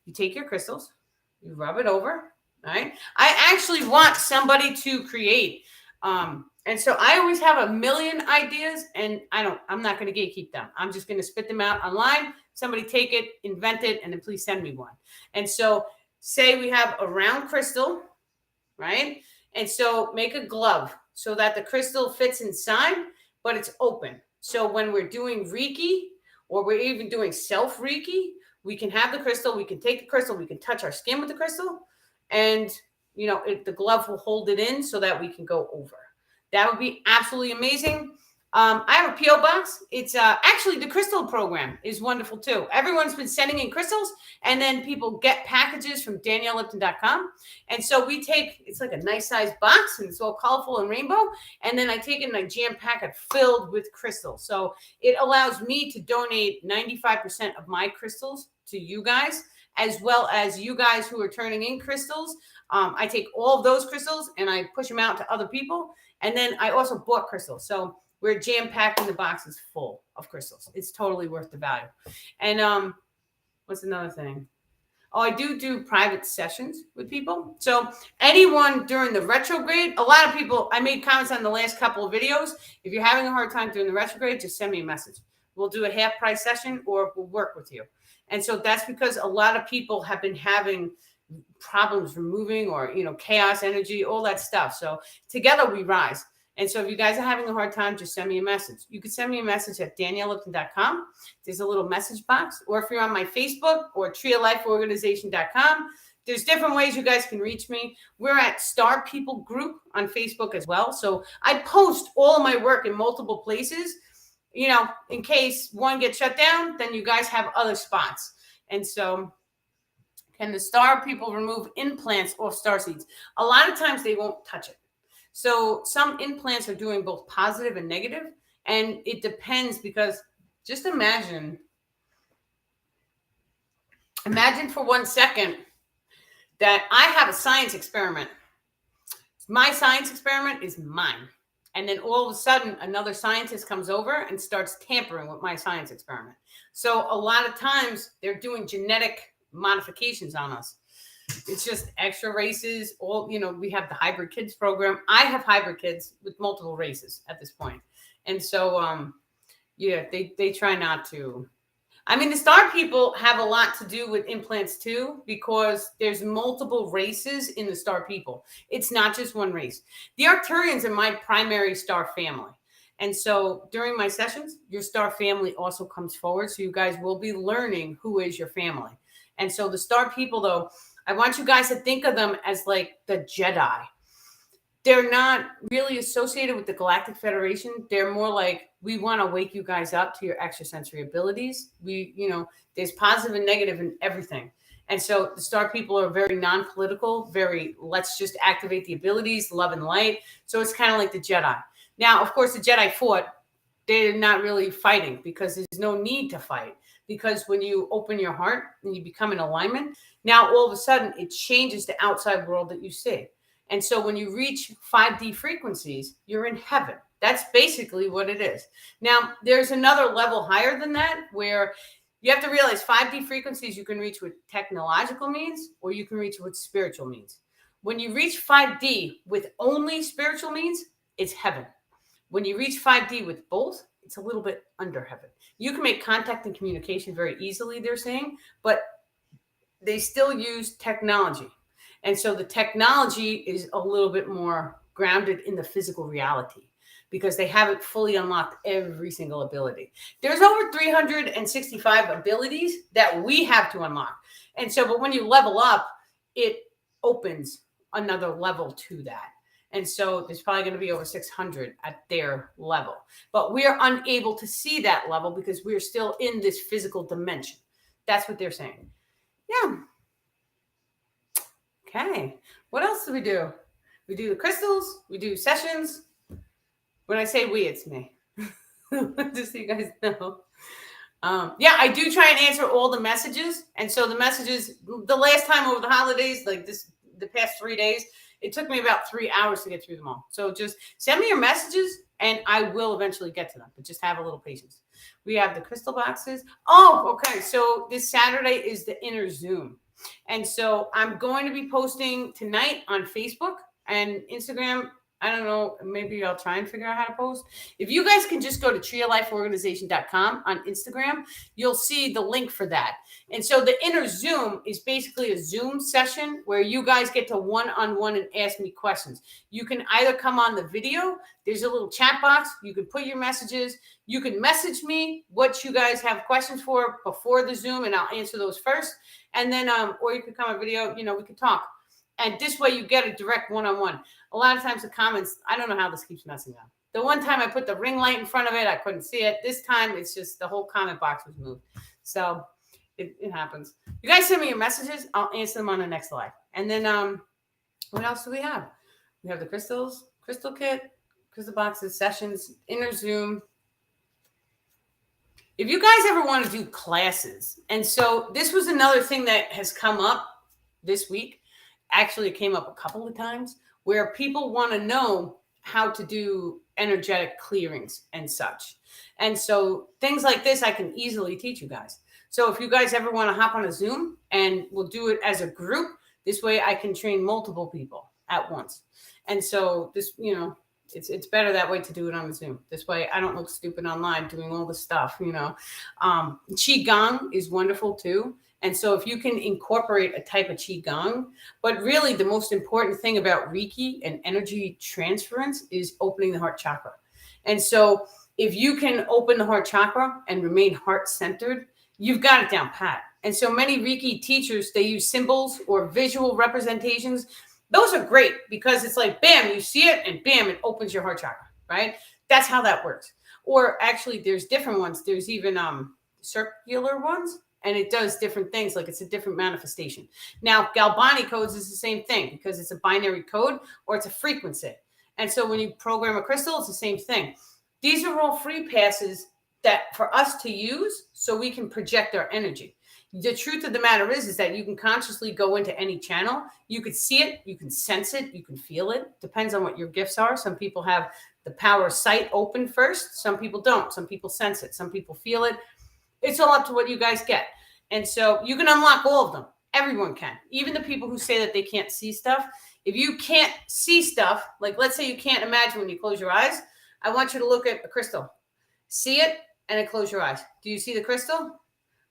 You take your crystals, you rub it over, right? I actually want somebody to create. And so I always have a million ideas, and I'm not going to gatekeep them. I'm just going to spit them out online. Somebody take it, invent it, and then please send me one. And so say we have a round crystal, right? And so make a glove so that the crystal fits inside, but it's open. So when we're doing Reiki or we're even doing self Reiki, we can have the crystal, we can take the crystal, we can touch our skin with the crystal, and the glove will hold it in so that we can go over. That would be absolutely amazing. I have a P.O. box. It's actually the crystal program is wonderful too. Everyone's been sending in crystals, and then people get packages from DanielleLipton.com. And so we take, it's like a nice size box, and it's all colorful and rainbow. And then I take it and I jam pack it filled with crystals. So it allows me to donate 95% of my crystals to you guys, as well as you guys who are turning in crystals. I take all of those crystals and I push them out to other people. And then I also bought crystals. So we're jam-packing the boxes full of crystals. It's totally worth the value. And what's another thing? Oh, I do private sessions with people. So anyone during the retrograde, a lot of people, I made comments on the last couple of videos. If you're having a hard time during the retrograde, just send me a message. We'll do a half price session or we'll work with you. And so that's because a lot of people have been having problems removing or, chaos energy, all that stuff. So together we rise. And so if you guys are having a hard time, just send me a message. You can send me a message at DanielleLipton.com. There's a little message box. Or if you're on my Facebook or treeoflifeorganization.com, there's different ways you guys can reach me. We're at Star People Group on Facebook as well. So I post all of my work in multiple places, in case one gets shut down, then you guys have other spots. And so can the Star People remove implants off star seeds? A lot of times they won't touch it. So some implants are doing both positive and negative, and it depends because just imagine for 1 second that I have a science experiment. My science experiment is mine. And then all of a sudden, another scientist comes over and starts tampering with my science experiment. So a lot of times they're doing genetic modifications on us. It's just extra races. We have the hybrid kids program. I have hybrid kids with multiple races at this point. And so, they try not to. I mean, the Star People have a lot to do with implants too, because there's multiple races in the Star People. It's not just one race. The Arcturians are my primary star family. And so during my sessions, your star family also comes forward. So you guys will be learning who is your family. And so the Star People, though, I want you guys to think of them as like the Jedi. They're not really associated with the Galactic Federation. They're more like, we want to wake you guys up to your extrasensory abilities. There's positive and negative in everything. And so the Star People are very non-political, very, let's just activate the abilities, love and light. So it's kind of like the Jedi. Now, of course, the Jedi fought. They're not really fighting because there's no need to fight. Because when you open your heart and you become in alignment, now all of a sudden it changes the outside world that you see. And so when you reach 5D frequencies, you're in heaven. That's basically what it is. Now, there's another level higher than that where you have to realize 5D frequencies you can reach with technological means or you can reach with spiritual means. When you reach 5D with only spiritual means, it's heaven. When you reach 5D with both, it's a little bit under heaven. You can make contact and communication very easily, they're saying, but they still use technology. And so the technology is a little bit more grounded in the physical reality because they haven't fully unlocked every single ability. There's over 365 abilities that we have to unlock. And so, but when you level up, it opens another level to that. And so there's probably going to be over 600 at their level. But we're unable to see that level because we're still in this physical dimension. That's what they're saying. Yeah. Okay. What else do? We do the crystals. We do sessions. When I say we, it's me. Just so you guys know. Yeah, I do try and answer all the messages. And so the messages, the last time over the holidays, like the past 3 days, it took me about 3 hours to get through them all. So just send me your messages and I will eventually get to them, but just have a little patience. We have the crystal boxes. Oh, okay. So this Saturday is the inner Zoom. And so I'm going to be posting tonight on Facebook and Instagram. I don't know, maybe I'll try and figure out how to post. If you guys can just go to treeoflifeorganization.com on Instagram, you'll see the link for that. And so the inner Zoom is basically a Zoom session where you guys get to one-on-one and ask me questions. You can either come on the video, there's a little chat box, you can put your messages, you can message me what you guys have questions for before the Zoom and I'll answer those first. And then, or you could come on video, we could talk. And this way you get a direct one-on-one. A lot of times the comments, I don't know how this keeps messing up. The one time I put the ring light in front of it, I couldn't see it. This time it's just the whole comment box was moved. So it happens. You guys send me your messages. I'll answer them on the next live. And then what else do we have? We have the crystals, crystal kit, crystal boxes, sessions, inner Zoom. If you guys ever want to do classes, and so this was another thing that has come up this week. Actually, it came up a couple of times where people want to know how to do energetic clearings and such. And so things like this, I can easily teach you guys. So if you guys ever want to hop on a Zoom and we'll do it as a group, this way I can train multiple people at once. And so this, it's better that way to do it on the Zoom. This way I don't look stupid online doing all this stuff, Qigong is wonderful too. And so if you can incorporate a type of Qigong, but really the most important thing about Reiki and energy transference is opening the heart chakra. And so if you can open the heart chakra and remain heart-centered, you've got it down pat. And so many Reiki teachers, they use symbols or visual representations. Those are great because it's like, bam, you see it and bam, it opens your heart chakra, right? That's how that works. Or actually there's different ones. There's even circular ones. And it does different things, like it's a different manifestation. Now, Galvani codes is the same thing because it's a binary code or it's a frequency. And so when you program a crystal, it's the same thing. These are all free passes that for us to use so we can project our energy. The truth of the matter is that you can consciously go into any channel. You could see it, you can sense it, you can feel it. Depends on what your gifts are. Some people have the power of sight open first. Some people don't. Some people sense it. Some people feel it. It's all up to what you guys get. And so you can unlock all of them. Everyone can. Even the people who say that they can't see stuff. If you can't see stuff, like let's say you can't imagine when you close your eyes, I want you to look at a crystal. See it and then close your eyes. Do you see the crystal?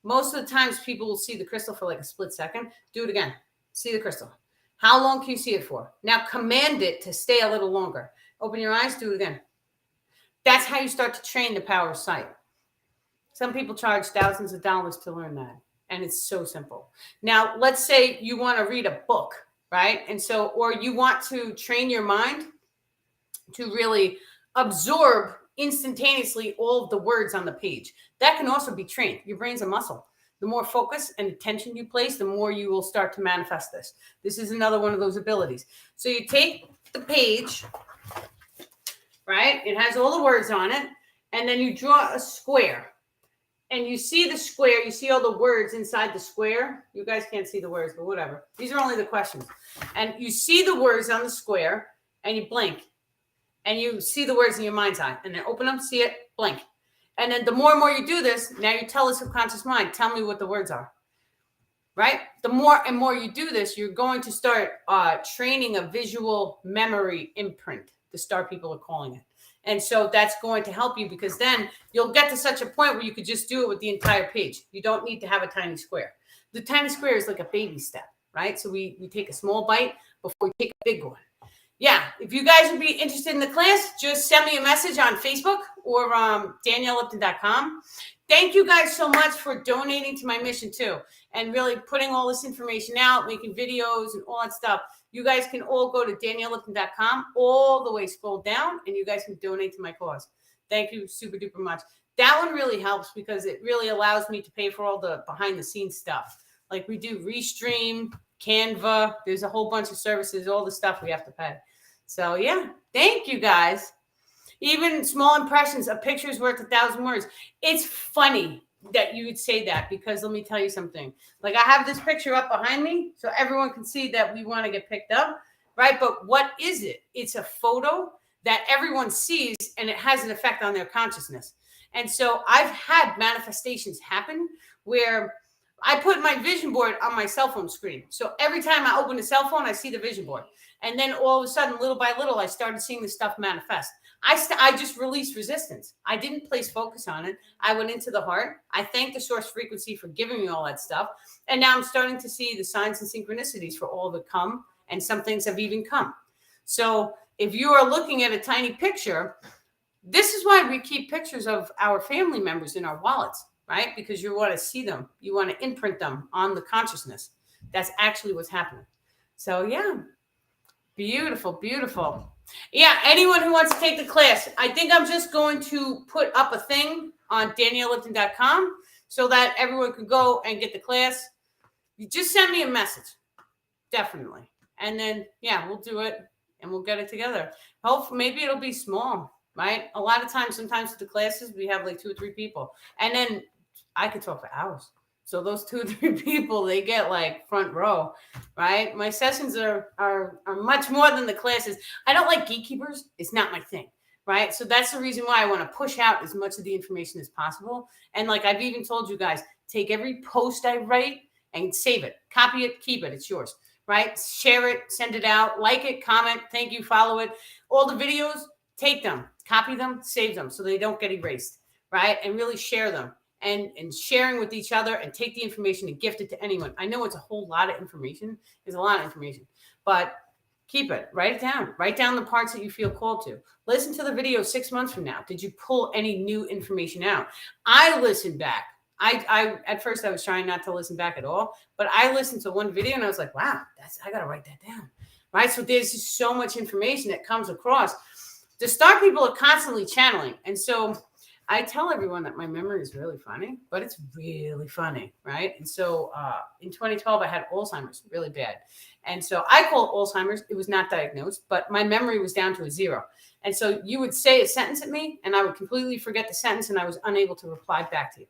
Most of the times people will see the crystal for like a split second. Do it again. See the crystal. How long can you see it for? Now command it to stay a little longer. Open your eyes. Do it again. That's how you start to train the power of sight. Some people charge thousands of dollars to learn that. And it's so simple. Now, let's say you want to read a book, right? And so, or you want to train your mind to really absorb instantaneously all of the words on the page. That can also be trained. Your brain's a muscle. The more focus and attention you place, the more you will start to manifest this. This is another one of those abilities. So you take the page, right? It has all the words on it. And then you draw a square. And you see the square, you see all the words inside the square. You guys can't see the words, but whatever. These are only the questions. And you see the words on the square and you blink. And you see the words in your mind's eye. And then open them, see it, blink. And then the more and more you do this, now you tell the subconscious mind, tell me what the words are. Right? The more and more you do this, you're going to start training a visual memory imprint. The star people are calling it. And so that's going to help you because then you'll get to such a point where you could just do it with the entire page. You don't need to have a tiny square. The tiny square is like a baby step, right? So we take a small bite before we take a big one. Yeah, if you guys would be interested in the class, just send me a message on Facebook or DanielleLipton.com. Thank you guys so much for donating to my mission too and really putting all this information out, making videos and all that stuff. You guys can all go to DanielleLipton.com, all the way scroll down, and you guys can donate to my cause. Thank you super duper much. That one really helps because it really allows me to pay for all the behind the scenes stuff. Like we do Restream, Canva. There's a whole bunch of services, all the stuff we have to pay. So yeah, thank you guys. Even small impressions, a picture's worth 1,000 words. It's funny that you would say that because let me tell you something. Like I have this picture up behind me so everyone can see that we want to get picked up, right? But what is it? It's a photo that everyone sees and it has an effect on their consciousness. And so I've had manifestations happen where I put my vision board on my cell phone screen. So every time I open a cell phone, I see the vision board. And then all of a sudden, little by little, I started seeing the stuff manifest. I just released resistance. I didn't place focus on it. I went into the heart. I thanked the source frequency for giving me all that stuff. And now I'm starting to see the signs and synchronicities for all that come. And some things have even come. So if you are looking at a tiny picture, this is why we keep pictures of our family members in our wallets, right? Because you want to see them. You want to imprint them on the consciousness. That's actually what's happening. So yeah, beautiful, beautiful. Yeah, anyone who wants to take the class, I think I'm just going to put up a thing on daniellelipton.com so that everyone can go and get the class. You just send me a message, definitely. And then, yeah, we'll do it and we'll get it together. Hopefully, maybe it'll be small, right? A lot of times, sometimes with the classes, we have like 2 or 3 people. And then I could talk for hours. So those 2 or 3 people, they get like front row, right? My sessions are much more than the classes. I don't like gatekeepers. It's not my thing, right? So that's the reason why I want to push out as much of the information as possible. And like I've even told you guys, take every post I write and save it, copy it, keep it. It's yours, right? Share it, send it out, like it, comment, thank you, follow it. All the videos, take them, copy them, save them so they don't get erased, right? And really share them. And sharing with each other and take the information and gift it to anyone. I know it's a whole lot of information. There's a lot of information, but keep it. Write it down. Write down the parts that you feel called to. Listen to the video 6 months from now. Did you pull any new information out? I listened back. I at first I was trying not to listen back at all, but I listened to one video and I was like, wow, I got to write that down. Right? So there's just so much information that comes across. The star people are constantly channeling. And so I tell everyone that my memory is really funny, but it's really funny, right? And so in 2012, I had Alzheimer's really bad. And so I call it Alzheimer's. It was not diagnosed, but my memory was down to a 0. And so you would say a sentence at me, and I would completely forget the sentence, and I was unable to reply back to you.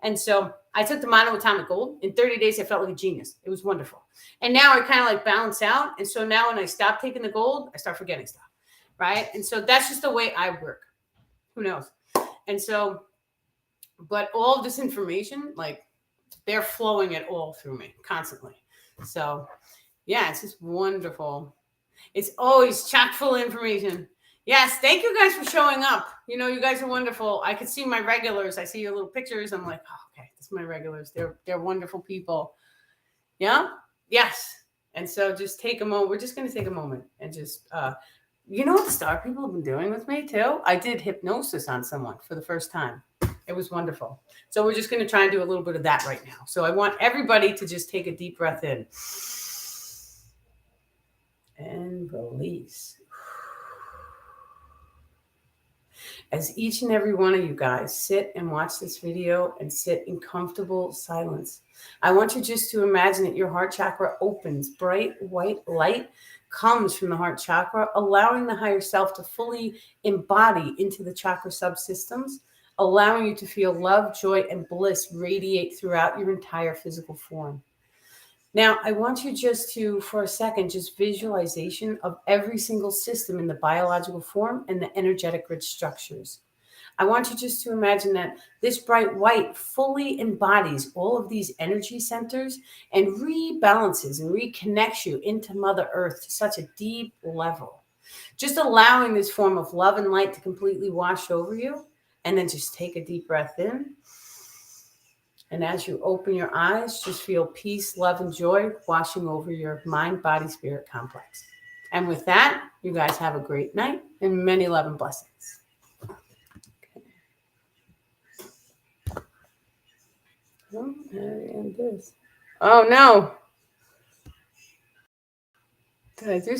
And so I took the monoatomic gold. In 30 days, I felt like a genius. It was wonderful. And now I kind of like balance out. And so now when I stop taking the gold, I start forgetting stuff, right? And so that's just the way I work. Who knows? And so, but all of this information, like they're flowing it all through me constantly. So yeah, it's just wonderful. It's always chock full of information. Yes. Thank you guys for showing up. You know, you guys are wonderful. I could see my regulars. I see your little pictures. I'm like, oh, okay, that's my regulars. They're wonderful people. Yeah. Yes. And so just take a moment. We're just going to take a moment and just, you know what the star people have been doing with me too? I did hypnosis on someone for the first time. It was wonderful. So we're just going to try and do a little bit of that right now. So I want everybody to just take a deep breath in and release. As each and every one of you guys sit and watch this video and sit in comfortable silence, I want you just to imagine that your heart chakra opens. Bright white light comes from the heart chakra, allowing the higher self to fully embody into the chakra subsystems, allowing you to feel love, joy, and bliss radiate throughout your entire physical form. Now, I want you just to, for a second, just visualization of every single system in the biological form and the energetic grid structures. I want you just to imagine that this bright white fully embodies all of these energy centers and rebalances and reconnects you into Mother Earth to such a deep level. Just allowing this form of love and light to completely wash over you. And then just take a deep breath in. And as you open your eyes, just feel peace, love, and joy washing over your mind, body, spirit complex. And with that, you guys have a great night and many love and blessings. Oh, and this. Oh no. Did I do something?